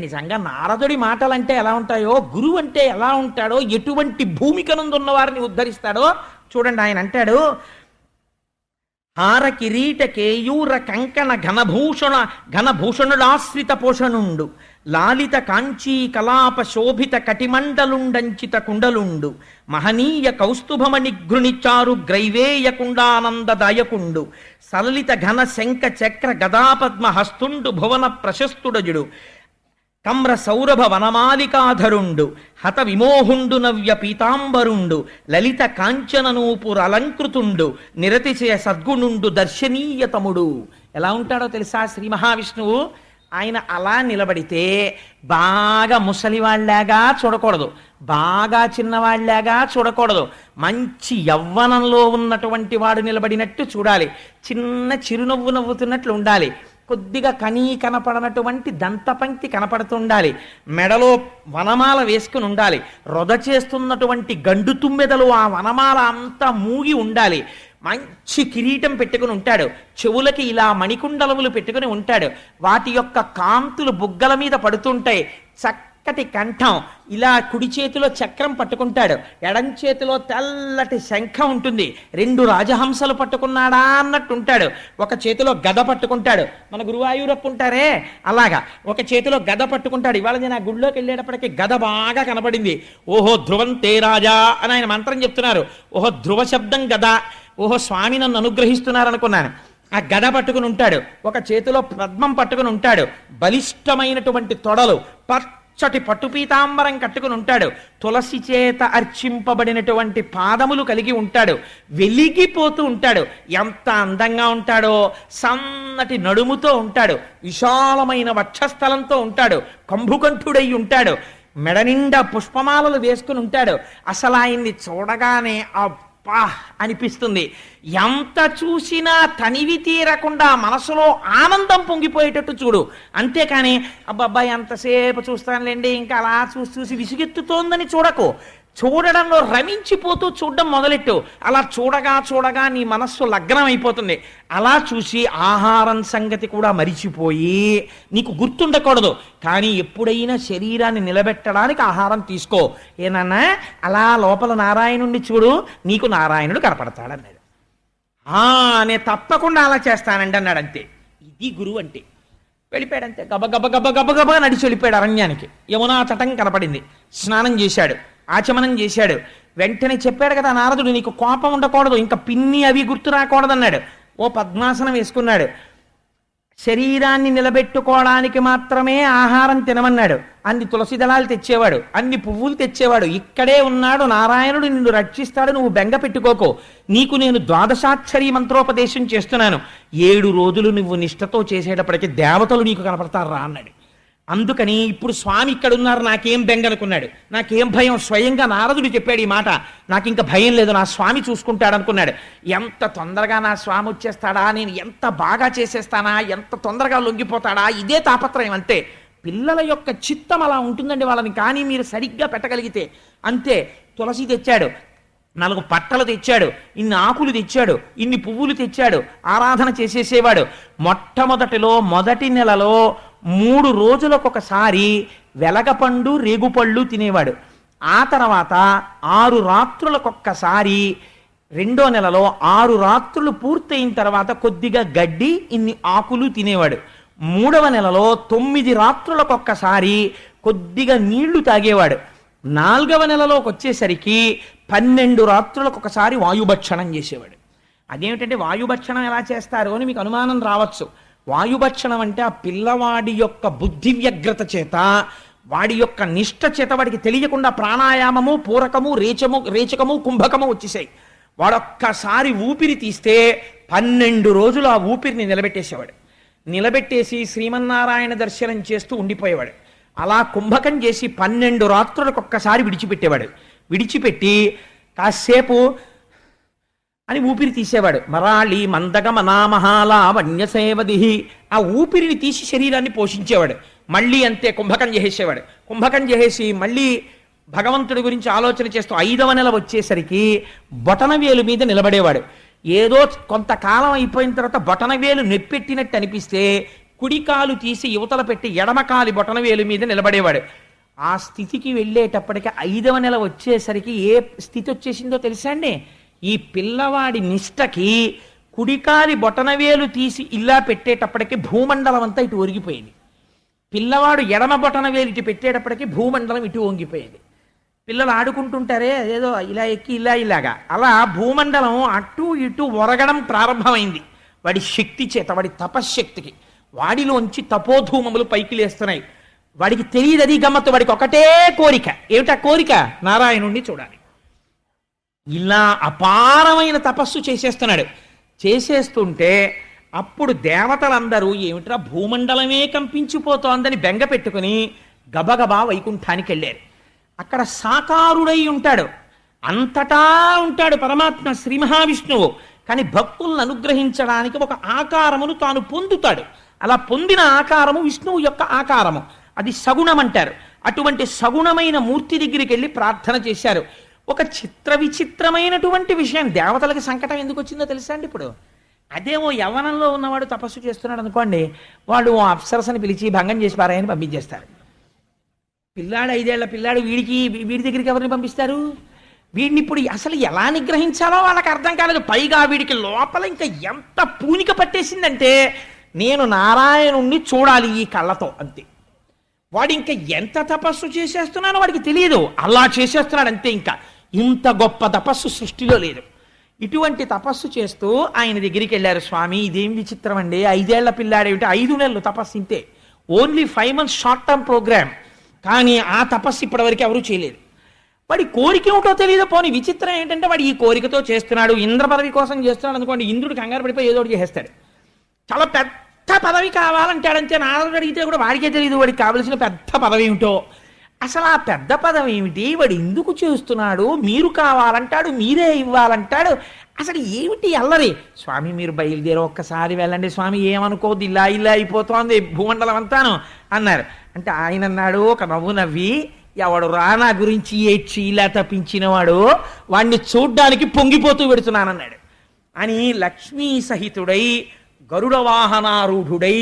నిజంగా నారదుడి మాటలంటే ఎలా ఉంటాయో, గురువు అంటే ఎలా ఉంటాడో, ఎటువంటి భూమికనందున్న వారిని ఉద్ధరిస్తాడో చూడండి. ఆయన అంటాడు, హార కిరీట కేయూర కంకణ ఘనభూషణుడాశ్రిత పోషణుండు, లాలిత కాంచీ కలాప శోభిత కటిమండలుండంచిత కుండలుండు, మహనీయ కౌస్తుభమణి గృణిచారు గ్రైవేయ కుండానందదాయకుండు, సలలిత ఘన శంఖ చక్ర గదాపద్మ హస్తుండు భువన ప్రశస్తుడజుడు, కమ్ర సౌరభ వనమాలికాధరుండు, హత విమోహుండు నవ్య పీతాంబరుండు, లలిత కాంచననూపుర అలంకృతుండు, నిరతిశయ సద్గుణుండు దర్శనీయతముడు. ఎలా ఉంటాడో తెలుసా శ్రీ మహావిష్ణువు? ఆయన అలా నిలబడితే బాగా ముసలివాళ్లాగా చూడకూడదు, బాగా చిన్నవాళ్లాగా చూడకూడదు. మంచి యవ్వనంలో ఉన్నటువంటి వాడు నిలబడినట్టు చూడాలి. చిన్న చిరునవ్వు నవ్వుతున్నట్లు ఉండాలి. కొద్దిగా కనపడనటువంటి దంతపంక్తి కనపడుతుండాలి. మెడలో వనమాల వేసుకుని ఉండాలి. రొద చేస్తున్నటువంటి గండు తుమ్మెదలు ఆ వనమాల అంతా మూగి ఉండాలి. మంచి కిరీటం పెట్టుకుని ఉంటాడు. చెవులకి ఇలా మణికుండలములు పెట్టుకుని ఉంటాడు. వాటి యొక్క కాంతులు బుగ్గల మీద పడుతుంటాయి. చక్కటి కంఠం. ఇలా కుడి చేతిలో చక్రం పట్టుకుంటాడు, ఎడం చేతిలో తెల్లటి శంఖం ఉంటుంది. 2 రాజహంసలు పట్టుకున్నాడా అన్నట్టు ఉంటాడు. ఒక చేతిలో గద పట్టుకుంటాడు. మన గురువాయూరప్పు ఉంటారే అలాగా ఒక చేతిలో గద పట్టుకుంటాడు. ఇవాళ నేను ఆ గుళ్ళోకి వెళ్ళేటప్పటికీ గద బాగా కనపడింది. ఓహో ధ్రువం తే రాజా అని ఆయన మంత్రం చెప్తున్నారు. ఓహో ధ్రువ శబ్దం గద. ఓహో స్వామి నన్ను అనుగ్రహిస్తున్నారు అనుకున్నాను. ఆ గద పట్టుకుని ఉంటాడు. ఒక చేతిలో పద్మం పట్టుకుని ఉంటాడు. బలిష్టమైనటువంటి తొడలు, పచ్చటి పట్టుపీతాంబరం కట్టుకుని ఉంటాడు. తులసి చేత అర్చింపబడినటువంటి పాదములు కలిగి ఉంటాడు. వెలిగిపోతూ ఉంటాడు. ఎంత అందంగా ఉంటాడో! సన్నటి నడుముతో ఉంటాడు. విశాలమైన వక్షస్థలంతో ఉంటాడు. కంభుకంఠుడై ఉంటాడు. మెడ నిండా పుష్పమాలలు వేసుకుని ఉంటాడు. అసలు ఆయన్ని చూడగానే అనిపిస్తుంది. ఎంత చూసినా తనివి తీరకుండా మనసులో ఆనందం పొంగిపోయేటట్టు చూడు. అంతేకాని అబ్బాయి ఎంతసేపు చూస్తానులేండి ఇంకా అలా చూసి విసుగెత్తుతోందని చూడకు. చూడడంలో రమించిపోతూ చూడడం మొదలెట్టు. అలా చూడగా నీ మనస్సు లగ్నం అయిపోతుంది. అలా చూసి ఆహారం సంగతి కూడా మరిచిపోయి నీకు గుర్తుండకూడదు. కానీ ఎప్పుడైనా శరీరాన్ని నిలబెట్టడానికి ఆహారం తీసుకో. ఏనన్నా అలా లోపల నారాయణుణ్ణి చూడు, నీకు నారాయణుడు కనపడతాడన్నాడు. నేను తప్పకుండా అలా చేస్తానండి అన్నాడు. అంతే. ఇది గురువు అంటే. వెళ్ళిపోయాడు అంతే, గబ గబ గబ గబ గబ నడిచి వెళ్ళిపోయాడు అరణ్యానికి. యమునా తటం కనపడింది, స్నానం చేశాడు, ఆచమనం చేశాడు. వెంటనే చెప్పాడు కదా నారదుడు, నీకు కోపం ఉండకూడదు, ఇంకా పిన్ని అవి గుర్తు రాకూడదు అన్నాడు. ఓ పద్మాసనం వేసుకున్నాడు. శరీరాన్ని నిలబెట్టుకోవడానికి మాత్రమే ఆహారం తినమన్నాడు. అన్ని తులసి దళాలు తెచ్చేవాడు, అన్ని పువ్వులు తెచ్చేవాడు. ఇక్కడే ఉన్నాడు నారాయణుడు, నిన్ను రక్షిస్తాడు, నువ్వు బెంగ పెట్టుకోకో, నీకు నేను ద్వాదశాక్షరి మంత్రోపదేశం చేస్తున్నాను, 7 రోజులు నువ్వు నిష్ఠతో చేసేటప్పటికీ దేవతలు నీకు కనపడతారు రా అన్నాడు. అందుకని ఇప్పుడు స్వామి ఇక్కడ ఉన్నారు, నాకేం బెంగ అనుకున్నాడు, నాకేం భయం. స్వయంగా నారదుడు చెప్పాడు ఈ మాట, నాకు ఇంకా భయం లేదు, నా స్వామి చూసుకుంటాడు అనుకున్నాడు. ఎంత తొందరగా నా స్వామి వచ్చేస్తాడా, నేను ఎంత బాగా చేసేస్తానా, ఎంత తొందరగా లొంగిపోతాడా, ఇదే తాపత్రయం అంతే. పిల్లల యొక్క చిత్తం అలా ఉంటుందండి వాళ్ళని, కానీ మీరు సరిగ్గా పెట్టగలిగితే అంతే. తులసి తెచ్చాడు, 4 పట్టలు తెచ్చాడు, ఇన్ని ఆకులు తెచ్చాడు, ఇన్ని పువ్వులు తెచ్చాడు, ఆరాధన చేసేసేవాడు. మొదటి నెలలో 3 రోజులకొకసారి వెలగపండు రేగుపళ్ళు తినేవాడు. ఆ తర్వాత 6 రాత్రులకొక్కసారి, 2వ నెలలో 6 రాత్రులు పూర్తయిన తర్వాత కొద్దిగా గడ్డి, ఇన్ని ఆకులు తినేవాడు. 3వ నెలలో 9 రాత్రులకొక్కసారి కొద్దిగా నీళ్లు తాగేవాడు. 4వ నెలలోకి వచ్చేసరికి 12 రాత్రులకు ఒకసారి వాయుభక్షణం చేసేవాడు. అదేమిటంటే వాయుభక్షణం ఎలా చేస్తారు అని మీకు అనుమానం రావచ్చు. వాయుభక్షణం అంటే ఆ పిల్లవాడి యొక్క బుద్ధి వ్యగ్రత చేత, వాడి యొక్క నిష్ఠ చేత వాడికి తెలియకుండా ప్రాణాయామము, పూరకము, రేచకము, కుంభకము వచ్చేసాయి. వాడొక్కసారి ఊపిరి తీస్తే 12 రోజులు ఆ ఊపిరిని నిలబెట్టేసేవాడు. నిలబెట్టేసి శ్రీమన్నారాయణ దర్శనం చేస్తూ ఉండిపోయేవాడు. అలా కుంభకం చేసి 12 రాత్రులకు ఒక్కసారి విడిచిపెట్టేవాడు. విడిచిపెట్టి కాసేపు అని ఊపిరి తీసేవాడు. మరాళి మందగమనామహాల వన్యసేవదిహి, ఆ ఊపిరిని తీసి శరీరాన్ని పోషించేవాడు. మళ్ళీ అంతే కుంభకం చేసేవాడు. కుంభకం చేసేసి మళ్ళీ భగవంతుడి గురించి ఆలోచన చేస్తూ 5వ నెల వచ్చేసరికి బొటనవేలు మీద నిలబడేవాడు. ఏదో కొంతకాలం అయిపోయిన తర్వాత బొటనవేలు నెప్పెట్టినట్టు అనిపిస్తే కుడికాలు తీసి యువతల పెట్టి ఎడమకాలి బొటనవేలు మీద నిలబడేవాడు. ఆ స్థితికి వెళ్ళేటప్పటికి 5వ నెల వచ్చేసరికి ఏ స్థితి వచ్చేసిందో తెలుసా అండి? ఈ పిల్లవాడి నిష్టకి కుడికాలి బొటనవేలు తీసి ఇలా పెట్టేటప్పటికి భూమండలం అంతా ఇటు ఒరిగిపోయింది. పిల్లవాడు ఎడమ బొటనవేలు ఇటు పెట్టేటప్పటికి భూమండలం ఇటు వంగిపోయింది. పిల్లలు ఆడుకుంటుంటారే ఏదో ఇలా ఎక్కి ఇలాగా, అలా భూమండలం అటు ఇటు ఒరగడం ప్రారంభమైంది. వాడి శక్తి చేత, వాడి తపశ్శక్తికి వాడిలోంచి తపోధూమములు పైకి లేస్తున్నాయి. వాడికి తెలియదు అది గమ్మత్తు. వాడికి ఒకటే కోరిక. ఏమిటా కోరిక? నారాయణుణ్ణి చూడాలి. ఇలా అపారమైన తపస్సు చేసేస్తున్నాడు. చేసేస్తుంటే అప్పుడు దేవతలందరూ ఏమిట్రా భూమండలమే కంపించిపోతోందని బెంగ పెట్టుకుని గబగబా వైకుంఠానికి వెళ్ళారు. అక్కడ సాకారుడై ఉంటాడు, అంతటా ఉంటాడు పరమాత్మ శ్రీ మహావిష్ణువు. కానీ భక్తులను అనుగ్రహించడానికి ఒక ఆకారమును తాను పొందుతాడు. అలా పొందిన ఆకారము విష్ణువు యొక్క ఆకారము, అది సగుణం అంటారు. అటువంటి సగుణమైన మూర్తి దగ్గరికి వెళ్ళి ప్రార్థన చేశారు. ఒక విచిత్రమైనటువంటి విషయం, దేవతలకి సంకటం ఎందుకు వచ్చిందో తెలుసా అండి? ఇప్పుడు అదేమో యవ్వనంలో ఉన్నవాడు తపస్సు చేస్తున్నాడు అనుకోండి, వాళ్ళు ఓ అప్సరసని పిలిచి భంగం చేసి పారాయని పంపించేస్తారు. పిల్లాడు 5 ఏళ్ల పిల్లాడు వీడి దగ్గరికి ఎవరిని పంపిస్తారు? వీడిని ఇప్పుడు అసలు ఎలా నిగ్రహించాలో వాళ్ళకి అర్థం కాలేదు. పైగా వీడికి లోపల ఇంకా ఎంత పూనిక పట్టేసిందంటే నేను నారాయణుణ్ణి చూడాలి ఈ కళ్ళతో, అంతే. వాడు ఇంకా ఎంత తపస్సు చేసేస్తున్నానో వాడికి తెలియదు, అలా చేసేస్తున్నాడు అంతే. ఇంకా ఇంత గొప్ప తపస్సు సృష్టిలో లేదు. ఇటువంటి తపస్సు చేస్తూ ఆయన దగ్గరికి వెళ్ళారు. స్వామి ఇదేం విచిత్రం అండి, 5 ఏళ్ల పిల్లాడేమిటి, 5 నెలలు తపస్సు ఇంతే, only 5 months short term programme. కానీ ఆ తపస్సు ఇప్పటివరకు ఎవరూ చేయలేదు. వాడి కోరిక ఏమిటో తెలియదు. పోనీ విచిత్రం ఏంటంటే వాడు ఈ కోరికతో చేస్తున్నాడు, ఇంద్ర పదవి కోసం చేస్తున్నాడు అనుకోండి, ఇంద్రుడు కంగారు పడిపోయి ఏదో ఒకటి చేసేస్తాడు. చాలా పెద్ద పదవి కావాలంటాడంతే. నారదుడు అడిగితే కూడా వాడికే తెలియదు వాడికి కావలసిన పెద్ద పదవి ఏమిటో. అసలు ఆ పెద్ద పదవి ఏమిటి, వాడు ఎందుకు చేస్తున్నాడు, మీరు కావాలంటాడు, మీరే ఇవ్వాలంటాడు, అసలు ఏమిటి అల్లరి? స్వామి మీరు బయలుదేరి ఒక్కసారి వెళ్ళండి స్వామి, ఏమనుకోవద్దు, ఇలా అయిపోతోంది భూమండలం అంతాను అన్నారు. అంటే ఆయన అన్నాడు ఒక నవ్వు నవ్వి, ఎవడు రానా గురించి ఏడ్చి ఇలా తప్పించినవాడు వాడిని చూడ్డానికి పొంగిపోతూ పెడుతున్నానన్నాడు అని లక్ష్మీ సహితుడై గరుడ వాహనారూఢుడై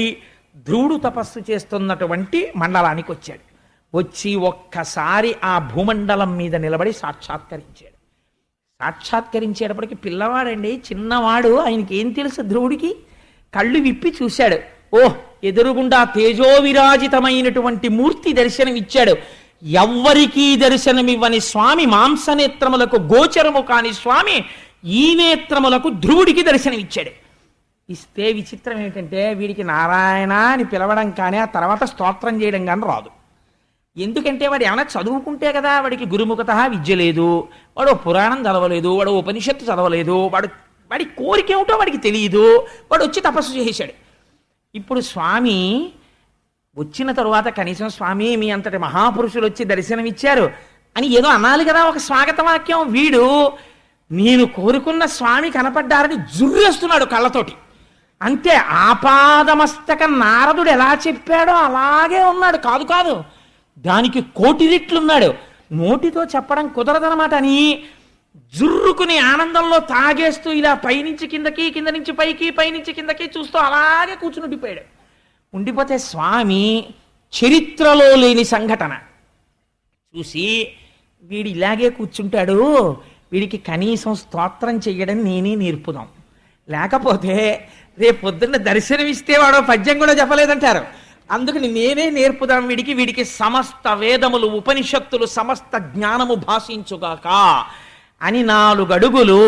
ధ్రువుడు తపస్సు చేస్తున్నటువంటి మండలానికి వచ్చాడు. వచ్చి ఒక్కసారి ఆ భూమండలం మీద నిలబడి సాక్షాత్కరించాడు. సాక్షాత్కరించేటప్పటికి పిల్లవాడండి, చిన్నవాడు, ఆయనకి ఏం తెలుసు ధ్రువుడికి. కళ్ళు విప్పి చూశాడు. ఓహ్, ఎదురుగుండా తేజోవిరాజితమైనటువంటి మూర్తి దర్శనమిచ్చాడు. ఎవ్వరికీ దర్శనమివ్వని స్వామి, మాంసనేత్రములకు గోచరము కాని స్వామి ఈ నేత్రములకు ధ్రువుడికి దర్శనమిచ్చాడు. ఇస్తే విచిత్రం ఏంటంటే వీడికి నారాయణ అని పిలవడం కానీ ఆ తర్వాత స్తోత్రం చేయడం కానీ రాదు. ఎందుకంటే వాడు ఏమైనా చదువుకుంటే కదా, వాడికి గురుముఖత విద్య లేదు, వాడు పురాణం చదవలేదు, వాడు ఉపనిషత్తు చదవలేదు, వాడి కోరిక ఏమిటో వాడికి తెలియదు, వాడు వచ్చి తపస్సు చేశాడు. ఇప్పుడు స్వామి వచ్చిన తరువాత కనీసం స్వామి మీ అంతటి మహాపురుషులు వచ్చి దర్శనమిచ్చారు అని ఏదో అనాలి కదా, ఒక స్వాగత వాక్యం. వీడు నేను కోరుకున్న స్వామి కనపడ్డారని జుర్రేస్తున్నాడు కళ్ళతోటి. అంతే, ఆపాదమస్తక నారదుడు ఎలా చెప్పాడో అలాగే ఉన్నాడు. కాదు దానికి కోటి రెట్లున్నాడు. నోటితో చెప్పడం కుదరదనమాట అని జుర్రుకుని ఆనందంలో తాగేస్తూ ఇలా పైనుంచి కిందకి, కింద నుంచి పైకి, పైనుంచి కిందకి చూస్తూ అలాగే కూర్చుని ఉండిపోయాడు. ఉండిపోతే స్వామి చరిత్రలో లేని సంఘటన చూసి వీడు ఇలాగే కూర్చుంటాడు, వీడికి కనీసం స్తోత్రం చెయ్యడం నేనే నేర్పుదాం, లేకపోతే రేపు పొద్దున్న దర్శనమిస్తే వాడు పద్యం కూడా చెప్పలేదంటారు. అందుకని నేనే నేర్పుదాం వీడికి సమస్త వేదములు ఉపనిషత్తులు సమస్త జ్ఞానము భాషించుగాక అని 4 అడుగులు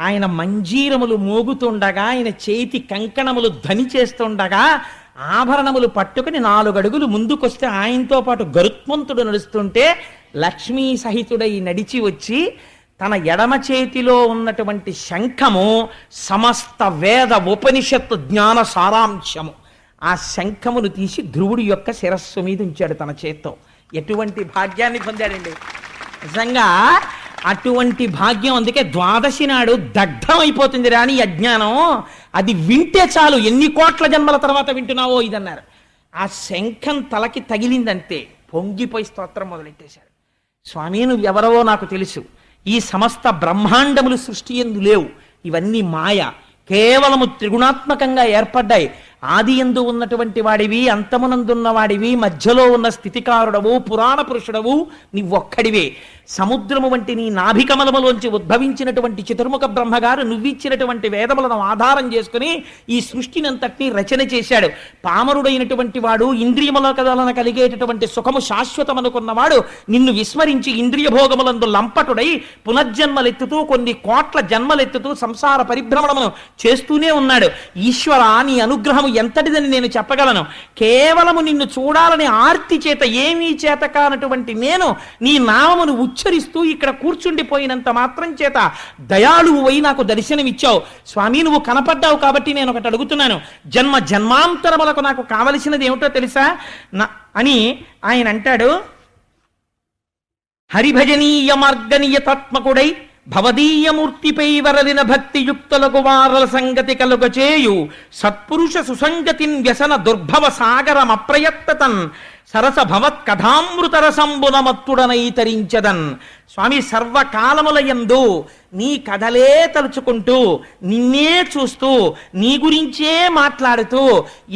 ఆయన మంజీరములు మోగుతుండగా, ఆయన చేతి కంకణములు ధ్వని చేస్తుండగా, ఆభరణములు పట్టుకుని 4 అడుగులు ముందుకొస్తే ఆయనతో పాటు గరుత్మంతుడు నడుస్తుంటే లక్ష్మీ సహితుడై నడిచి వచ్చి తన ఎడమ చేతిలో ఉన్నటువంటి శంఖము సమస్త వేద ఉపనిషత్తు జ్ఞాన సారాంశము. ఆ శంఖమును తీసి ధ్రువుడి యొక్క శిరస్సు మీద ఉంచాడు తన చేత్తో. ఎటువంటి భాగ్యాన్ని పొందాడండి నిజంగా, అటువంటి భాగ్యం. అందుకే ద్వాదశి నాడు దగ్ధమైపోతుంది రాని అజ్ఞానం, అది వింటే చాలు, ఎన్ని కోట్ల జన్మల తర్వాత వింటున్నావో ఇదన్నారు. ఆ శంఖం తలకి తగిలిందంతే పొంగిపోయి స్తోత్రం మొదలెట్టేశాడు. స్వామి నువ్వు ఎవరవో నాకు తెలుసు, ఈ సమస్త బ్రహ్మాండములు సృష్టి యందు లేవు, ఇవన్నీ మాయ, కేవలము త్రిగుణాత్మకంగా ఏర్పడ్డాయి. ఆది యందు ఉన్నటువంటి వాడివి, అంతమునందున్న వాడివి, మధ్యలో ఉన్న స్థితికారుడవు, పురాణ పురుషుడవు నీవొక్కడివే. సముద్రము వంటి నీ నాభికమలములోంచి ఉద్భవించినటువంటి చతుర్ముఖ బ్రహ్మగారు నువ్విచ్చినటువంటి వేదములను ఆధారం చేసుకుని ఈ సృష్టినంతటినీ రచన చేశాడు. పామరుడైనటువంటి వాడు ఇంద్రియముల కదలన కలిగేటటువంటి సుఖము శాశ్వతమనుకున్నవాడు నిన్ను విస్మరించి ఇంద్రియ భోగములందు లంపటుడై పునర్జన్మలెత్తుతూ కొన్ని కోట్ల జన్మలెత్తుతూ సంసార పరిభ్రమణమును చేస్తూనే ఉన్నాడు. ఈశ్వర నీ అనుగ్రహము ఎంతటిదని నేను చెప్పగలను. కేవలము నిన్ను చూడాలని ఆర్తి చేత, ఏమీ చేత కానటువంటి నేను నీ నామమును ఉచ్చరిస్తూ ఇక్కడ కూర్చుండిపోయినంత మాత్రం చేత దయాళువు అయి నాకు దర్శనమిచ్చావు. స్వామి నువ్వు కనపడ్డావు కాబట్టి నేను ఒకటి అడుగుతున్నాను, జన్మ జన్మాంతరములకు నాకు కావలసినది ఏమిటో తెలుసా అని ఆయన అంటాడు. హరిభజనీయ మార్గనీయతాత్మకుడై భవదీయమూర్తిపై వరలిన భక్తియుక్తులకు వారల సంగతి కలుగచేయు సత్పురుష సుసంగతిన్ వ్యసన దుర్భవ సాగరమప్రయత్తతన్ సరస భవత్ కథామృతరసంబునమత్తుడనై తరించదన్. స్వామి సర్వకాలములయందు నీ కథలే తలుచుకుంటూ, నిన్నే చూస్తూ, నీ గురించే మాట్లాడుతూ,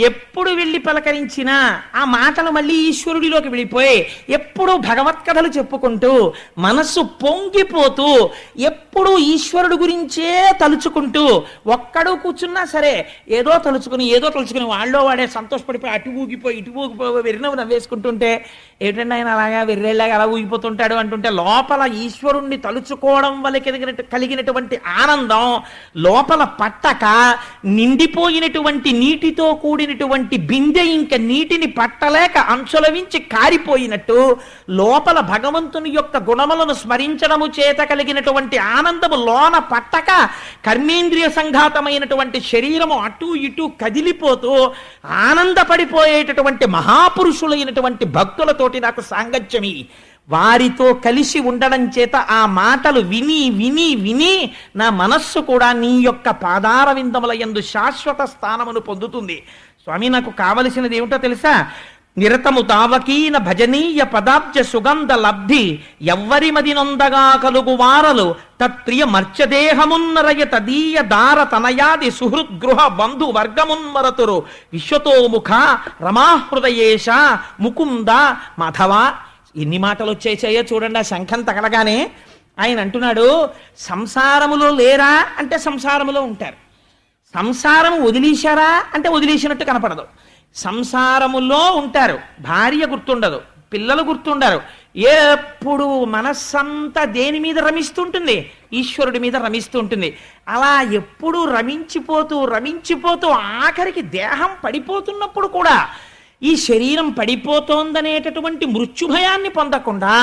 ఎప్పుడు వెళ్ళి పలకరించినా ఆ మాటలు మళ్ళీ ఈశ్వరుడిలోకి వెళ్ళిపోయి ఎప్పుడు భగవత్ కథలు చెప్పుకుంటూ మనస్సు పొంగిపోతూ ఎప్పుడు ఈశ్వరుడు గురించే తలుచుకుంటూ, ఒక్కడు కూర్చున్నా సరే ఏదో తలుచుకుని వాళ్ళు వాడే సంతోషపడిపోయి అటు ఊగిపోయి ఇటు ఊగిపోయి వెర్రినవ్వు నవ్వేసుకుంటుంటే, ఏమిటంటే ఆయన అలాగా వెర్రేళ్ళగా అలా ఊగిపోతుంటాడు అంటుంటే లోపల ఈశ్వరుణ్ణి తలుచుకోవడం వల్ల కలిగినటువంటి ఆనందం లోపల పట్టక నిండిపోయినటువంటి నీటితో కూడినటువంటి బిందె ఇంకా నీటిని పట్టలేక అంచులవించి కారిపోయినట్టు లోపల భగవంతుని యొక్క గుణములను స్మరించడము చేత కలిగినటువంటి ఆనందము లోన పట్టక కర్మేంద్రియ సంఘాతమైనటువంటి శరీరము అటు ఇటు కదిలిపోతూ ఆనందపడిపోయేటటువంటి మహాపురుషులైనటువంటి భక్తులతోటి నాకు సాంగత్యమి. వారితో కలిసి ఉండడం చేత ఆ మాటలు విని విని విని నా మనస్సు కూడా నీ యొక్క పాదార విందముల యందు శాశ్వత స్థానమును పొందుతుంది. స్వామి నాకు కావలసినది ఏమిటో తెలుసా? నిరతము తావకీన భజనీయ పదాబ్జ సుగంధ లబ్ధి ఎవ్వరి మది నొందగా కలుగు వారలు తత్ప్రియ మర్చదేహమున్నరయ తదీయ దార తనయాది సుహృద్గృహ బంధు వర్గమున్మరతురు విశ్వతోముఖ రమాహృదయేశ ముకుంద మాధవ. ఎన్ని మాటలు వచ్చేసాయో చూడండి. ఆ శంఖం తగలగానే ఆయన అంటున్నాడు, సంసారములో లేరా అంటే సంసారములో ఉంటారు, సంసారం వదిలేశారా అంటే వదిలేసినట్టు కనపడదు. సంసారములో ఉంటారు, భార్య గుర్తుండదు, పిల్లలు గుర్తుండరు, ఎప్పుడు మనస్సంతా దేని మీద రమిస్తుంటుంది? ఈశ్వరుడి మీద రమిస్తూ ఉంటుంది. అలా ఎప్పుడు రమించిపోతూ రమించిపోతూ ఆఖరికి దేహం పడిపోతున్నప్పుడు కూడా ఈ శరీరం పడిపోతోందనేటటువంటి మృత్యుభయాన్ని పొందకుండా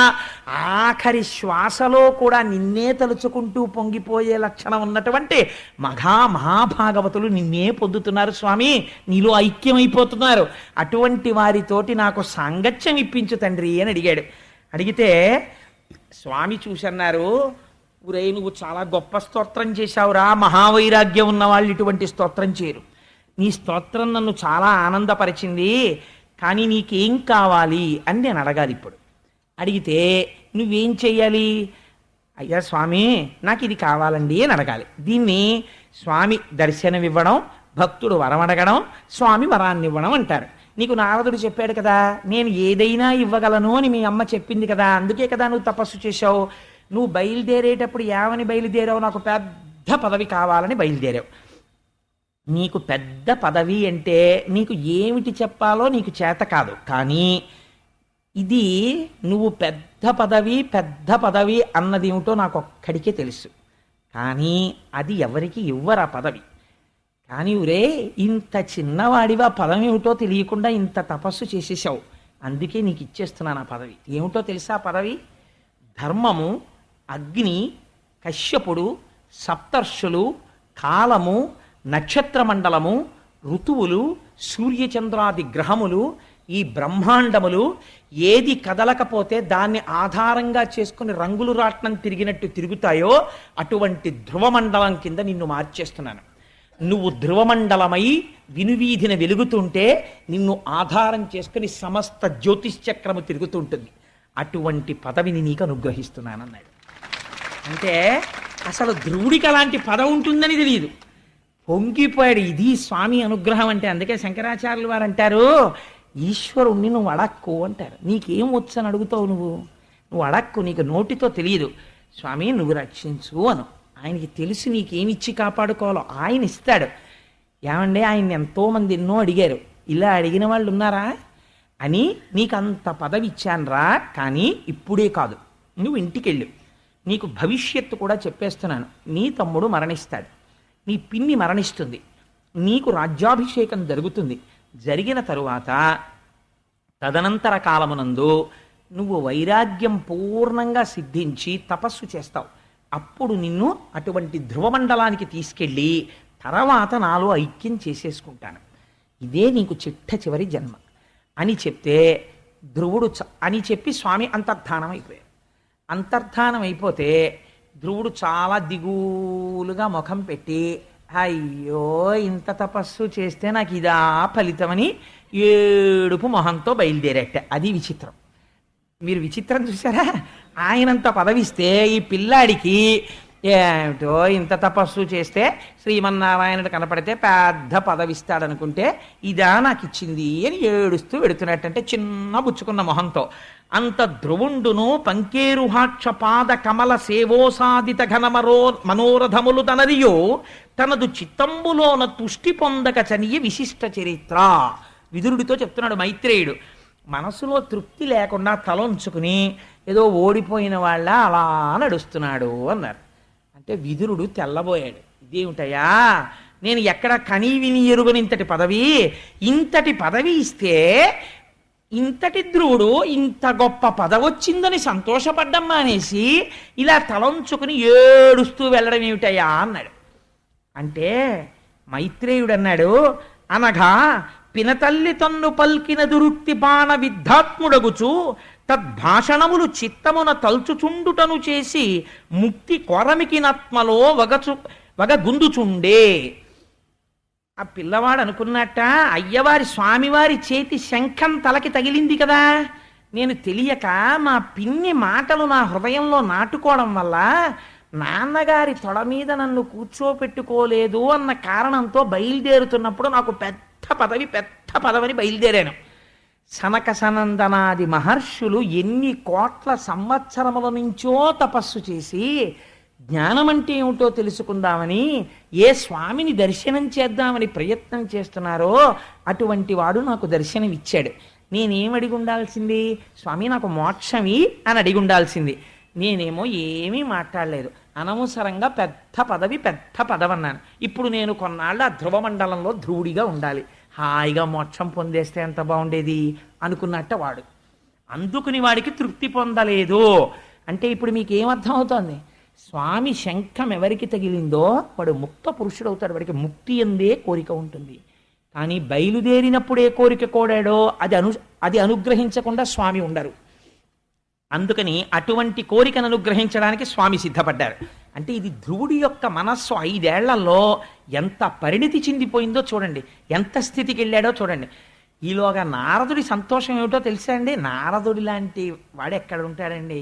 ఆఖరి శ్వాసలో కూడా నిన్నే తలుచుకుంటూ పొంగిపోయే లక్షణం ఉన్నటువంటి మహాభాగవతులు నిన్నే పొందుతున్నారు స్వామి, నీలో ఐక్యమైపోతున్నారు. అటువంటి వారితోటి నాకు సాంగత్యం ఇప్పించు తండ్రి అని అడిగాడు. అడిగితే స్వామి చూసన్నారు, ఊరే నువ్వు చాలా గొప్ప స్తోత్రం చేశావురా, మహావైరాగ్యం ఉన్న వాళ్ళు ఇటువంటి స్తోత్రం చేయరు. నీ స్తోత్రం నన్ను చాలా ఆనందపరిచింది, కానీ నీకేం కావాలి అని నేను అడగాలి. ఇప్పుడు అడిగితే నువ్వేం చెయ్యాలి? అయ్యా స్వామి నాకు ఇది కావాలండి అని అడగాలి. దీన్ని స్వామి దర్శనం ఇవ్వడం, భక్తుడు వరం అడగడం, స్వామి వరాన్ని ఇవ్వడం అంటారు. నీకు నారదుడు చెప్పాడు కదా, నేను ఏదైనా ఇవ్వగలను అని మీ అమ్మ చెప్పింది కదా, అందుకే కదా నువ్వు తపస్సు చేశావు. నువ్వు బయలుదేరేటప్పుడు ఏమని బయలుదేరావు? నాకు పెద్ద పదవి కావాలని బయలుదేరావు. నీకు పెద్ద పదవి అంటే నీకు ఏమిటి చెప్పాలో నీకు చేత కాదు, కానీ ఇది నువ్వు పెద్ద పదవి అన్నది ఏమిటో నాకు ఒక్కడికే తెలుసు, కానీ అది ఎవరికి ఇవ్వరు ఆ పదవి. కానీ ఊరే ఇంత చిన్నవాడివా పదం ఏమిటో తెలియకుండా ఇంత తపస్సు చేసేసావు, అందుకే నీకు ఇచ్చేస్తున్నాను ఆ పదవి. ఏమిటో తెలుసా పదవి? ధర్మము, అగ్ని, కశ్యపుడు, సప్తర్షులు, కాలము, నక్షత్రమండలము, ఋతువులు, సూర్యచంద్రాది గ్రహములు, ఈ బ్రహ్మాండములు ఏది కదలకపోతే దాన్ని ఆధారంగా చేసుకుని రంగులు రాట్నం తిరిగినట్టు తిరుగుతాయో అటువంటి ధ్రువమండలం కింద నిన్ను మార్చేస్తున్నాను. నువ్వు ధ్రువమండలమై వినువీధిన వెలుగుతుంటే నిన్ను ఆధారం చేసుకుని సమస్త జ్యోతిశ్చక్రము తిరుగుతుంటుంది. అటువంటి పదవిని నీకు అనుగ్రహిస్తున్నానన్నాడు. అంటే అసలు ధ్రువుడికి అలాంటి పదవి ఉంటుందని తెలియదు, పొంగిపోయాడు. ఇది స్వామి అనుగ్రహం అంటే. అందుకే శంకరాచార్యులు వారు అంటారు, ఈశ్వరుణ్ణి నువ్వు అడక్కు అంటారు. నీకేం వచ్చని అడుగుతావు? నువ్వు అడక్కు, నీకు నోటితో తెలియదు. స్వామి నువ్వు రక్షించు అను. ఆయనకి తెలిసి నీకేమిచ్చి కాపాడుకోవాలో ఆయన ఇస్తాడు. ఏమంటే ఆయన ఎంతోమంది ఎన్నో అడిగారు, ఇలా అడిగిన వాళ్ళు ఉన్నారా అని. నీకు అంత పదవి ఇచ్చానురా, కానీ ఇప్పుడే కాదు, నువ్వు ఇంటికెళ్ళు. నీకు భవిష్యత్తు కూడా చెప్పేస్తున్నాను. నీ తమ్ముడు మరణిస్తాడు, నీ పిన్ని మరణిస్తుంది, నీకు రాజ్యాభిషేకం జరుగుతుంది. జరిగిన తరువాత తదనంతర కాలమునందు నువ్వు వైరాగ్యం పూర్ణంగా సిద్ధించి తపస్సు చేస్తావు. అప్పుడు నిన్ను అటువంటి ధ్రువమండలానికి తీసుకెళ్ళి తర్వాత నాలో ఐక్యం చేసేసుకుంటాను. ఇదే నీకు చిట్ట చివరి జన్మ అని చెప్తే ధ్రువుడు అని చెప్పి స్వామి అంతర్ధానం అయిపోయారు. అంతర్ధానం అయిపోతే ధ్రువుడు చాలా దిగులుగా ముఖం పెట్టి, అయ్యో ఇంత తపస్సు చేస్తే నాకు ఇదా ఫలితమని ఏడుపు మొహంతో బయలుదేరట. అది విచిత్రం. మీరు విచిత్రం చూసారా? ఆయనంత పదవిస్తే ఈ పిల్లాడికి ఏమిటో ఇంత తపస్సు చేస్తే శ్రీమన్నారాయణుడు కనపడితే పెద్ద పదవిస్తాడనుకుంటే ఇదా నాకు ఇచ్చింది అని ఏడుస్తూ వెడుతున్నట్టంటే చిన్న బుచ్చుకున్న మొహంతో. అంత ధ్రువుండును పంకేరుహాక్ష పాద కమల సేవోసాదిత మనోరథములు తనరియో తనదు చిత్తంబులోన తుష్టి పొందక చనియ విశిష్ట చరిత్ర. విదురుడితో చెప్తున్నాడు మైత్రేయుడు. మనసులో తృప్తి లేకుండా తలంచుకుని ఏదో ఓడిపోయిన వాళ్ళ అలా నడుస్తున్నాడు అన్నారు. అంటే విదురుడు తెల్లబోయాడు. ఇదేమిటయా, నేను ఎక్కడ కనీ విని ఎరుగని ఇంతటి పదవి ఇస్తే ఇంతటి ధ్రువుడు ఇంత గొప్ప పదవి వచ్చిందని సంతోషపడ్డం మానేసి ఇలా తలంచుకుని ఏడుస్తూ వెళ్ళడం ఏమిటయ్యా అన్నాడు. అంటే మైత్రేయుడు అన్నాడు, అనగా పినతల్లి తన్ను పల్కిన దురుక్తి బాణ విద్ధాత్ముడగుచు తద్భాషణములు చిత్తమున తల్చుచుండుటను చేసి ముక్తి కొరమికినత్మలో వగగుందుచుండే. ఆ పిల్లవాడు అనుకున్నట్ట, అయ్యవారి స్వామివారి చేతి శంఖం తలకి తగిలింది కదా, నేను తెలియక మా పిన్ని మాటలు నా హృదయంలో నాటుకోవడం వల్ల నాన్నగారి తొడ మీద నన్ను కూర్చోపెట్టుకోలేదు అన్న కారణంతో బయలుదేరుతున్నప్పుడు నాకు పెద్ద పదవని బయలుదేరాను. సనక సనందనాది మహర్షులు ఎన్ని కోట్ల సంవత్సరముల నుంచో తపస్సు చేసి జ్ఞానం అంటే ఏమిటో తెలుసుకుందామని ఏ స్వామిని దర్శనం చేద్దామని ప్రయత్నం చేస్తున్నారో అటువంటి వాడు నాకు దర్శనం ఇచ్చాడు. నేనేం అడిగి ఉండాల్సింది? స్వామి నాకు మోక్షమి అని అడిగి ఉండాల్సింది. నేనేమో ఏమీ మాట్లాడలేదు. అనవసరంగా పెద్ద పదవి అన్నాను. ఇప్పుడు నేను కొన్నాళ్ళు ఆ ధ్రువమండలంలో ధ్రువుడిగా ఉండాలి, హాయిగా మోక్షం పొందేస్తే ఎంత బాగుండేది అనుకున్నట్ట వాడు. అందుకుని వాడికి తృప్తి పొందలేదు అంటే ఇప్పుడు మీకేమర్థం అవుతోంది? స్వామి శంఖం ఎవరికి తగిలిందో వాడు ముక్త పురుషుడు అవుతాడు. వాడికి ముక్తి ఎందే కోరిక ఉంటుంది. కానీ బయలుదేరినప్పుడు ఏ కోరిక కోడాడో అది అనుగ్రహించకుండా స్వామి ఉండరు. అందుకని అటువంటి కోరికను అనుగ్రహించడానికి స్వామి సిద్ధపడ్డారు. అంటే ఇది ధ్రువుడి యొక్క మనస్సు 5 ఏళ్లలో ఎంత పరిణితి చెందిపోయిందో చూడండి, ఎంత స్థితికి వెళ్ళాడో చూడండి. ఈలోగా నారదుడి సంతోషం ఏమిటో తెలుసా అండి? నారదుడి లాంటి వాడు ఎక్కడ ఉంటాడండి?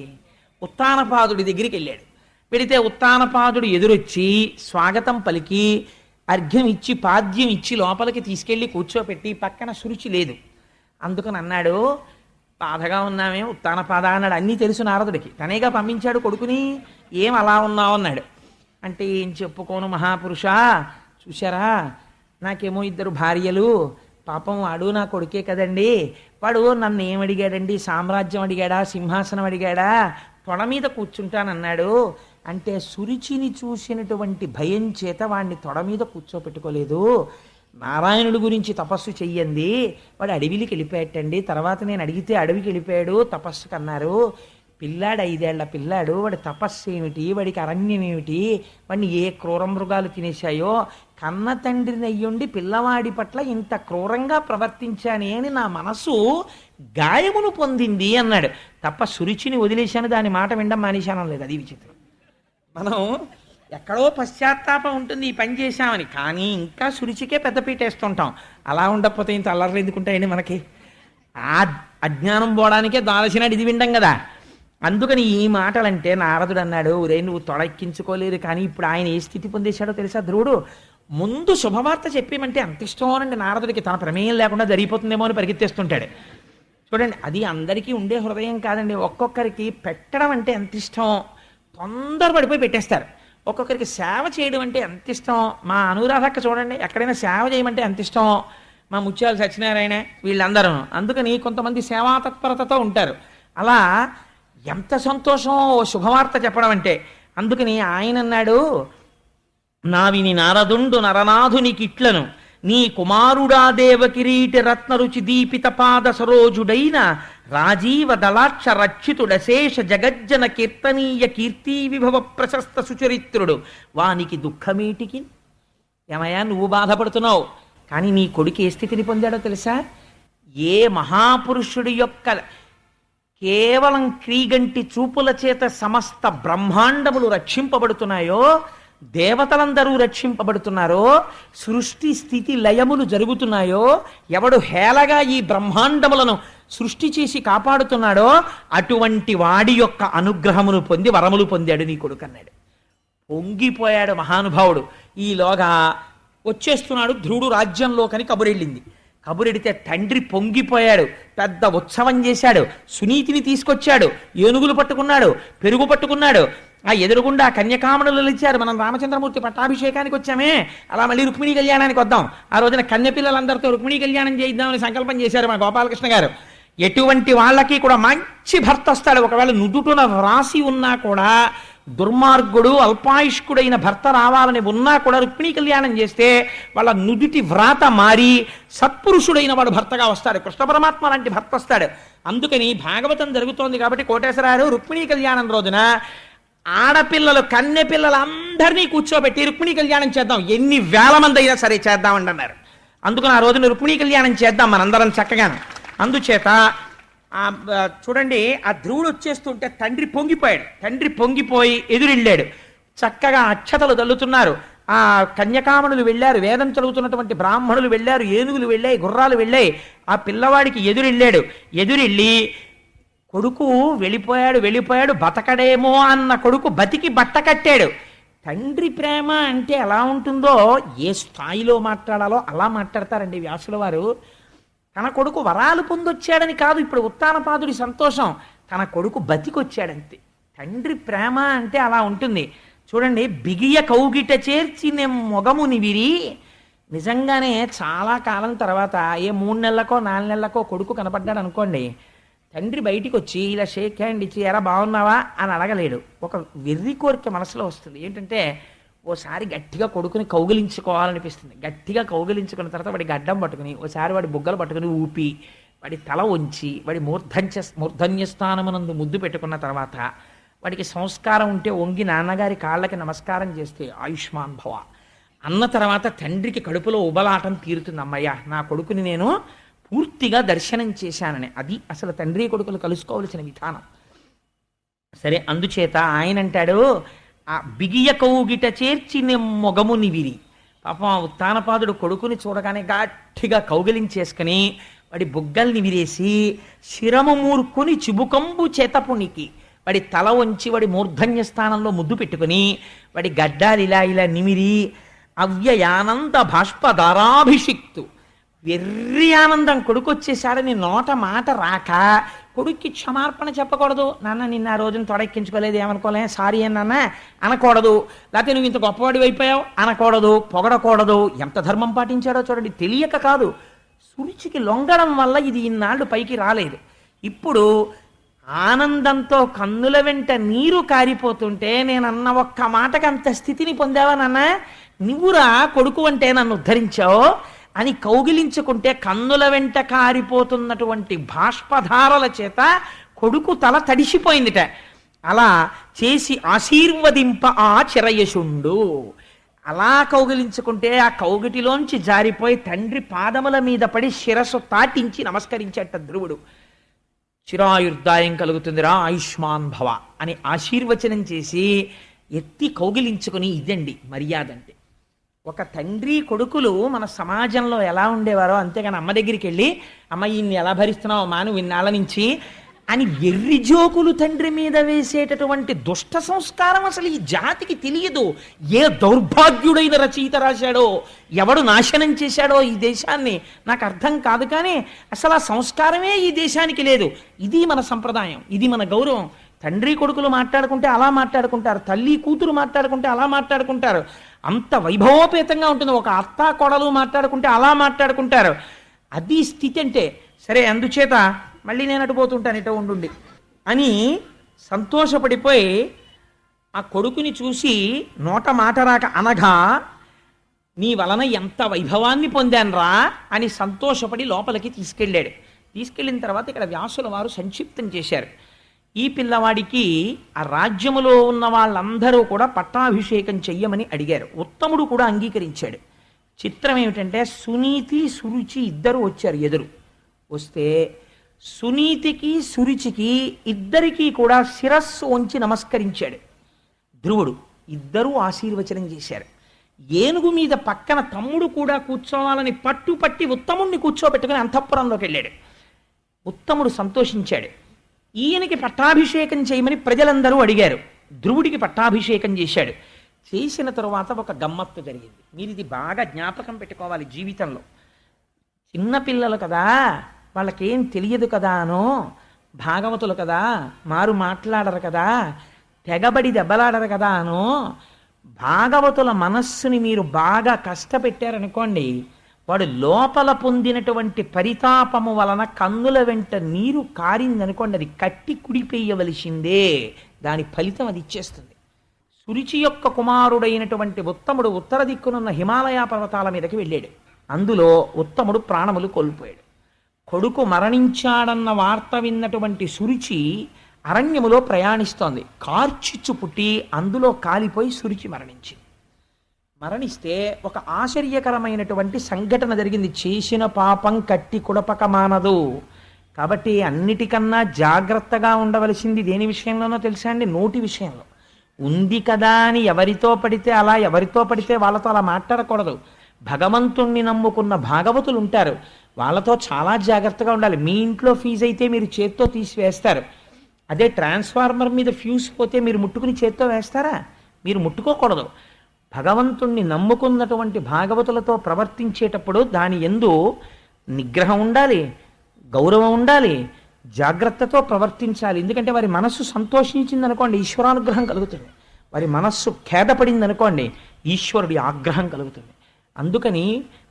ఉత్తానపాదుడి దగ్గరికి వెళ్ళాడు. వెళితే ఉత్తానపాదుడు ఎదురొచ్చి స్వాగతం పలికి అర్ఘ్యం ఇచ్చి పాద్యం ఇచ్చి లోపలికి తీసుకెళ్ళి కూర్చోపెట్టి పక్కన శురుచి లేదు. అందుకని అన్నాడు, బాధగా ఉన్నామే ఉత్తానపాద అన్నాడు. అన్నీ తెలుసు నారదుడికి, తనేగా పంపించాడు కొడుకుని. ఏం అలా ఉన్నావు అన్నాడు. అంటే ఏం చెప్పుకోను మహాపురుష, చూశారా నాకేమో 2 భార్యలు, పాపం వాడు నా కొడుకే కదండి. వాడు నన్ను ఏమడిగాడండి? సామ్రాజ్యం అడిగాడా, సింహాసనం అడిగాడా? తొడ మీద కూర్చుంటానన్నాడు. అంటే సురుచిని చూసినటువంటి భయం చేత వాడిని తొడ మీద కూర్చోపెట్టుకోలేదు. నారాయణుడి గురించి తపస్సు చెయ్యండి, వాడు అడవికి వెళ్ళిపోయాటండి. తర్వాత నేను అడిగితే అడవికి వెళ్ళిపోయాడు తపస్సుకు అన్నారు. పిల్లాడు 5 ఏళ్ల పిల్లాడు, వాడి తపస్సు ఏమిటి, వాడికి అరణ్యం ఏమిటి, వాడిని ఏ క్రూర మృగాలు తినేశాయో, కన్న తండ్రిని అయ్యుండి పిల్లవాడి పట్ల ఇంత క్రూరంగా ప్రవర్తించానే అని నా మనసు గాయమును పొందింది అన్నాడు. తప్ప సురుచిని వదిలేశాను, దాని మాట వినడం మానేశాను లేదు. అది విచిత్రం. మనం ఎక్కడో పశ్చాత్తాపం ఉంటుంది ఈ పని చేశామని, కానీ ఇంకా సురుచికే పెద్దపీట వేస్తుంటాం. అలా ఉండకపోతే ఇంత అల్లర్లు ఎందుకుంటాయండి మనకి? ఆ అజ్ఞానం పోవడానికే దాల్చినాడు ఇది విండం కదా. అందుకని ఈ మాటలంటే నారదుడు అన్నాడు, ఒరే నువ్వు తొడెక్కించుకోలేదు, కానీ ఇప్పుడు ఆయన ఏ స్థితి పొందేశాడో తెలుసా ధ్రువుడు? ముందు శుభవార్త చెప్పేమంటే అంత ఇష్టమోనండి నారదుడికి, తన ప్రమేయం లేకుండా జరిగిపోతుందేమో అని పరిగెత్తేస్తుంటాడు. చూడండి, అది అందరికీ ఉండే హృదయం కాదండి. ఒక్కొక్కరికి పెట్టడం అంటే ఎంత ఇష్టం, తొందరపడిపోయి పెట్టేస్తారు. ఒక్కొక్కరికి సేవ చేయడం అంటే ఎంత ఇష్టం. మా అనురాధక్క చూడండి, ఎక్కడైనా సేవ చేయమంటే ఎంత ఇష్టం. మా ముత్యాలు సత్యనారాయణ వీళ్ళందరూ. అందుకని కొంతమంది సేవా తత్పరతతో ఉంటారు. అలా ఎంత సంతోషం శుభవార్త చెప్పడం అంటే. అందుకని ఆయన అన్నాడు, నావిని నారదుండు నరనాథునికిట్లను నీ కుమారుడా దేవ కిరీటి రత్నరుచి దీపిత పాద సరోజుడైన రాజీవ దళాక్ష రక్షితుడశేష జగజ్జన కీర్తనీయ కీర్తి విభవ ప్రశస్త సుచరిత్రుడు వానికి దుఃఖమేటికి. ఏమయ్యా నువ్వు బాధపడుతున్నావు, కానీ నీ కొడుకు ఏ స్థితిని పొందాడో తెలుసా? ఏ మహాపురుషుడి యొక్క కేవలం క్రీగంటి చూపుల చేత సమస్త బ్రహ్మాండములు రక్షింపబడుతున్నాయో, దేవతలందరూ రక్షింపబడుతున్నారో, సృష్టి స్థితి లయములు జరుగుతున్నాయో, ఎవడు హేళగా ఈ బ్రహ్మాండములను సృష్టి చేసి కాపాడుతున్నాడో అటువంటి వాడి యొక్క అనుగ్రహమును పొంది వరములు పొందాడు నీ కొడుకు అన్నాడు. పొంగిపోయాడు మహానుభావుడు. ఈలోగా వచ్చేస్తున్నాడు ధ్రువుడు రాజ్యంలోకని కబురెళ్ళింది. కబురెడితే తండ్రి పొంగిపోయాడు, పెద్ద ఉత్సవం చేశాడు. సునీతిని తీసుకొచ్చాడు, ఏనుగులు పట్టుకున్నాడు, పెరుగు పట్టుకున్నాడు. ఆ ఎదురుగుండా కన్యకామణులు ఇచ్చారు. మనం రామచంద్రమూర్తి పట్టాభిషేకానికి వచ్చామే, అలా మళ్ళీ రుక్మిణీ కళ్యాణానికి వద్దాం. ఆ రోజున కన్యపిల్లలందరితో రుక్మిణీ కళ్యాణం చేయిద్దామని సంకల్పం చేశారు మా గోపాలకృష్ణ గారు. ఎటువంటి వాళ్ళకి కూడా మంచి భర్త వస్తాడు. ఒకవేళ నుదుటున రాసి ఉన్నా కూడా, దుర్మార్గుడు అల్పాయుష్కుడైన భర్త రావాలని ఉన్నా కూడా రుక్మిణీ కళ్యాణం చేస్తే వాళ్ళ నుదుటి వ్రాత మారి సత్పురుషుడైన వాడు భర్తగా వస్తాడు. కృష్ణ పరమాత్మ లాంటి భర్త వస్తాడు. అందుకని భాగవతం జరుగుతోంది కాబట్టి కోటేశ్వరారు రుక్మిణీ కళ్యాణం రోజున ఆడపిల్లలు కన్నె పిల్లలందరినీ కూర్చోబెట్టి రుక్మిణీ కళ్యాణం చేద్దాం, ఎన్ని వేల మంది అయినా సరే చేద్దామండి అన్నారు. అందుకని ఆ రోజున రుక్మిణీ కళ్యాణం చేద్దాం మనందరం చక్కగాను. అందుచేత చూడండి, ఆ ధ్రువుడు వచ్చేస్తుంటే తండ్రి పొంగిపోయాడు. తండ్రి పొంగిపోయి ఎదురెళ్ళాడు. చక్కగా అక్షతలు తల్లుతున్నారు. ఆ కన్యకామణులు వెళ్ళారు, వేదం చదువుతున్నటువంటి బ్రాహ్మణులు వెళ్ళారు, ఏనుగులు వెళ్ళాయి, గుర్రాలు వెళ్ళాయి. ఆ పిల్లవాడికి ఎదురెళ్ళాడు. ఎదురెళ్ళి కొడుకు వెళ్ళిపోయాడు బతకడేమో అన్న కొడుకు బతికి బట్ట కట్టాడు. తండ్రి ప్రేమ అంటే ఎలా ఉంటుందో, ఏ స్థాయిలో మాట్లాడాలో అలా మాట్లాడతారండి వ్యాసుల వారు. తన కొడుకు వరాలు పొందొచ్చాడని కాదు ఇప్పుడు ఉత్తానపాదుడి సంతోషం, తన కొడుకు బతికొచ్చాడంతే. తండ్రి ప్రేమ అంటే అలా ఉంటుంది. చూడండి, బిగియ కౌగిట చేర్చి నేను మొగముని విరి. నిజంగానే చాలా కాలం తర్వాత ఏ 3 నెలలకో 4 నెలలకో కొడుకు కనపడ్డాడు అనుకోండి, తండ్రి బయటికి వచ్చి ఇలా షేక్ హ్యాండ్ ఇచ్చి ఎరా బాగున్నావా అని అడగలేడు. ఒక వెర్రి కోరిక మనసులో వస్తుంది. ఏంటంటే ఓసారి గట్టిగా కొడుకుని కౌగిలించుకోవాలనిపిస్తుంది. గట్టిగా కౌగిలించుకున్న తర్వాత వాడి గడ్డం పట్టుకుని, ఓసారి వాడి బుగ్గలు పట్టుకుని ఊపి, వాడి తల వంచి, వాడి మూర్ధన్యస్థానమునందు ముద్దు పెట్టుకున్న తర్వాత వాడికి సంస్కారం ఉంటే వంగి నాన్నగారి కాళ్ళకి నమస్కారం చేస్తే ఆయుష్మాన్ భవ అన్న తర్వాత తండ్రికి కడుపులో ఉబలాటం తీరుతుంది. అమ్మయ్య, నా కొడుకుని నేను పూర్తిగా దర్శనం చేశానని. అది అసలు తండ్రి కొడుకులు కలుసుకోవలసిన విధానం. సరే, అందుచేత ఆయన అంటాడు, ఆ బిగియ కౌగిట చేర్చి మొగముని విరి. పాపం ఆ ఉత్తానపాదుడు కొడుకుని చూడగానే గట్టిగా కౌగిలించేసుకుని వాడి బుగ్గల్ని విరేసి శిరము మూర్ఖుని చిబుకంబు చేతపునికి వాడి తల వంచి వాడి మూర్ధన్య స్థానంలో ముద్దు పెట్టుకుని వాడి గడ్డాలు ఇలా ఇలా నిమిరి అవ్యయానంద బాష్పధారాభిషిక్తు. వెర్రి ఆనందం, కొడుకు వచ్చేసాడని నోట మాట రాక కొడుక్కి క్షమార్పణ చెప్పకూడదు. నాన్న నిన్న ఆ రోజున తొడెక్కించుకోలేదు ఏమనుకోలే, సారీ అని నాన్న అనకూడదు. లేకపోతే నువ్వు ఇంత గొప్పవాడివి అయిపోయావు అనకూడదు, పొగడకూడదు. ఎంత ధర్మం పాటించాడో చూడండి. తెలియక కాదు, సురుచికి లొంగడం వల్ల ఇది ఇన్నాళ్ళు పైకి రాలేదు. ఇప్పుడు ఆనందంతో కన్నుల వెంట నీరు కారిపోతుంటే నేనన్న ఒక్క మాటకి అంత స్థితిని పొందావా నాన్న, నువ్వురా కొడుకు అంటే నన్ను ఉద్ధరించావు అని కౌగిలించుకుంటే కన్నుల వెంట కారిపోతున్నటువంటి బాష్పధారల చేత కొడుకు తల తడిసిపోయిందిట. అలా చేసి ఆశీర్వదింప ఆ చిరయశుండు. అలా కౌగిలించుకుంటే ఆ కౌగిటిలోంచి జారిపోయి తండ్రి పాదముల మీద పడి శిరస్సు తాటించి నమస్కరించేట ధ్రువుడు. చిరాయుర్దాయం కలుగుతుందిరా, ఆయుష్మాన్ భవ అని ఆశీర్వచనం చేసి ఎత్తి కౌగిలించుకుని, ఇదండి మర్యాద అంటే. ఒక తండ్రి కొడుకులు మన సమాజంలో ఎలా ఉండేవారో, అంతేగాని అమ్మ దగ్గరికి వెళ్ళి అమ్మ ఈయన్ని ఎలా భరిస్తున్నావు అమ్మా నువ్వు ఇన్నాళ్ళ నుంచి అని వెర్రి జోకులు తండ్రి మీద వేసేటటువంటి దుష్ట సంస్కారం అసలు ఈ జాతికి తెలియదు. ఏ దౌర్భాగ్యుడైన రచయిత రాశాడో, ఎవడు నాశనం చేశాడో ఈ దేశాన్ని నాకు అర్థం కాదు. కానీ అసలు ఆ సంస్కారమే ఈ దేశానికి లేదు. ఇది మన సంప్రదాయం, ఇది మన గౌరవం. తండ్రి కొడుకులు మాట్లాడుకుంటే అలా మాట్లాడుకుంటారు, తల్లి కూతురు మాట్లాడుకుంటే అలా మాట్లాడుకుంటారు. అంత వైభవోపేతంగా ఉంటుంది. ఒక అత్త కోడలు మాట్లాడుకుంటే అలా మాట్లాడుకుంటారు. అది స్థితి అంటే. సరే, అందుచేత మళ్ళీ నేను అటుపోతుంటాను ఇట ఉండుండి అని సంతోషపడిపోయి ఆ కొడుకుని చూసి నోట మాట రాక అనగా, నీ వలన ఎంత వైభవాన్ని పొందాన్రా అని సంతోషపడి లోపలికి తీసుకెళ్ళాడు. తీసుకెళ్ళిన తర్వాత ఇక్కడ వ్యాసుల వారు సంక్షిప్తం చేశారు. ఈ పిల్లవాడికి ఆ రాజ్యములో ఉన్న వాళ్ళందరూ కూడా పట్టాభిషేకం చెయ్యమని అడిగారు. ఉత్తముడు కూడా అంగీకరించాడు. చిత్రం ఏమిటంటే సునీతి సురుచి ఇద్దరు వచ్చారు ఎదురు. వస్తే సునీతికి సురుచికి ఇద్దరికీ కూడా శిరస్సు వంచి నమస్కరించాడు ధ్రువుడు. ఇద్దరూ ఆశీర్వచనం చేశారు. ఏనుగు మీద పక్కన తమ్ముడు కూడా కూర్చోవాలని పట్టుపట్టి ఉత్తముణ్ణి కూర్చోబెట్టుకుని అంతఃపురంలోకి వెళ్ళాడు. ఉత్తముడు సంతోషించాడు. ఈయనకి పట్టాభిషేకం చేయమని ప్రజలందరూ అడిగారు. ధ్రువుడికి పట్టాభిషేకం చేశాడు. చేసిన తరువాత ఒక గమ్మత్తు జరిగింది. మీరు ఇది బాగా జ్ఞాపకం పెట్టుకోవాలి జీవితంలో. చిన్నపిల్లలు కదా, వాళ్ళకేం తెలియదు కదా అనో, భాగవతులు కదా, మారు మాట్లాడరు కదా, తెగబడి దెబ్బలాడరు కదా అనో, భాగవతుల మనస్సుని మీరు బాగా కష్టపెట్టారనుకోండి, వాడు లోపల పొందినటువంటి పరితాపము వలన కన్నుల వెంట నీరు కారిందనుకోండి, అది కట్టి కుడిపేయవలసిందే. దాని ఫలితం అది ఇచ్చేస్తుంది. సురుచి యొక్క కుమారుడైనటువంటి ఉత్తముడు ఉత్తర దిక్కునున్న హిమాలయ పర్వతాల మీదకి వెళ్ళాడు. అందులో ఉత్తముడు ప్రాణములు కోల్పోయాడు. కొడుకు మరణించాడన్న వార్త విన్నటువంటి సురుచి అరణ్యములో ప్రయాణిస్తోంది. కార్చిచ్చు పుట్టి అందులో కాలిపోయి సురుచి మరణిస్తే ఒక ఆశ్చర్యకరమైనటువంటి సంఘటన జరిగింది. చేసిన పాపం కట్టి కుడపక మానదు. కాబట్టి అన్నిటికన్నా జాగ్రత్తగా ఉండవలసింది దేని విషయంలోనో తెలుసా అండి? నోటి విషయంలో. ఉంది కదా అని ఎవరితో పడితే వాళ్ళతో అలా మాట్లాడకూడదు. భగవంతుణ్ణి నమ్ముకున్న భాగవతులు ఉంటారు, వాళ్ళతో చాలా జాగ్రత్తగా ఉండాలి. మీ ఇంట్లో ఫీజు అయితే మీరు చేత్తో తీసివేస్తారు. అదే ట్రాన్స్ఫార్మర్ మీద ఫ్యూజ్ పోతే మీరు ముట్టుకుని చేత్తో వేస్తారా? మీరు ముట్టుకోకూడదు. భగవంతుణ్ణి నమ్ముకున్నటువంటి భాగవతులతో ప్రవర్తించేటప్పుడు దాని యందు నిగ్రహం ఉండాలి, గౌరవం ఉండాలి, జాగ్రత్తతో ప్రవర్తించాలి. ఎందుకంటే వారి మనస్సు సంతోషించిందనుకోండి ఈశ్వరానుగ్రహం కలుగుతుంది. వారి మనస్సు ఖేదపడింది అనుకోండి, ఈశ్వరుడి ఆగ్రహం కలుగుతుంది. అందుకని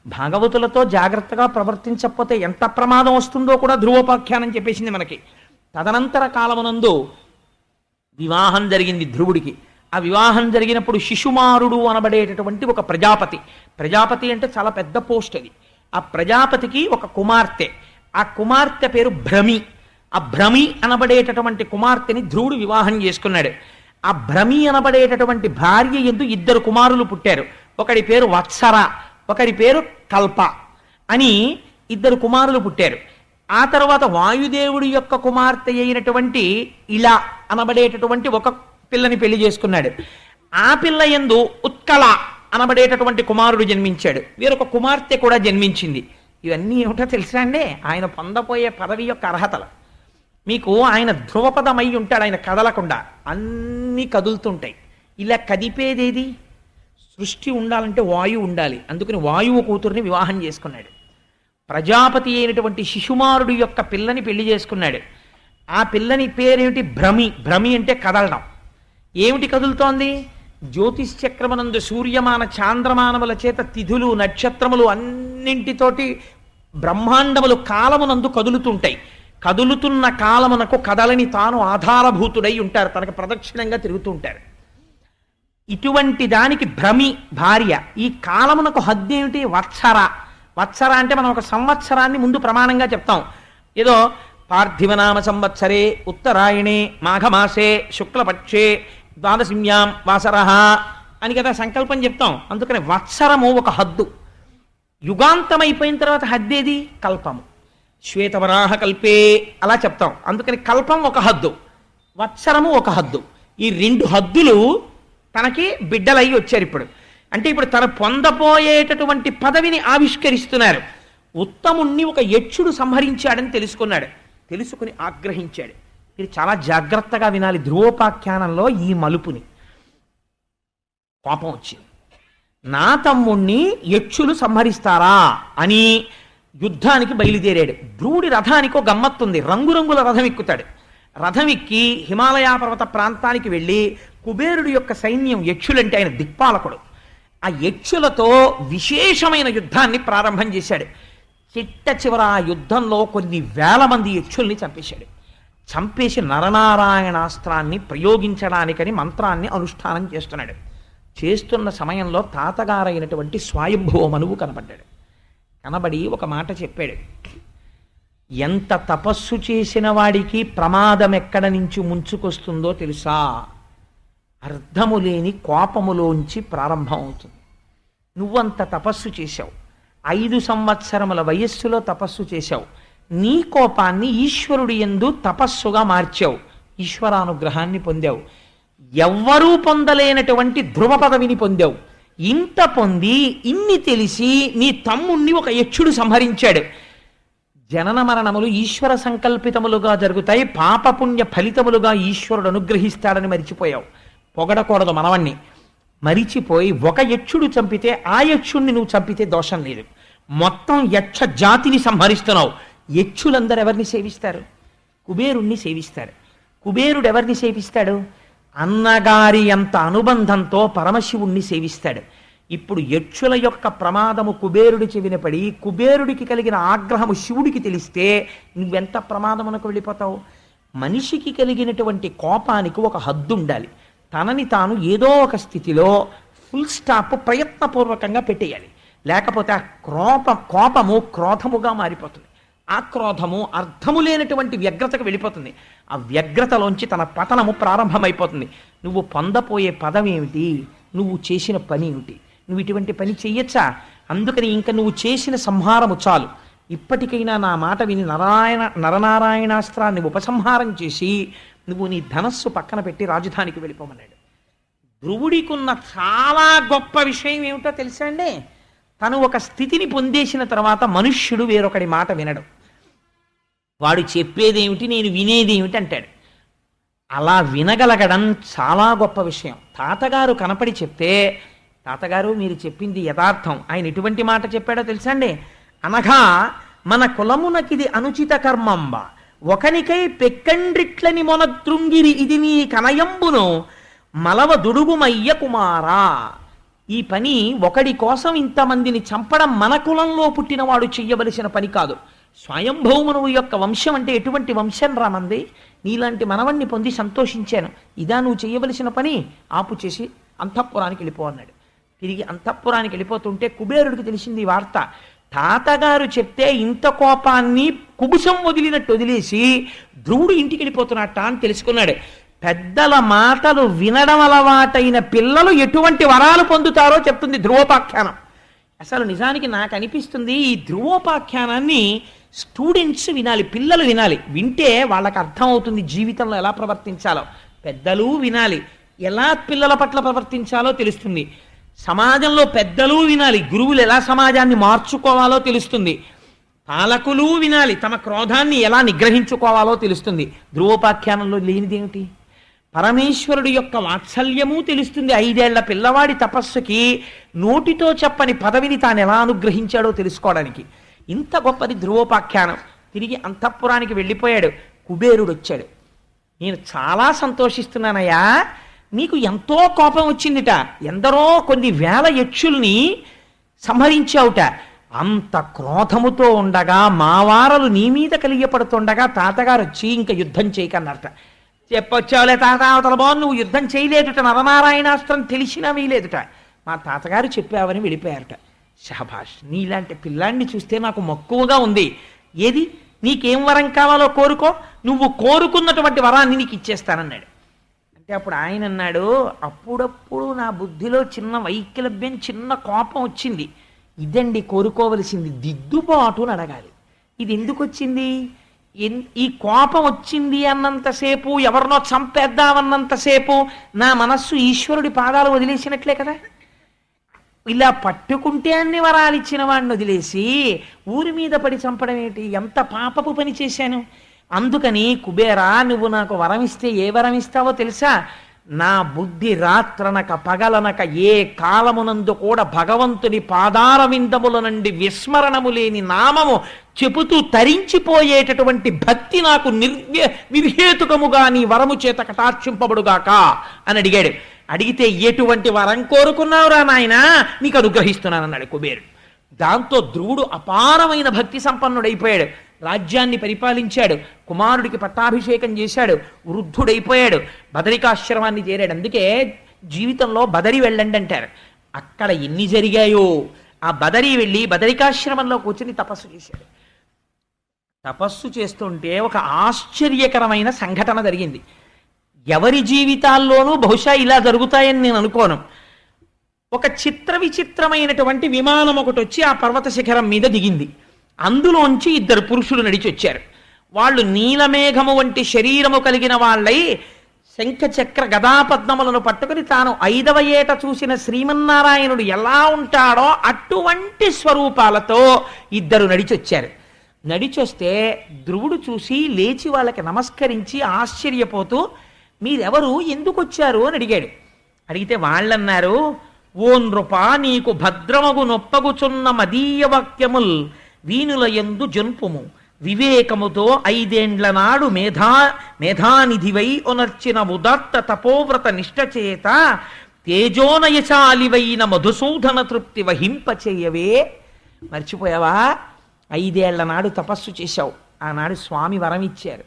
భాగవతులతో జాగ్రత్తగా ప్రవర్తించకపోతే ఎంత ప్రమాదం వస్తుందో కూడా ధ్రువోపాఖ్యానం చెప్పేసింది మనకి. తదనంతర కాలమునందు వివాహం జరిగింది ధ్రువుడికి. ఆ వివాహం జరిగినప్పుడు శిశుమారుడు అనబడేటటువంటి ఒక ప్రజాపతి, ప్రజాపతి అంటే చాలా పెద్ద పోస్ట్ అది. ఆ ప్రజాపతికి ఒక కుమార్తె, ఆ కుమార్తె పేరు భ్రమి. ఆ భ్రమి అనబడేటటువంటి కుమార్తెని ధ్రువుడు వివాహం చేసుకున్నాడు. ఆ భ్రమి అనబడేటటువంటి భార్య యందు ఇద్దరు కుమారులు పుట్టారు. ఒకడి పేరు వత్సర, ఒకడి పేరు కల్ప అని ఇద్దరు కుమారులు పుట్టారు. ఆ తర్వాత వాయుదేవుడి యొక్క కుమార్తె అయినటువంటి ఇలా అనబడేటటువంటి ఒక పిల్లని పెళ్లి చేసుకున్నాడు. ఆ పిల్ల యందు ఉత్కళ అనబడేటటువంటి కుమారుడు జన్మించాడు. వీరొక కుమార్తె కూడా జన్మించింది. ఇవన్నీ ఏమిటో తెలుసా అండి? ఆయన పొందబోయే పదవి యొక్క అర్హతలు. మీకు ఆయన ధ్రువపదమై ఉంటాడు, ఆయన కదలకుండా అన్నీ కదులుతుంటాయి. ఇలా కదిపేదేది? సృష్టి ఉండాలంటే వాయువు ఉండాలి. అందుకని వాయువు కూతుర్ని వివాహం చేసుకున్నాడు. ప్రజాపతి అయినటువంటి శిశుమారుడు యొక్క పిల్లని పెళ్లి చేసుకున్నాడు. ఆ పిల్లని పేరేమిటి? భ్రమి. భ్రమి అంటే కదలడం. ఏమిటి కదులుతోంది? జ్యోతిష్ చక్రమనందు సూర్యమాన చాంద్రమానముల చేత తిథులు నక్షత్రములు అన్నింటితోటి బ్రహ్మాండములు కాలమునందు కదులుతుంటాయి. కదులుతున్న కాలమునకు కదలని తాను ఆధారభూతుడై ఉంటారు, తనకు ప్రదక్షిణంగా తిరుగుతూ ఉంటారు. ఇటువంటి దానికి భ్రమి భార్య. ఈ కాలమునకు హద్దు ఏమిటి? వత్సర. వత్సర అంటే మనం ఒక సంవత్సరాన్ని ముందు ప్రమాణంగా చెప్తాం. ఏదో పార్థివనామ సంవత్సరే ఉత్తరాయణే మాఘమాసే శుక్లపక్షే ద్వాదశిమ్యాం వాసరః అని కదా సంకల్పం చెప్తాం. అందుకని వత్సరము ఒక హద్దు. యుగాంతం అయిపోయిన తర్వాత హద్దేది? కల్పము. శ్వేతవరాహ కల్పే అలా చెప్తాం. అందుకని కల్పం ఒక హద్దు, వత్సరము ఒక హద్దు. ఈ రెండు హద్దులు తనకి బిడ్డలై వచ్చారు ఇప్పుడు. అంటే ఇప్పుడు తను పొందబోయేటటువంటి పదవిని ఆవిష్కరిస్తున్నారు. ఉత్తముణ్ణి ఒక యక్షుడు సంహరించాడని తెలుసుకున్నాడు. తెలుసుకుని ఆగ్రహించాడు. మీరు చాలా జాగ్రత్తగా వినాలి ధ్రువోపాఖ్యానంలో ఈ మలుపుని. కోపం వచ్చింది. నా తమ్ముణ్ణి యక్షులు సంహరిస్తారా అని యుద్ధానికి బయలుదేరాడు. ధ్రువుడి రథానికి ఒక గమ్మత్తుంది. రంగురంగుల రథం ఎక్కుతాడు. రథం ఎక్కి హిమాలయ పర్వత ప్రాంతానికి వెళ్ళి కుబేరుడి యొక్క సైన్యం, యక్షులంటే ఆయన దిక్పాలకుడు, ఆ యక్షులతో విశేషమైన యుద్ధాన్ని ప్రారంభం చేశాడు. చిట్ట చివర ఆ యుద్ధంలో కొన్ని వేల మంది యక్షుల్ని చంపేశాడు. చంపేసి నరనారాయణాస్త్రాన్ని ప్రయోగించడానికని మంత్రాన్ని అనుష్ఠానం చేస్తున్నాడు. చేస్తున్న సమయంలో తాతగారైనటువంటి స్వయంభువ మనువు కనబడ్డాడు. కనబడి ఒక మాట చెప్పాడు. ఎంత తపస్సు చేసిన వాడికి ప్రమాదం ఎక్కడ నుంచి ముంచుకొస్తుందో తెలుసా? అర్థము లేని కోపములోంచి ప్రారంభం అవుతుంది. నువ్వంత తపస్సు చేశావు, 5 సంవత్సరముల వయస్సులో తపస్సు చేశావు. నీ కోపాన్ని ఈశ్వరుడి యందు తపస్సుగా మార్చావు, ఈశ్వరానుగ్రహాన్ని పొందావు. ఎవ్వరూ పొందలేనటువంటి ధ్రువ పదవిని పొందావు. ఇంత పొంది ఇన్ని తెలిసి నీ తమ్ముణ్ణి ఒక యక్షుడు సంహరించాడు. జనన మరణములు ఈశ్వర సంకల్పితములుగా జరుగుతాయి, పాపపుణ్య ఫలితములుగా ఈశ్వరుడు అనుగ్రహిస్తాడని మరిచిపోయావు. పొగడకూడదు మనవణ్ణి. మరిచిపోయి ఒక యక్షుడు చంపితే ఆ యక్షుణ్ణి నువ్వు చంపితే దోషం లేదు. మొత్తం యక్ష జాతిని సంహరిస్తున్నావు. యక్షులందరూ ఎవరిని సేవిస్తారు? కుబేరుణ్ణి సేవిస్తారు. కుబేరుడు ఎవరిని సేవిస్తాడు? అన్నగారి అంత అనుబంధంతో పరమశివుణ్ణి సేవిస్తాడు. ఇప్పుడు యక్షుల యొక్క ప్రమాదము కుబేరుడి చెవిన పడి కుబేరుడికి కలిగిన ఆగ్రహము శివుడికి తెలిస్తే నువ్వెంత ప్రమాదమునకు వెళ్ళిపోతావు? మనిషికి కలిగినటువంటి కోపానికి ఒక హద్దు ఉండాలి. తనని తాను ఏదో ఒక స్థితిలో ఫుల్ స్టాప్ ప్రయత్నపూర్వకంగా పెట్టేయాలి. లేకపోతే ఆ కోపము క్రోధముగా మారిపోతుంది. ఆ క్రోధము అర్థము లేనటువంటి వ్యగ్రతకు వెళ్ళిపోతుంది. ఆ వ్యగ్రతలోంచి తన పతనము ప్రారంభమైపోతుంది. నువ్వు పొందపోయే పదం ఏమిటి? నువ్వు చేసిన పని ఏమిటి? నువ్వు ఇటువంటి పని చెయ్యొచ్చా? అందుకని ఇంకా నువ్వు చేసిన సంహారము చాలు. ఇప్పటికైనా నా మాట విని నరనారాయణాస్త్రాన్ని ఉపసంహారం చేసి నువ్వు నీ ధనస్సు పక్కన పెట్టి రాజధానికి వెళ్ళిపోమన్నాడు. ధ్రువుడికున్న చాలా గొప్ప విషయం ఏమిటో తెలుసా అండి? తను ఒక స్థితిని పొందేసిన తర్వాత మనుష్యుడు వేరొకడి మాట వినడు. వాడు చెప్పేదేమిటి, నేను వినేదేమిటి అంటాడు. అలా వినగలగడం చాలా గొప్ప విషయం. తాతగారు కనపడి చెప్తే, తాతగారు మీరు చెప్పింది యథార్థం, ఆయన ఎటువంటి మాట చెప్పాడో తెలుసా అండి? అనగా మన కులమునకిది అనుచిత కర్మంబ, ఒకనికై పెక్కండ్రిట్లని మొన తృంగిరి ఇది నీ కనయంబును, మలవ దుడుగుమయ్య కుమారా. ఈ పని ఒకడి కోసం ఇంతమందిని చంపడం మన కులంలో పుట్టినవాడు చెయ్యవలసిన పని కాదు. స్వయంభౌమనువు యొక్క వంశం అంటే ఎటువంటి వంశం రామంది? నీలాంటి మనవణ్ణి పొంది సంతోషించాను, ఇదా నువ్వు చెయ్యవలసిన పని? ఆపు చేసి అంతఃపురానికి వెళ్ళిపో అన్నాడు. తిరిగి అంతఃపురానికి వెళ్ళిపోతుంటే కుబేరుడికి తెలిసింది ఈ వార్త. తాతగారు చెప్తే ఇంత కోపాన్ని కుబుసం వదిలినట్టు వదిలేసి ధ్రువుడు ఇంటికి వెళ్ళిపోతున్నట్ట అని తెలుసుకున్నాడు. పెద్దల మాటలు వినడం అలవాటైన పిల్లలు ఎటువంటి వరాలు పొందుతారో చెప్తుంది ధ్రువోపాఖ్యానం. అసలు నిజానికి నాకు అనిపిస్తుంది ఈ ధ్రువోపాఖ్యానాన్ని స్టూడెంట్స్ వినాలి, పిల్లలు వినాలి. వింటే వాళ్ళకి అర్థమవుతుంది జీవితంలో ఎలా ప్రవర్తించాలో. పెద్దలు వినాలి, ఎలా పిల్లల పట్ల ప్రవర్తించాలో తెలుస్తుంది. సమాజంలో పెద్దలు వినాలి, గురువులు ఎలా సమాజాన్ని మార్చుకోవాలో తెలుస్తుంది. పాలకులు వినాలి, తమ క్రోధాన్ని ఎలా నిగ్రహించుకోవాలో తెలుస్తుంది. ధ్రువోపాఖ్యానంలో లేనిదేమిటి? పరమేశ్వరుడు యొక్క వాత్సల్యము తెలుస్తుంది. 5 ఏళ్ల పిల్లవాడి తపస్సుకి నోటితో చెప్పని పదవిని తాను ఎలా అనుగ్రహించాడో తెలుసుకోవడానికి. ఇంత గొప్పది ధ్రువోపాఖ్యానం. తిరిగి అంతఃపురానికి వెళ్ళిపోయాడు. కుబేరుడు వచ్చాడు. నేను చాలా సంతోషిస్తున్నానయ్యా, నీకు ఎంతో కోపం వచ్చిందిట, ఎందరో కొన్ని వేల యక్షుల్ని సంహరించావుట. అంత క్రోధముతో ఉండగా మావారలు నీ మీద కలిగపడుతుండగా తాతగారు వచ్చి ఇంకా యుద్ధం చేయకన్నారట. చెప్పొచ్చావులే తాత, అవతల బాగుంది, నువ్వు యుద్ధం చేయలేదుట, నరనారాయణాస్త్రం తెలిసినా వేయలేదుట, మా తాతగారు చెప్పావని వెళ్ళిపోయారట. షహబాష్, నీలాంటి పిల్లాన్ని చూస్తే నాకు మక్కువగా ఉంది. ఏది నీకేం వరం కావాలో కోరుకో, నువ్వు కోరుకున్నటువంటి వరాన్ని నీకు ఇచ్చేస్తానన్నాడు. అంటే అప్పుడు ఆయన అన్నాడు, అప్పుడప్పుడు నా బుద్ధిలో చిన్న వైకలభ్యం, చిన్న కోపం వచ్చింది. ఇదండి కోరుకోవలసింది, దిద్దుబాటు అని అడగాలి. ఇది ఎందుకు వచ్చింది? ఈ కోపం వచ్చింది అన్నంతసేపు, ఎవరినో చంపేద్దామన్నంతసేపు నా మనస్సు ఈశ్వరుడి పాదాలు వదిలేసినట్లే కదా. ఇలా పట్టుకుంటే అన్ని వరాలు ఇచ్చిన వాడిని వదిలేసి ఊరి మీద పడి చంపడం ఏంటి? ఎంత పాపపు పని చేశాను. అందుకని కుబేరా, నువ్వు నాకు వరం ఇస్తే ఏ వరం ఇస్తావో తెలుసా? నా బుద్ధి రాత్రనక పగలనక ఏ కాలమునందు కూడా భగవంతుని పాదార విందముల నుండి విస్మరణము లేని నామము చెబుతూ తరించిపోయేటటువంటి భక్తి నాకు నిర్హేతుకముగా నీ వరము చేత కటాక్షింపబడుగాక అని అడిగాడు. అడిగితే ఎటువంటి వరం కోరుకున్నావురా నాయనా, నీకు అనుగ్రహిస్తున్నానన్నాడు కుబేరుడు. దాంతో ధ్రువుడు అపారమైన భక్తి సంపన్నుడైపోయాడు. రాజ్యాన్ని పరిపాలించాడు, కుమారుడికి పట్టాభిషేకం చేశాడు, వృద్ధుడైపోయాడు, బదరికాశ్రమాన్ని చేరాడు. అందుకే జీవితంలో బదరి వెళ్ళండి అంటారు. అక్కడ ఎన్ని జరిగాయో, ఆ బదరి వెళ్ళి బదరికాశ్రమంలో కూర్చుని తపస్సు చేశాడు. తపస్సు చేస్తుంటే ఒక ఆశ్చర్యకరమైన సంఘటన జరిగింది. ఎవరి జీవితాల్లోనూ బహుశా ఇలా జరుగుతాయని నేను అనుకోను. ఒక చిత్ర విచిత్రమైనటువంటి విమానం ఒకటి వచ్చి ఆ పర్వత శిఖరం మీద దిగింది. అందులోంచి 2 పురుషులు నడిచి వచ్చారు. వాళ్ళు నీలమేఘము వంటి శరీరము కలిగిన వాళ్ళై శంఖ చక్ర గదాపద్మములను పట్టుకుని తాను 5వ ఏట చూసిన శ్రీమన్నారాయణుడు ఎలా ఉంటాడో అటువంటి స్వరూపాలతో 2 నడిచొచ్చారు. నడిచొస్తే ధ్రువుడు చూసి లేచి వాళ్ళకి నమస్కరించి ఆశ్చర్యపోతూ, మీరెవరు, ఎందుకు వచ్చారు అని అడిగాడు. అడిగితే వాళ్ళన్నారు, ఓ నృపా, నీకు భద్రమగు నొప్పగుచున్న మదీయ వాక్యముల్ వీనుల యందు జన్పుము, వివేకముతో 5 ఏండ్ల నాడు మేధానిధివై ఒనర్చిన ఉదాత్త తపోవ్రత నిష్ఠచేత తేజోనయశాలివైన మధుసూదన తృప్తి వహింపచేయవే. మర్చిపోయావా? 5 ఏళ్ల నాడు తపస్సు చేశావు. ఆనాడు స్వామి వరం ఇచ్చారు,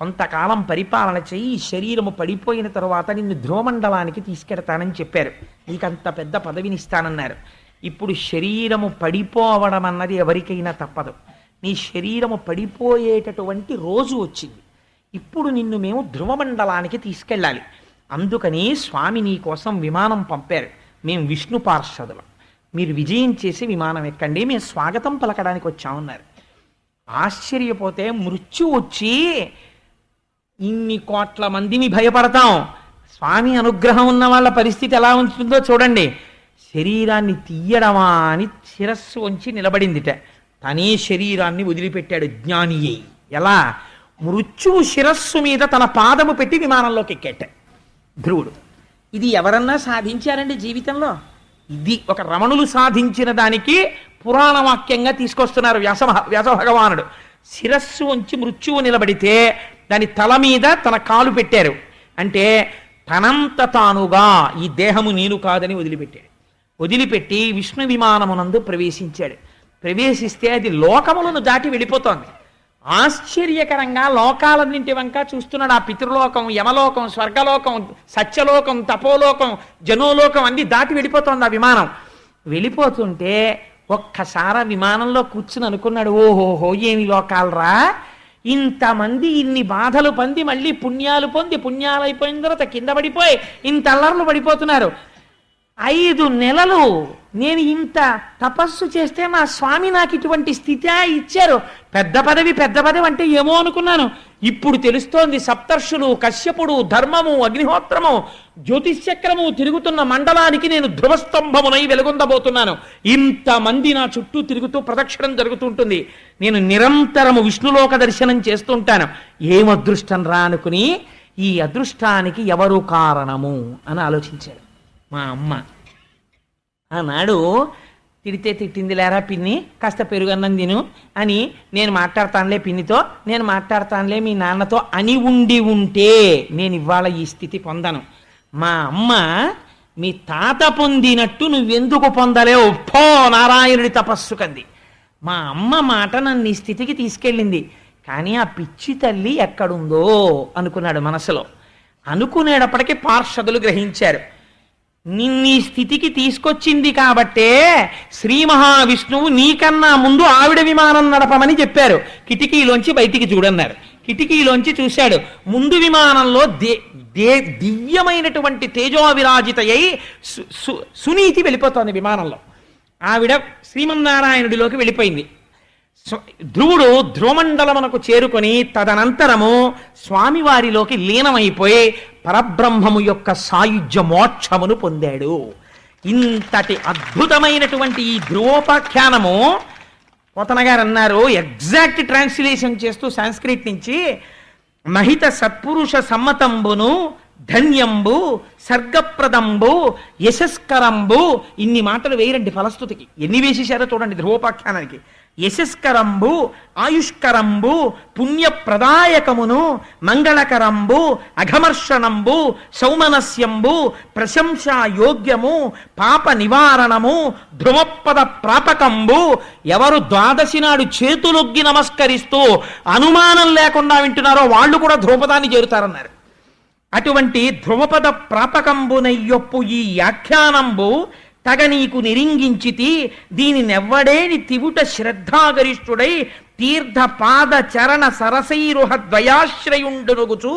కొంతకాలం పరిపాలన చెయ్యి, శరీరము పడిపోయిన తరువాత నిన్ను ధ్రువమండలానికి తీసుకెడతానని చెప్పారు. నీకంత పెద్ద పదవినిస్తానన్నారు. ఇప్పుడు శరీరము పడిపోవడం అన్నది ఎవరికైనా తప్పదు. నీ శరీరము పడిపోయేటటువంటి రోజు వచ్చింది. ఇప్పుడు నిన్ను మేము ధ్రువమండలానికి తీసుకెళ్ళాలి. అందుకని స్వామి నీ కోసం విమానం పంపారు. మేము విష్ణు పార్షదులం, మీరు విజయం చేసి విమానం ఎక్కండి, మేము స్వాగతం పలకడానికి వచ్చామన్నారు. ఆశ్చర్యపోతే మృత్యు వచ్చి ఇన్ని కోట్ల మందిని భయపడతాం, స్వామి అనుగ్రహం ఉన్న వాళ్ళ పరిస్థితి ఎలా ఉంటుందో చూడండి. శరీరాన్ని తీయడమా అని శిరస్సు వంచి నిలబడిందిట. తనే శరీరాన్ని వదిలిపెట్టాడు జ్ఞాని అయి. ఎలా? మృత్యువు శిరస్సు మీద తన పాదము పెట్టి విమానంలోకి ఎక్కేట ధ్రువుడు. ఇది ఎవరన్నా సాధించారండి జీవితంలో? ఇది ఒక రమణులు సాధించిన దానికి పురాణ వాక్యంగా తీసుకొస్తున్నారు వ్యాస భగవానుడు. శిరస్సు వంచి మృత్యువు నిలబడితే దాని తల మీద తన కాలు పెట్టారు. అంటే తనంత తానుగా ఈ దేహము నేను కాదని వదిలిపెట్టి విష్ణు విమానమునందు ప్రవేశించాడు. ప్రవేశిస్తే అది లోకములను దాటి వెళ్ళిపోతోంది. ఆశ్చర్యకరంగా లోకాలన్నింటి వంక చూస్తున్నాడు. ఆ పితృలోకం, యమలోకం, స్వర్గలోకం, సత్యలోకం, తపోలోకం, జనోలోకం అన్ని దాటి వెళ్ళిపోతోంది ఆ విమానం. వెళ్ళిపోతుంటే ఒక్కసారి విమానంలో కూర్చుని అనుకున్నాడు, ఓహోహో ఏమి లోకాలరా, ఇంతమంది ఇన్ని బాధలు పొంది మళ్ళీ పుణ్యాలు పొంది పుణ్యాలు అయిపోయిన తర్వాత కింద పడిపోయి ఇంత అల్లర్లు పడిపోతున్నారు. 5 నెలలు నేను ఇంత తపస్సు చేస్తే మా స్వామి నాకు ఇటువంటి స్థితి ఇచ్చారు. పెద్ద పదవి అంటే ఏమో అనుకున్నాను. ఇప్పుడు తెలుస్తోంది సప్తర్షులు, కశ్యపుడు, ధర్మము, అగ్నిహోత్రము, జ్యోతిశ్చక్రము తిరుగుతున్న మండలానికి నేను ధ్రువస్తంభమునై వెలుగొందబోతున్నాను. ఇంతమంది నా చుట్టూ తిరుగుతూ ప్రదక్షిణం జరుగుతుంటుంది. నేను నిరంతరము విష్ణులోక దర్శనం చేస్తుంటాను. ఏం అదృష్టం రా అనుకుని ఈ అదృష్టానికి ఎవరు కారణము అని ఆలోచించాడు. మా అమ్మ ఆనాడు తిడితే తిట్టింది లేరా పిన్ని, కాస్త పెరుగన్నం తిను అని నేను మాట్లాడతానులే పిన్నితో, నేను మాట్లాడతానులే మీ నాన్నతో అని ఉంటే నేను ఇవాళ ఈ స్థితి పొందను. మా అమ్మ మీ తాత పొందినట్టు నువ్వెందుకు పొందలేవు, పో నారాయణుడి తపస్సు కంది. మా అమ్మ మాట నన్ను ఈ స్థితికి తీసుకెళ్ళింది. కానీ ఆ పిచ్చి తల్లి ఎక్కడుందో అనుకున్నాడు మనసులో. అనుకునేటప్పటికీ పార్షదులు గ్రహించారు, నిన్నీ స్థితికి తీసుకొచ్చింది కాబట్టే శ్రీ మహావిష్ణువు నీకన్నా ముందు ఆవిడ విమానం నడపమని చెప్పారు. కిటికీలోంచి బయటికి చూడన్నారు. కిటికీలోంచి చూశాడు. ముందు విమానంలో దివ్యమైనటువంటి తేజోవిరాజితయ్యి సునీతి వెళ్ళిపోతోంది విమానంలో. ఆవిడ శ్రీమన్నారాయణుడిలోకి వెళ్ళిపోయింది. ధ్రువుడు ధ్రువమండలమునకు చేరుకొని తదనంతరము స్వామివారిలోకి లీనమైపోయి పరబ్రహ్మము యొక్క సాయుధ్య మోక్షమును పొందాడు. ఇంతటి అద్భుతమైనటువంటి ఈ ధ్రువోపాఖ్యానము పోతన గారు అన్నారు, ఎగ్జాక్ట్ ట్రాన్స్లేషన్ చేస్తూ సంస్కృత్ నుంచి, మహిత సత్పురుష సమ్మతంబును ధన్యంబు సర్గప్రదంబు యశస్కరంబు, ఇన్ని మాటలు వేయరండి ఫలస్తుతికి, ఎన్ని వేసేశారో చూడండి ధ్రువోపాఖ్యానానికి. యశస్కరంబు, ఆయుష్కరంబు, పుణ్యప్రదాయకమును, మంగళకరంబు, అఘమర్షణంబు, సౌమనస్యంబు, ప్రశంసా యోగ్యము, పాప నివారణము, ధ్రువపద ప్రాపకంబు. ఎవరు ద్వాదశి నాడు చేతులొగ్గి నమస్కరిస్తూ అనుమానం లేకుండా వింటున్నారో వాళ్ళు కూడా ధ్రువపదాన్ని చేరుతారన్నారు. అటువంటి ధ్రువపద ప్రాపకంబునయ్యొప్పు ఈ వ్యాఖ్యానంబు తగ నీకు నిరింగించితి, దీని నెవ్వడేని తివుట శ్రద్ధాగరిష్ఠుడై తీర్థ పాద చరణ సరసైరుహ ద్వయాశ్రయుండునుగుచు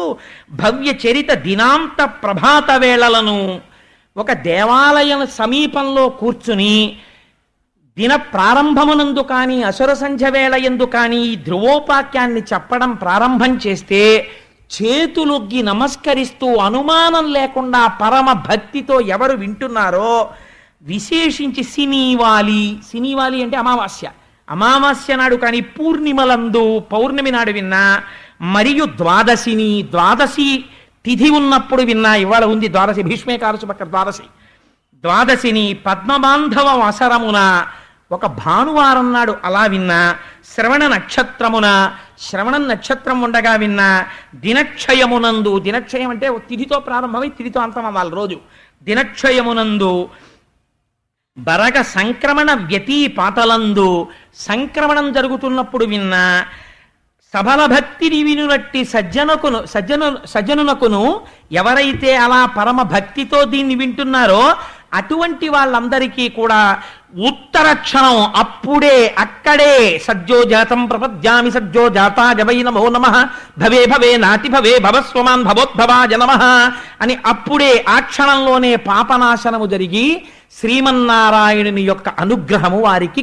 భవ్య చరిత దినాంత ప్రభాత వేళలను. ఒక దేవాలయం సమీపంలో కూర్చుని దిన ప్రారంభమునందు కానీ అసుర సంధ్య వేళ ఎందు కానీ ఈ ధ్రువోపాఖ్యాన్ని చెప్పడం ప్రారంభం చేస్తే చేతులొగ్గి నమస్కరిస్తూ అనుమానం లేకుండా పరమ భక్తితో ఎవరు వింటున్నారో, విశేషించి సినీవాలి అంటే అమావాస్య నాడు కానీ పూర్ణిమలందు పౌర్ణమి నాడు విన్నా, మరియు ద్వాదశి తిథి ఉన్నప్పుడు విన్నా, ఇవాళ ఉంది ద్వాదశి, భీష్మేకాదశి పక్క ద్వాదశిని పద్మబాంధవం అసరమున ఒక భానువారం నాడు అలా విన్నా, శ్రవణ నక్షత్రం ఉండగా విన్నా, దినక్షయమునందు, దినక్షయం అంటే తిథితో ప్రారంభమై తిథితో అంతం అవ్వాలి రోజు, దినక్షయమునందు బరగ సంక్రమణ వ్యతీపాతలందు సంక్రమణం జరుగుతున్నప్పుడు విన్నా, సబల భక్తిని వినునట్టి సజ్జనునకును ఎవరైతే అలా పరమ భక్తితో దీన్ని వింటున్నారో అటువంటి వాళ్ళందరికీ కూడా ఉత్తర క్షణం అప్పుడే అక్కడే సజ్జోజాతం ప్రపద్యామి సజ్జోజాతాయ వై నమో నమః భవే నాతి భవే భవస్వమాన్ భవోద్భవాయ నమః అని అప్పుడే ఆ క్షణంలోనే పాపనాశనము జరిగి శ్రీమన్నారాయణుని యొక్క అనుగ్రహము వారికి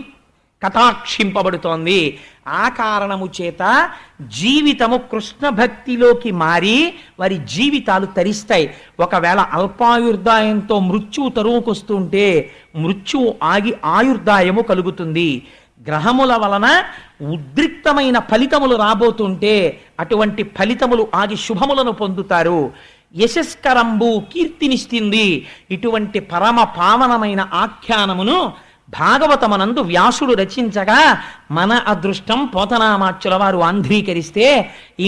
కటాక్షింపబడుతోంది. ఆ కారణము చేత జీవితము కృష్ణ భక్తిలోకి మారి వారి జీవితాలు తరిస్తాయి. ఒకవేళ అల్పాయుర్దాయంతో మృత్యువు తరువుకొస్తుంటే మృత్యువు ఆగి ఆయుర్దాయము కలుగుతుంది. గ్రహముల వలన ఉద్రిక్తమైన ఫలితములు రాబోతుంటే అటువంటి ఫలితములు ఆగి శుభములను పొందుతారు. యశస్కరంబు కీర్తినిస్తుంది. ఇటువంటి పరమ పావనమైన ఆఖ్యానమును భాగవతమనందు వ్యాసుడు రచించగా మన అదృష్టం పోతనామాచ్యుల వారు ఆంధ్రీకరిస్తే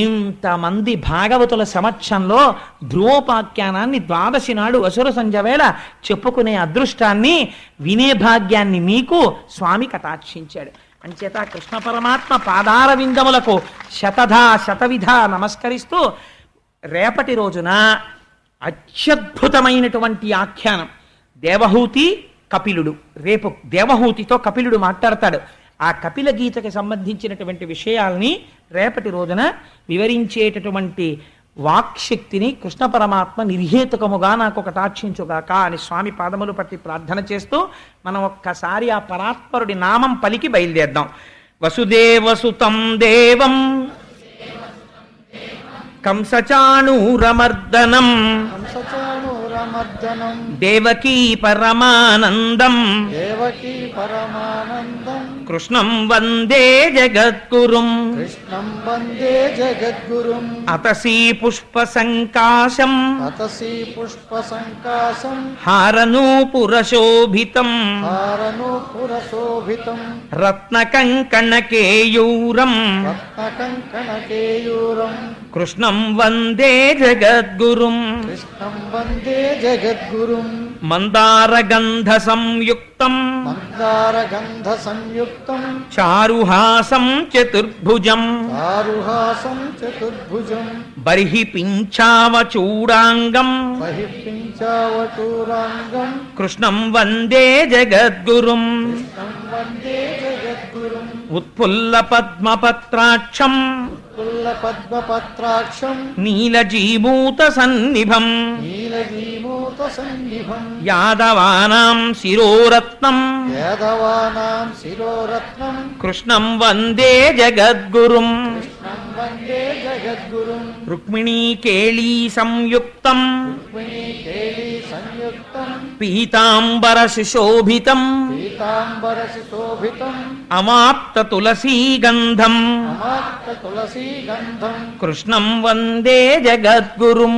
ఇంతమంది భాగవతుల సమక్షంలో ధ్రువోపాఖ్యానాన్ని ద్వాదశి నాడు అసుర సంధ్య వేళ చెప్పుకునే అదృష్టాన్ని వినే భాగ్యాన్ని మీకు స్వామి కటాక్షించాడు. అంచేత కృష్ణ పరమాత్మ పాదార విందములకు శతధా శతవిధ నమస్కరిస్తూ రేపటి రోజున అత్యద్భుతమైనటువంటి ఆఖ్యానం దేవహూతి కపిలుడు. రేపు దేవహూతితో కపిలుడు మాట్లాడతాడు. ఆ కపిల గీతకి సంబంధించినటువంటి విషయాల్ని రేపటి రోజున వివరించేటటువంటి వాక్శక్తిని కృష్ణ పరమాత్మ నిర్హేతుకముగా నాకు కటాక్షించుగాక అని స్వామి పాదములు పట్టి ప్రార్థన చేస్తూ మనం ఒక్కసారి ఆ పరాత్పరుడి నామం పలికి బయలుదేద్దాం. వసుదేవసుతం దేవం కంసచాణూరమర్దనం దేవకీ పరమానందం కృష్ణం వందే జగద్గురుం అతసీ పుష్ప సంకాశం హారనూపురశోభితం రత్నకంకణకేయూరం కృష్ణం వందే జగద్గురుం మందారగంధ సంయుక్తం చారుహాసం చతుర్భుజం బర్హి పింఛావచూడాంగం కృష్ణం వందే జగద్గురుం ఉత్ఫుల్ల పద్మపత్రాక్షం నీలజీమూత సన్నిభం యాదవానాం శిరోరత్నం కృష్ణం వందే జగద్గురుం రుక్మిణీకేళీ సంయుక్తం పీతాంబర సుశోభితం అమాప్త తులసీగంధం కృష్ణం వందే జగద్గురుం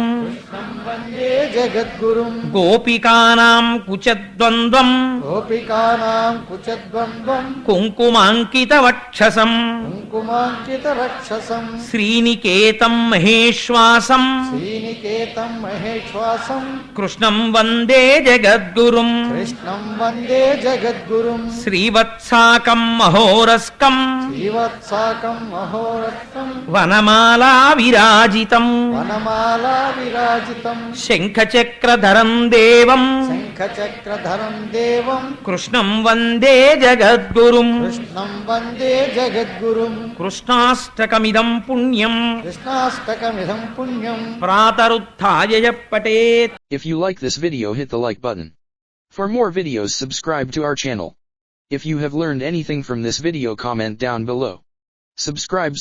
గోపికానాం కుచద్వంద్వం కుంకుమాంకిత వక్షసం శ్రీనికేతం మహేశ్వాసం కృష్ణం వందే జగద్గురుం శ్రీవత్సాకం మహోరస్కం వనమాలా విరాజితం శంఖచక్రధరం దేవం కృష్ణం వందే జగద్గురుం కృష్ణాష్టకమిదం పుణ్యం ప్రాతరుత్థాయ పఠేత్. If you like this video, hit the like button. For more videos, subscribe to our channel. If you have learned anything from this video, comment down below. Subscribe.